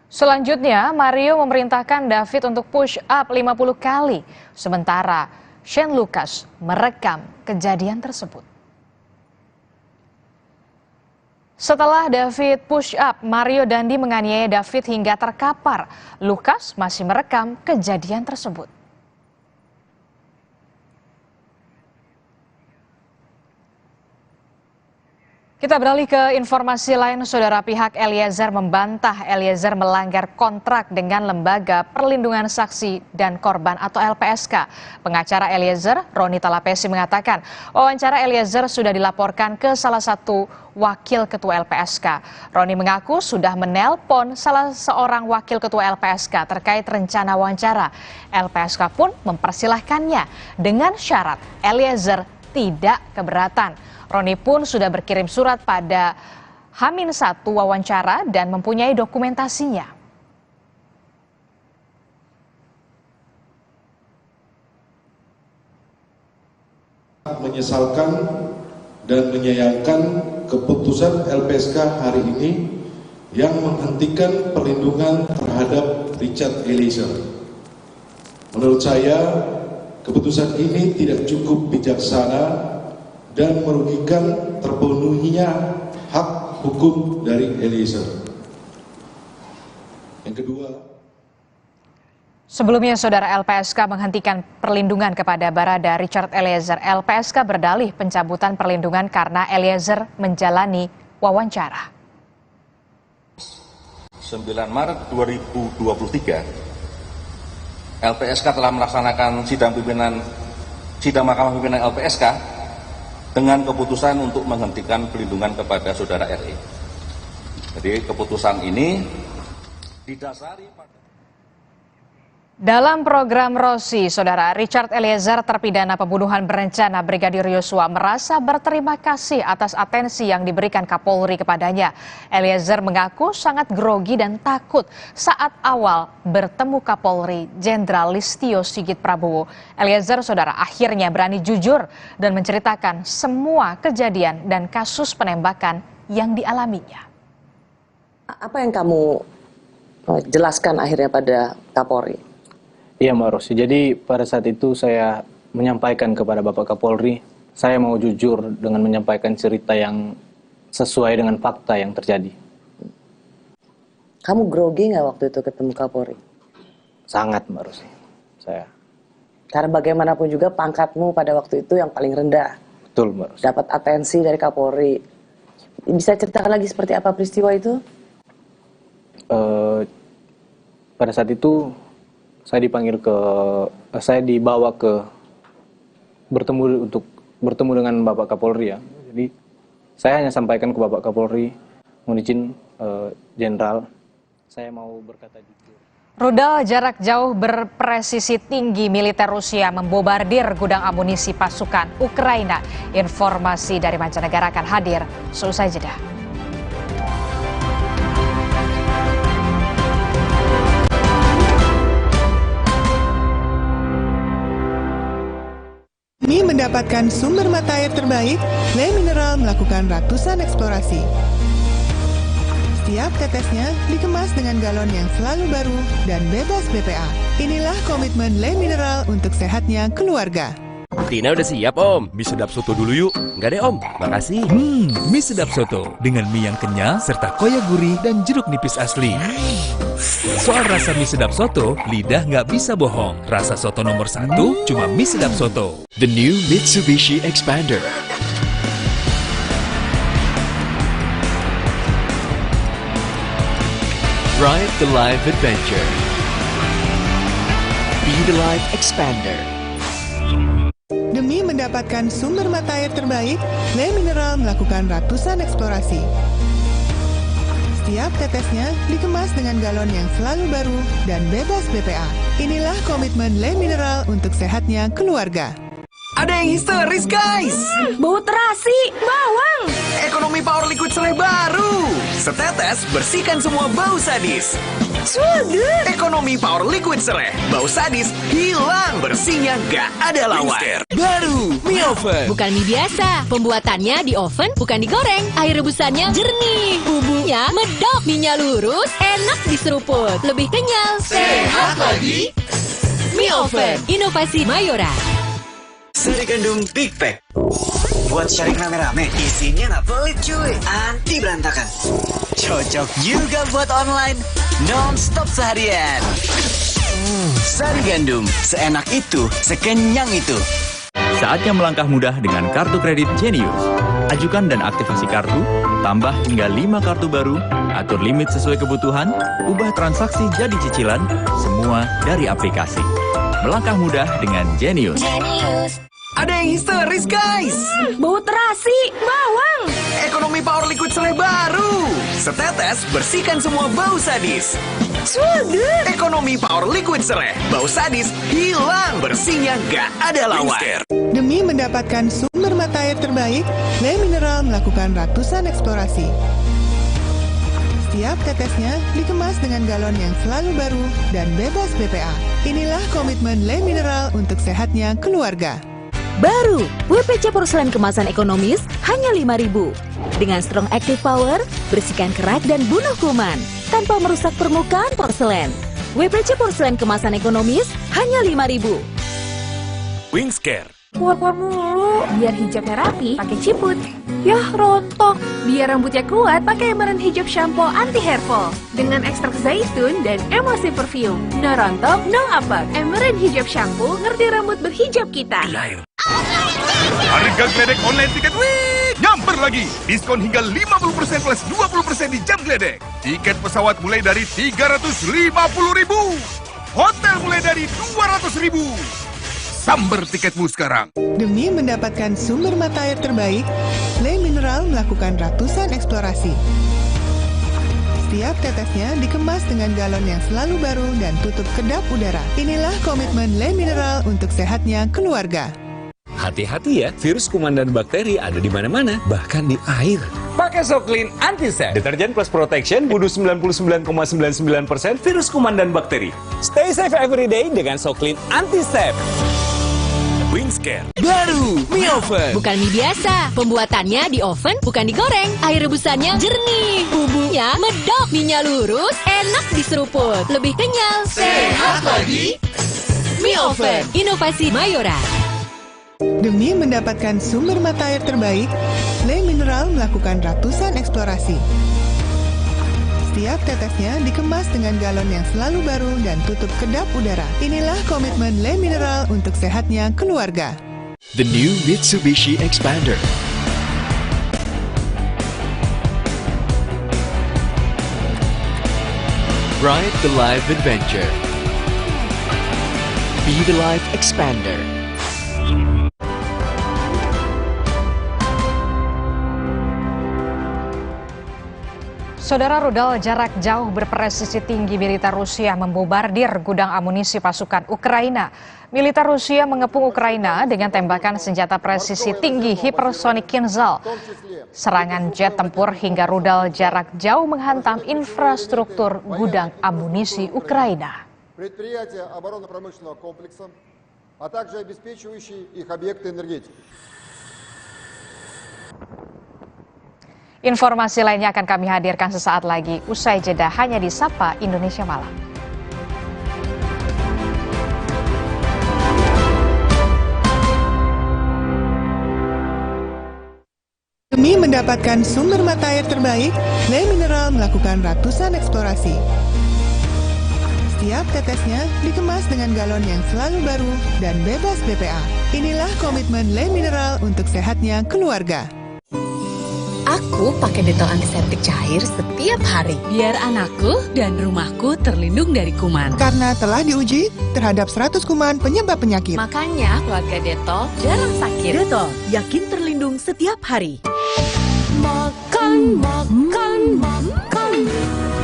Selanjutnya, Mario memerintahkan David untuk push up 50 kali, sementara Shane Lucas merekam kejadian tersebut. Setelah David push up, Mario Dandi menganiaya David hingga terkapar. Lucas masih merekam kejadian tersebut. Kita beralih ke informasi lain, saudara. Pihak Eliezer membantah Eliezer melanggar kontrak dengan Lembaga Perlindungan Saksi dan Korban atau LPSK. Pengacara Eliezer, Roni Talapesi, mengatakan wawancara Eliezer sudah dilaporkan ke salah satu wakil ketua LPSK. Roni mengaku sudah menelpon salah seorang wakil ketua LPSK terkait rencana wawancara. LPSK pun mempersilahkannya dengan syarat Eliezer tidak keberatan. Roni pun sudah berkirim surat pada H-1 wawancara dan mempunyai dokumentasinya. Menyesalkan dan menyayangkan keputusan LPSK hari ini yang menghentikan perlindungan terhadap Richard Eliezer. Menurut saya, keputusan ini tidak cukup bijaksana dan merugikan terpenuhinya hak hukum dari Eliezer. Yang kedua, sebelumnya, saudara, LPSK menghentikan perlindungan kepada Barada Richard Eliezer. LPSK berdalih pencabutan perlindungan karena Eliezer menjalani wawancara. 9 Maret 2023, LPSK telah melaksanakan sidang Mahkamah Pimpinan LPSK dengan keputusan untuk menghentikan perlindungan kepada saudara RE. Jadi keputusan ini didasari pada... Dalam program Rossi, saudara, Richard Eliezer, terpidana pembunuhan berencana Brigadir Yosua, merasa berterima kasih atas atensi yang diberikan Kapolri kepadanya. Eliezer mengaku sangat grogi dan takut saat awal bertemu Kapolri Jenderal Listio Sigit Prabowo. Eliezer, saudara, akhirnya berani jujur dan menceritakan semua kejadian dan kasus penembakan yang dialaminya. Apa yang kamu jelaskan akhirnya pada Kapolri? Iya, Mbak Rosi. Jadi pada saat itu saya menyampaikan kepada Bapak Kapolri, saya mau jujur dengan menyampaikan cerita yang sesuai dengan fakta yang terjadi. Kamu grogi nggak waktu itu ketemu Kapolri? Sangat, Mbak Rosi. Saya. Karena bagaimanapun juga pangkatmu pada waktu itu yang paling rendah. Betul, Mbak Rosi. Dapat atensi dari Kapolri. Bisa ceritakan lagi seperti apa peristiwa itu? Pada saat itu saya dibawa ke bertemu dengan Bapak Kapolri, ya. Jadi saya hanya sampaikan ke Bapak Kapolri, mohon izin Jenderal, saya mau berkata jujur. Rudal jarak jauh berpresisi tinggi militer Rusia membobardir gudang amunisi pasukan Ukraina. Informasi dari mancanegara akan hadir seusai jeda. Demi mendapatkan sumber mata air terbaik, Le Mineral melakukan ratusan eksplorasi. Setiap tetesnya dikemas dengan galon yang selalu baru dan bebas BPA. Inilah komitmen Le Mineral untuk sehatnya keluarga. Tina udah siap, Om. Mie sedap soto dulu yuk. Enggak deh, Om. Makasih. Mie sedap soto dengan mie yang kenyal serta koya gurih dan jeruk nipis asli. Soal rasa mie sedap soto, lidah nggak bisa bohong. Rasa soto nomor 1 cuma mie sedap soto. The new Mitsubishi Expander. Ride the life adventure. Be the life expander. Demi mendapatkan sumber mata air terbaik, Le Mineral melakukan ratusan eksplorasi. Setiap tetesnya dikemas dengan galon yang selalu baru dan bebas BPA. Inilah komitmen Le Mineral untuk sehatnya keluarga. Ada yang histeris, guys! Bau terasi, bawang! Ekonomi Power Liquid Serai baru! Setetes bersihkan semua bau sadis. Sugar! Ekonomi Power Liquid Serai. Bau sadis hilang, bersihnya gak ada lawan. Baru, mie oven. Bukan mie biasa, pembuatannya di oven bukan digoreng. Air rebusannya jernih, bumbunya medok, mie-nya lurus, enak diseruput, lebih kenyal, sehat lagi. Mie oven, inovasi Mayora. Sari gandum Big Pack. Buat sharing rame-rame, isinya nggak pelit cuy, anti berantakan. Cocok juga buat online, non-stop seharian. Sari gandum, seenak itu, sekenyang itu. Saatnya melangkah mudah dengan kartu kredit Genius. Ajukan dan aktivasi kartu, tambah hingga 5 kartu baru, atur limit sesuai kebutuhan, ubah transaksi jadi cicilan, semua dari aplikasi. Melangkah mudah dengan Genius. Ada yang histeris, guys! Bau terasi, bawang! Ekonomi Power Liquid Serai baru! Setetes bersihkan semua bau sadis. Sugar! Ekonomi Power Liquid Serai. Bau sadis hilang, bersihnya gak ada lawan. Demi mendapatkan sumber mata air terbaik, Le Mineral melakukan ratusan eksplorasi. Setiap tetesnya dikemas dengan galon yang selalu baru dan bebas BPA. Inilah komitmen Le Mineral untuk sehatnya keluarga. Baru, WPC porselen kemasan ekonomis hanya 5.000. Dengan strong active power, bersihkan kerak dan bunuh kuman tanpa merusak permukaan porselen. WPC porselen kemasan ekonomis hanya 5.000. Wingscare. Kuat-kuat mulu, biar hijabnya rapi, pakai ciput. Yah, rontok. Biar rambutnya kuat, pakai Emerald Hijab Shampoo Anti Hair Fall. Dengan ekstrak zaitun dan emosi perfume. No rontok, no apek. Emerald Hijab Shampoo, ngerti rambut berhijab kita. Harga Gledek online tiket week nyamper lagi. Diskon hingga 50% plus 20% di jam Gledek. Tiket pesawat mulai dari 350.000. Hotel mulai dari 200.000. Samber tiketmu sekarang. Demi mendapatkan sumber mata air terbaik, Le Mineral melakukan ratusan eksplorasi. Setiap tetesnya dikemas dengan galon yang selalu baru dan tutup kedap udara. Inilah komitmen Le Mineral untuk sehatnya keluarga. Hati-hati ya, virus kuman dan bakteri ada di mana-mana, bahkan di air. Pakai Soklin Antisep, deterjen plus protection, bunuh 99,99% virus kuman dan bakteri. Stay safe every day dengan Soklin Antisep. Wingscare. Baru, mie oven. Bukan mie biasa, pembuatannya di oven bukan digoreng. Air rebusannya jernih, bumbunya medok, mie-nya lurus, enak diseruput, lebih kenyal, sehat lagi. Mie oven, inovasi Mayora. Demi mendapatkan sumber mata air terbaik, Le Mineral melakukan ratusan eksplorasi. Setiap tetesnya dikemas dengan galon yang selalu baru dan tutup kedap udara. Inilah komitmen Le Mineral untuk sehatnya keluarga. The new Mitsubishi Expander. Ride the life adventure. Be the life expander. Saudara, rudal jarak jauh berpresisi tinggi militer Rusia membombardir gudang amunisi pasukan Ukraina. Militer Rusia mengepung Ukraina dengan tembakan senjata presisi tinggi hipersonic Kinzhal. Serangan jet tempur hingga rudal jarak jauh menghantam infrastruktur gudang amunisi Ukraina. Informasi lainnya akan kami hadirkan sesaat lagi. Usai jeda hanya di Sapa Indonesia Malam. Demi mendapatkan sumber mata air terbaik, Le Mineral melakukan ratusan eksplorasi. Setiap tetesnya dikemas dengan galon yang selalu baru dan bebas BPA. Inilah komitmen Le Mineral untuk sehatnya keluarga. Aku pakai detol antiseptik cair setiap hari. Biar anakku dan rumahku terlindung dari kuman. Karena telah diuji terhadap 100 kuman penyebab penyakit. Makanya keluarga detol jarang sakit. Detol, yakin terlindung setiap hari. Makan.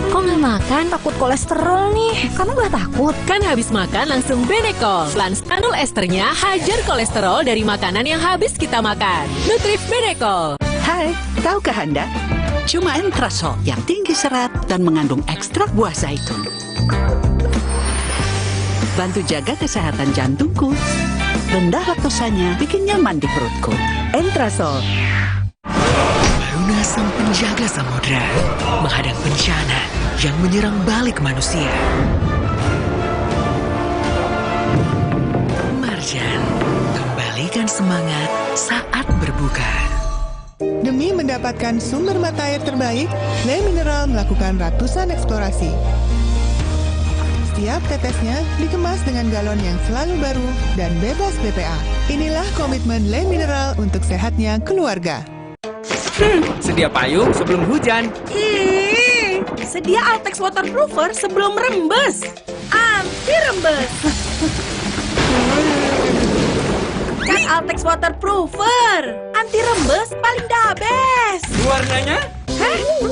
Kok nggak makan, takut kolesterol nih. Kamu gak takut? Kan habis makan langsung Benecol. Lanstanul esternya hajar kolesterol dari makanan yang habis kita makan. Nutrif Benecol. Hai, tahukah Anda? Cuma Entrasol yang tinggi serat dan mengandung ekstrak buah zaitun. Bantu jaga kesehatan jantungku. Rendah laktosanya bikin nyaman di perutku. Entrasol. Baruna sang penjaga samudra menghadang bencana yang menyerang balik manusia. Marjan, kembalikan semangat saat berbuka. Demi mendapatkan sumber mata air terbaik, Le Mineral melakukan ratusan eksplorasi. Setiap tetesnya dikemas dengan galon yang selalu baru dan bebas BPA. Inilah komitmen Le Mineral untuk sehatnya keluarga. Sedia payung sebelum hujan. Sedia Altex Waterproofer sebelum rembes. Anti rembes. Cat Altex Waterproofer. Anti rembes paling the best. Warnanya?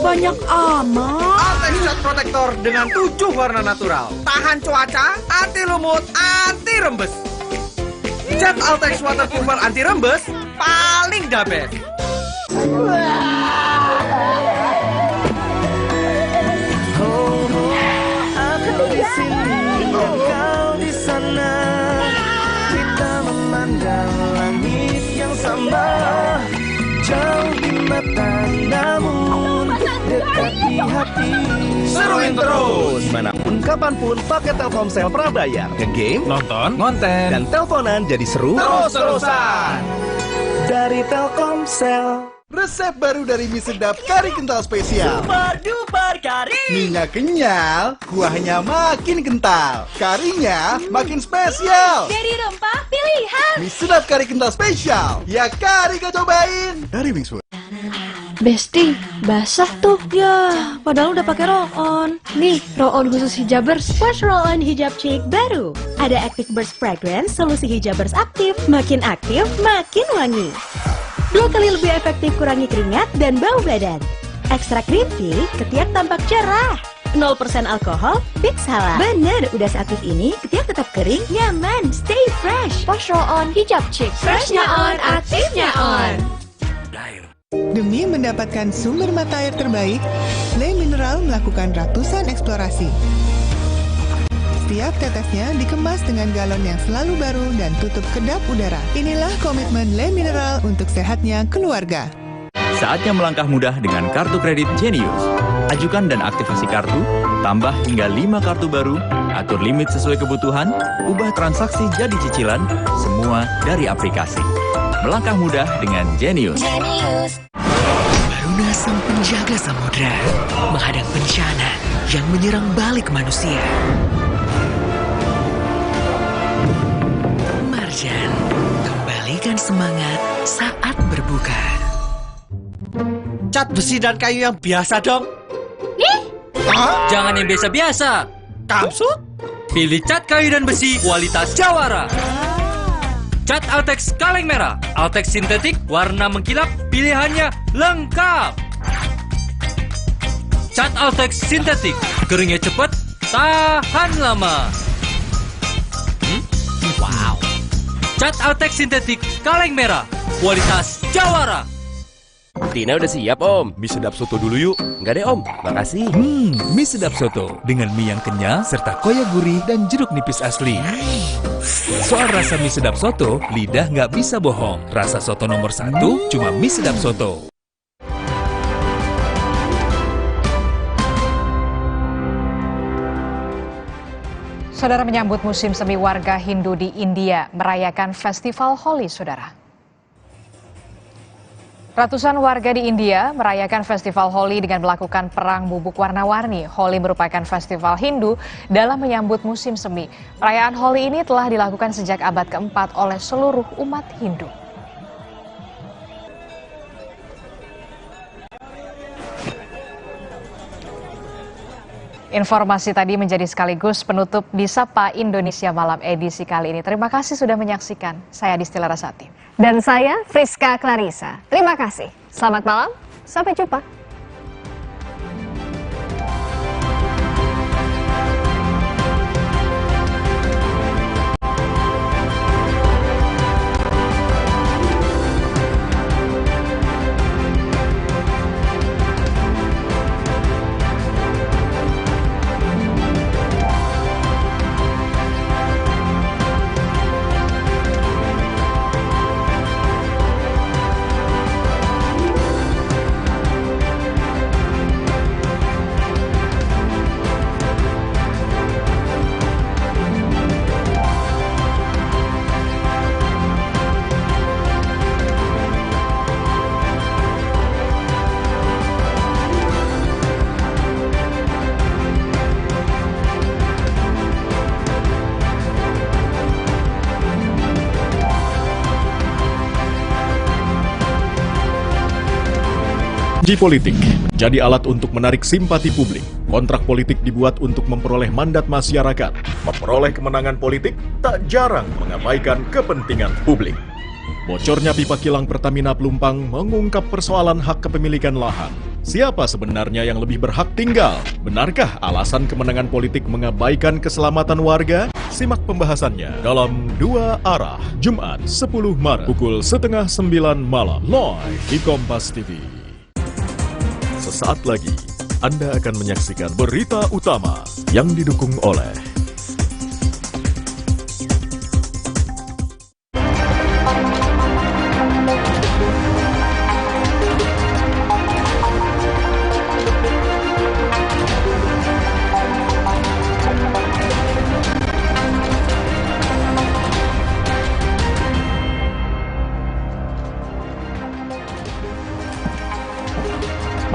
Banyak amat. Altex Cat Protector dengan 7 warna natural. Tahan cuaca, anti lumut, anti rembes. Cat Altex Waterproofer anti rembes paling the best. Aku di sini dan kau di sana. Kita memandang langit yang sama. Jauh di mata namun dekat di hati. Seruin terus, manapun, kapanpun, pakai Telkomsel prabayar. Nge-game, nonton, konten, dan teleponan jadi seru terus-terusan. Dari Telkomsel. Resep baru dari mie sedap kari kental spesial. Super duper kari. Mie-nya kenyal, kuahnya makin kental. Karinya makin spesial. Dari rempah pilihan. Mie sedap kari kental spesial. Ya kari kau cobain. Dari Wingswood. Besti, basah tuh. Ya, padahal udah pakai roll-on. Nih, roll-on khusus hijabers. Wash roll-on hijab chic baru. Ada Active Burst Fragrance, solusi hijabers aktif. Makin aktif, makin wangi. 2 kali lebih efektif kurangi keringat dan bau badan. Ekstra green tea, ketiak tampak cerah. 0% alkohol, fix halal. Bener, udah seaktif ini, ketiak tetap kering, nyaman, stay fresh. Wash roll-on hijab chic. Freshnya on, aktifnya on. Demi mendapatkan sumber mata air terbaik, Le Mineral melakukan ratusan eksplorasi. Setiap tetesnya dikemas dengan galon yang selalu baru dan tutup kedap udara. Inilah komitmen Le Mineral untuk sehatnya keluarga. Saatnya melangkah mudah dengan kartu kredit Genius. Ajukan dan aktivasi kartu, tambah hingga 5 kartu baru, atur limit sesuai kebutuhan, ubah transaksi jadi cicilan, semua dari aplikasi. Melangkah mudah dengan Genius. Baruna sang penjaga samudra menghadang bencana yang menyerang balik manusia. Marjan, kembalikan semangat saat berbuka. Cat besi dan kayu yang biasa dong. Nih? Jangan yang biasa-biasa. Kamsut? Pilih cat kayu dan besi kualitas Jawara. Cat Altex kaleng merah, Altex sintetik warna mengkilap, pilihannya lengkap. Cat Altex sintetik, keringnya cepat, tahan lama. Wow. Cat Altex sintetik kaleng merah, kualitas Jawara. Tina udah siap om. Mie sedap soto dulu yuk. Enggak deh om, makasih. Mie sedap soto dengan mie yang kenyal serta koya gurih dan jeruk nipis asli. Soal rasa mie sedap soto, lidah nggak bisa bohong. Rasa soto nomor 1 cuma mie sedap soto. Saudara, menyambut musim semi, warga Hindu di India merayakan festival Holi, saudara. Ratusan warga di India merayakan festival Holi dengan melakukan perang bubuk warna-warni. Holi merupakan festival Hindu dalam menyambut musim semi. Perayaan Holi ini telah dilakukan sejak abad keempat oleh seluruh umat Hindu. Informasi tadi menjadi sekaligus penutup di Sapa Indonesia Malam edisi kali ini. Terima kasih sudah menyaksikan. Saya Disti Larasati. Dan saya Friska Clarissa. Terima kasih. Selamat malam, sampai jumpa. Janji politik menjadi alat untuk menarik simpati publik. Kontrak politik dibuat untuk memperoleh mandat masyarakat. Memperoleh kemenangan politik tak jarang mengabaikan kepentingan publik. Bocornya pipa kilang Pertamina Pelumpang mengungkap persoalan hak kepemilikan lahan. Siapa sebenarnya yang lebih berhak tinggal? Benarkah alasan kemenangan politik mengabaikan keselamatan warga? Simak pembahasannya dalam Dua Arah, Jumat 10 Maret pukul 8:30 malam, live di Kompas TV. Sesaat lagi, Anda akan menyaksikan berita utama yang didukung oleh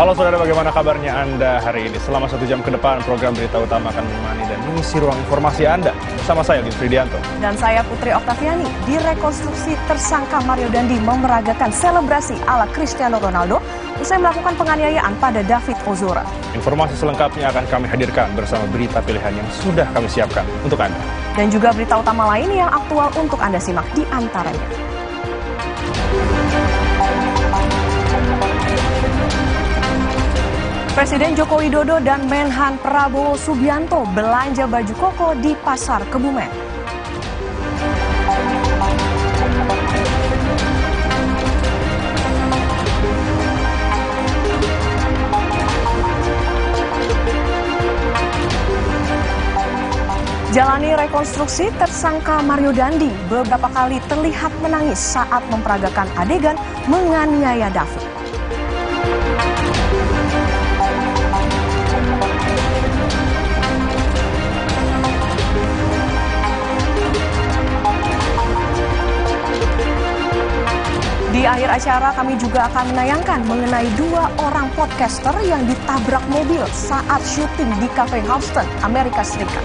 Halo saudara, bagaimana kabarnya Anda hari ini? Selama 1 jam ke depan, program Berita Utama akan menemani dan mengisi ruang informasi Anda. Bersama saya, Gin Fridianto. Dan saya, Putri Oktaviani. Direkonstruksi tersangka Mario Dandi memeragakan selebrasi ala Cristiano Ronaldo usai melakukan penganiayaan pada David Ozora. Informasi selengkapnya akan kami hadirkan bersama berita pilihan yang sudah kami siapkan untuk Anda. Dan juga berita utama lain yang aktual untuk Anda simak di antaranya. Presiden Joko Widodo dan Menhan Prabowo Subianto belanja baju koko di Pasar Kebumen. Jalani rekonstruksi, tersangka Mario Dandi beberapa kali terlihat menangis saat memperagakan adegan menganiaya David. Di akhir acara kami juga akan menayangkan mengenai 2 orang podcaster yang ditabrak mobil saat syuting di Cafe Houston, Amerika Serikat.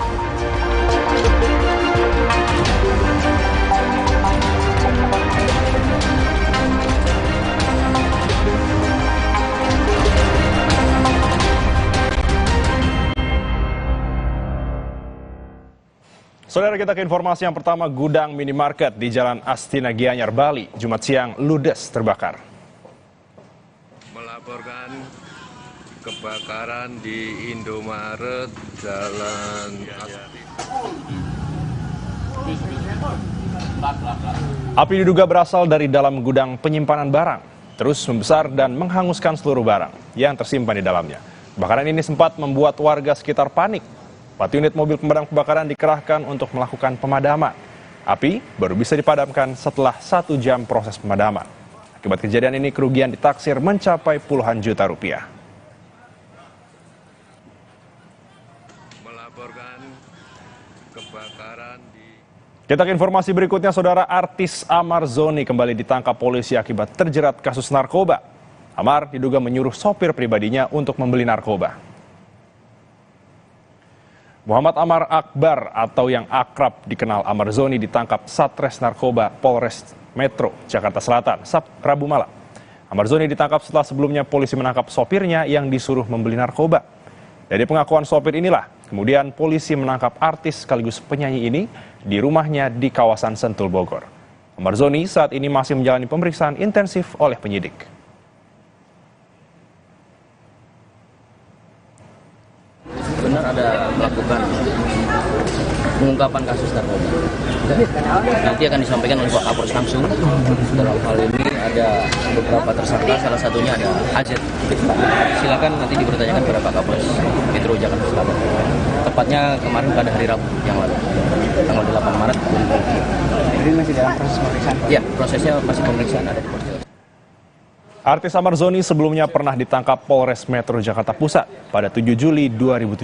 Saudara, kita ke informasi yang pertama. Gudang minimarket di Jalan Astina Gianyar, Bali, Jumat siang ludes terbakar. Melaporkan kebakaran di Indomaret Jalan Api diduga berasal dari dalam gudang penyimpanan barang, terus membesar dan menghanguskan seluruh barang yang tersimpan di dalamnya. Kebakaran ini sempat membuat warga sekitar panik. 4 unit mobil pemadam kebakaran dikerahkan untuk melakukan pemadaman. Api baru bisa dipadamkan setelah 1 jam proses pemadaman. Akibat kejadian ini, kerugian ditaksir mencapai puluhan juta rupiah. Melaporkan kebakaran di... Kita ke informasi berikutnya, saudara. Artis Amar Zoni kembali ditangkap polisi akibat terjerat kasus narkoba. Amar diduga menyuruh sopir pribadinya untuk membeli narkoba. Muhammad Amar Akbar atau yang akrab dikenal Amar Zoni ditangkap Satres Narkoba Polres Metro Jakarta Selatan Rabu malam. Amar Zoni ditangkap setelah sebelumnya polisi menangkap sopirnya yang disuruh membeli narkoba. Dari pengakuan sopir inilah, kemudian polisi menangkap artis sekaligus penyanyi ini di rumahnya di kawasan Sentul, Bogor. Amar Zoni saat ini masih menjalani pemeriksaan intensif oleh penyidik. Benar ada melakukan pengungkapan kasus narkoba. Nanti akan disampaikan oleh Pak Kapolres langsung. Dalam hal ini ada beberapa tersangka, salah satunya ada AZ. Silakan nanti dipertanyakan kepada Pak Kapolres Metro Jakarta Selatan. Tepatnya kemarin pada hari Rabu yang lalu, tanggal 8 Maret. Jadi masih dalam proses pemeriksaan? Ya, prosesnya masih pemeriksaan, ada di polisi. Artis Amar Zoni sebelumnya pernah ditangkap Polres Metro Jakarta Pusat pada 7 Juli 2017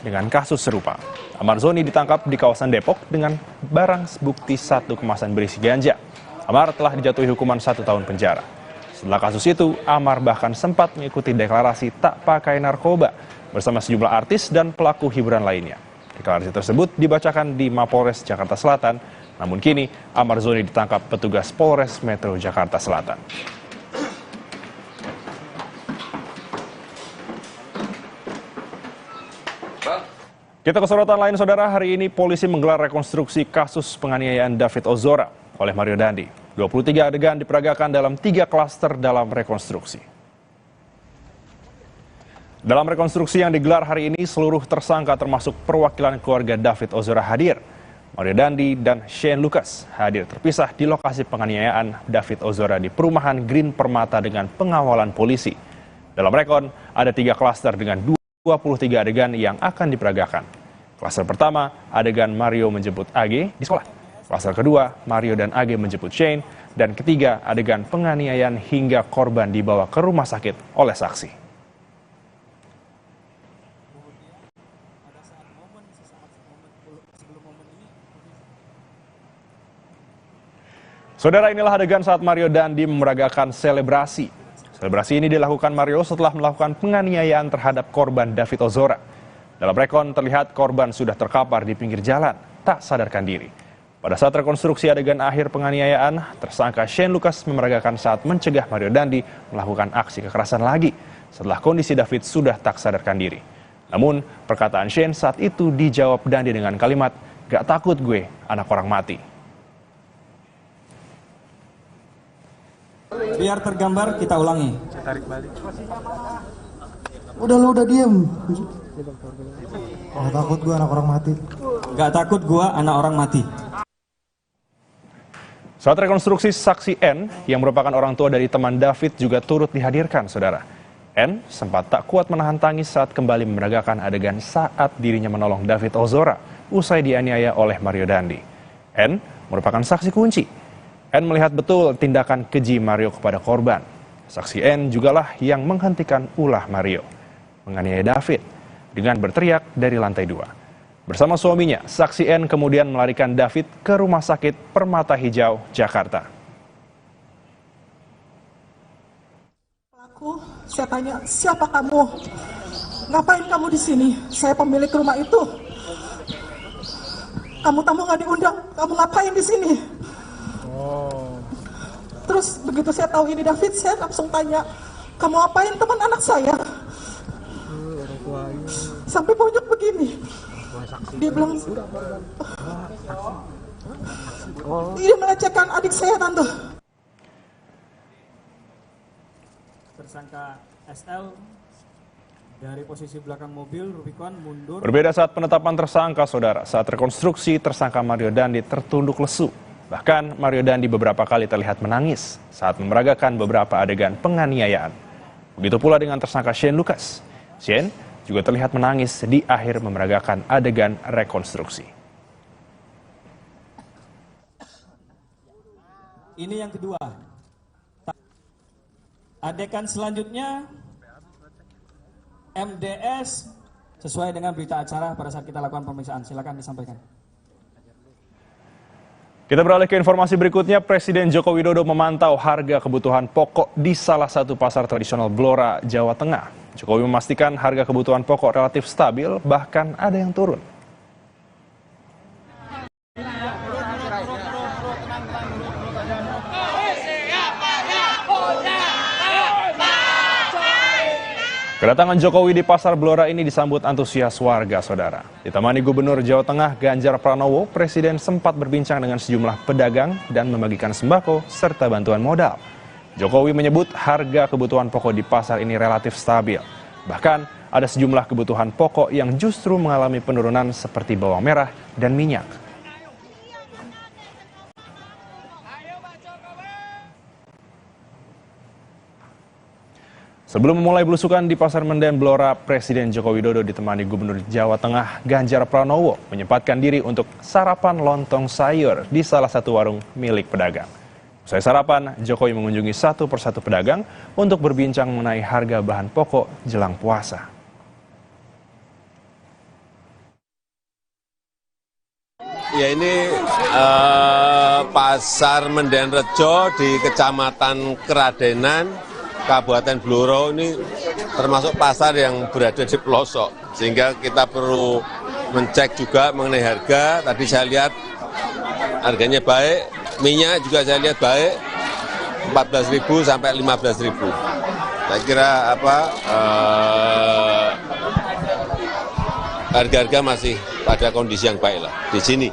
dengan kasus serupa. Amar Zoni ditangkap di kawasan Depok dengan barang bukti 1 kemasan berisi ganja. Amar telah dijatuhi hukuman 1 tahun penjara. Setelah kasus itu, Amar bahkan sempat mengikuti deklarasi tak pakai narkoba bersama sejumlah artis dan pelaku hiburan lainnya. Deklarasi tersebut dibacakan di Mapolres Jakarta Selatan, namun kini Amar Zoni ditangkap petugas Polres Metro Jakarta Selatan. Kita ke sorotan lain, saudara. Hari ini polisi menggelar rekonstruksi kasus penganiayaan David Ozora oleh Mario Dandi. 23 adegan diperagakan dalam 3 klaster dalam rekonstruksi. Dalam rekonstruksi yang digelar hari ini, seluruh tersangka termasuk perwakilan keluarga David Ozora hadir. Mario Dandi dan Shane Lucas hadir terpisah di lokasi penganiayaan David Ozora di perumahan Green Permata dengan pengawalan polisi. Dalam rekon, ada 3 klaster dengan 23 adegan yang akan diperagakan. Klaster pertama, adegan Mario menjemput AG di sekolah. Klaster kedua, Mario dan AG menjemput Shane. Dan ketiga, adegan penganiayaan hingga korban dibawa ke rumah sakit oleh saksi. Saudara, inilah adegan saat Mario Dandi memeragakan selebrasi. Selebrasi ini dilakukan Mario setelah melakukan penganiayaan terhadap korban David Ozora. Dalam rekon terlihat korban sudah terkapar di pinggir jalan, tak sadarkan diri. Pada saat rekonstruksi adegan akhir penganiayaan, tersangka Shane Lucas memeragakan saat mencegah Mario Dandi melakukan aksi kekerasan lagi setelah kondisi David sudah tak sadarkan diri. Namun, perkataan Shane saat itu dijawab Dandi dengan kalimat, "Gak takut gue, anak orang mati." Biar tergambar, kita ulangi. Tarik balik. Udah diem. Gak takut gua anak orang mati. Gak takut gua anak orang mati. Saat rekonstruksi, saksi N yang merupakan orang tua dari teman David juga turut dihadirkan, saudara. N sempat tak kuat menahan tangis saat kembali memeragakan adegan saat dirinya menolong David Ozora usai dianiaya oleh Mario Dandi. N merupakan saksi kunci. N melihat betul tindakan keji Mario kepada korban. Saksi N jugalah yang menghentikan ulah Mario menganiaya David dengan berteriak dari lantai 2. Bersama suaminya, saksi N kemudian melarikan David ke Rumah Sakit Permata Hijau, Jakarta. Saya tanya, siapa kamu? Ngapain kamu di sini? Saya pemilik rumah itu. Kamu tamu nggak diundang, kamu ngapain di sini? Terus begitu saya tahu ini David, saya langsung tanya, kamu apain teman anak saya? Sampai bonyok begini. Dia bilang, dia melecehkan adik saya, Tante. Tersangka SL dari posisi belakang mobil Rubicon mundur. Berbeda saat penetapan tersangka, saudara. Saat rekonstruksi, tersangka Mario Dandi tertunduk lesu. Bahkan Mario Dandi beberapa kali terlihat menangis saat memeragakan beberapa adegan penganiayaan. Begitu pula dengan tersangka Shane Lucas. Shane juga terlihat menangis di akhir memeragakan adegan rekonstruksi. Ini yang kedua. Adegan selanjutnya MDS sesuai dengan berita acara pada saat kita lakukan pemeriksaan. Silakan disampaikan. Kita beralih ke informasi berikutnya. Presiden Joko Widodo memantau harga kebutuhan pokok di salah satu pasar tradisional Blora, Jawa Tengah. Jokowi memastikan harga kebutuhan pokok relatif stabil, bahkan ada yang turun. Kedatangan Jokowi di Pasar Blora ini disambut antusias warga, saudara. Ditemani Gubernur Jawa Tengah Ganjar Pranowo, Presiden sempat berbincang dengan sejumlah pedagang dan membagikan sembako serta bantuan modal. Jokowi menyebut harga kebutuhan pokok di pasar ini relatif stabil. Bahkan ada sejumlah kebutuhan pokok yang justru mengalami penurunan seperti bawang merah dan minyak. Sebelum memulai belusukan di Pasar Menden Blora, Presiden Joko Widodo ditemani Gubernur Jawa Tengah Ganjar Pranowo menyempatkan diri untuk sarapan lontong sayur di salah satu warung milik pedagang. Usai sarapan, Jokowi mengunjungi satu persatu pedagang untuk berbincang mengenai harga bahan pokok jelang puasa. Ya, ini Pasar Menden Rejo di Kecamatan Keradenan, Kabupaten Blora ini termasuk pasar yang berada di pelosok, sehingga kita perlu mencek juga mengenai harga. Tadi saya lihat harganya baik, minyak juga saya lihat baik, 14.000 sampai 15.000. Saya kira harga-harga masih pada kondisi yang baik lah di sini.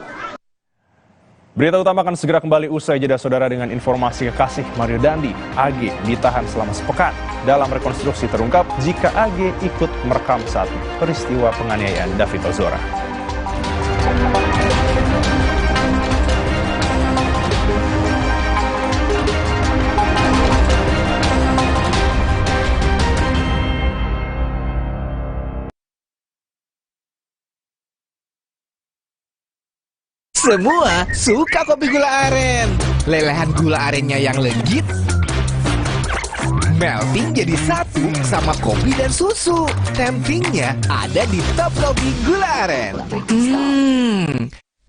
Berita utama akan segera kembali usai jeda saudara dengan informasi kekasih Mario Dandi. AG ditahan selama sepekan. Dalam rekonstruksi terungkap jika AG ikut merekam saat peristiwa penganiayaan David Ozora. Semua suka kopi gula aren. Lelehan gula arennya yang legit, melting jadi satu sama kopi dan susu. Temptingnya ada di Top Kopi Gula Aren.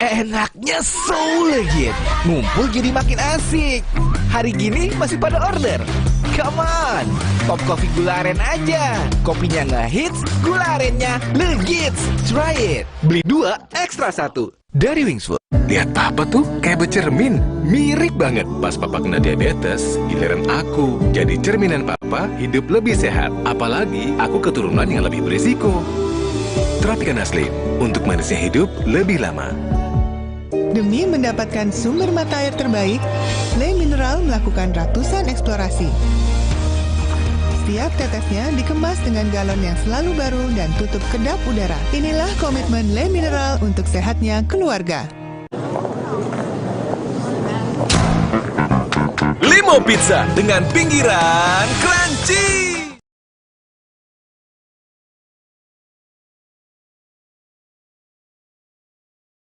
Enaknya so legit. Ngumpul jadi makin asik. Hari gini masih pada order? Come on, Top Kopi Gula Aren aja. Kopinya ngehits, gula arennya legit. Try it. Beli 2, ekstra 1. Dari Wings Food. Lihat papa tuh kayak bercermin. Mirip banget. Pas papa kena diabetes, giliran aku jadi cerminan papa hidup lebih sehat. Apalagi aku keturunan yang lebih berisiko. Tropicana Slim untuk manisnya hidup lebih lama. Demi mendapatkan sumber mata air terbaik, Le Mineral melakukan ratusan eksplorasi. Setiap tetesnya dikemas dengan galon yang selalu baru dan tutup kedap udara. Inilah komitmen Le Mineral untuk sehatnya keluarga. Limo Pizza dengan pinggiran crunchy.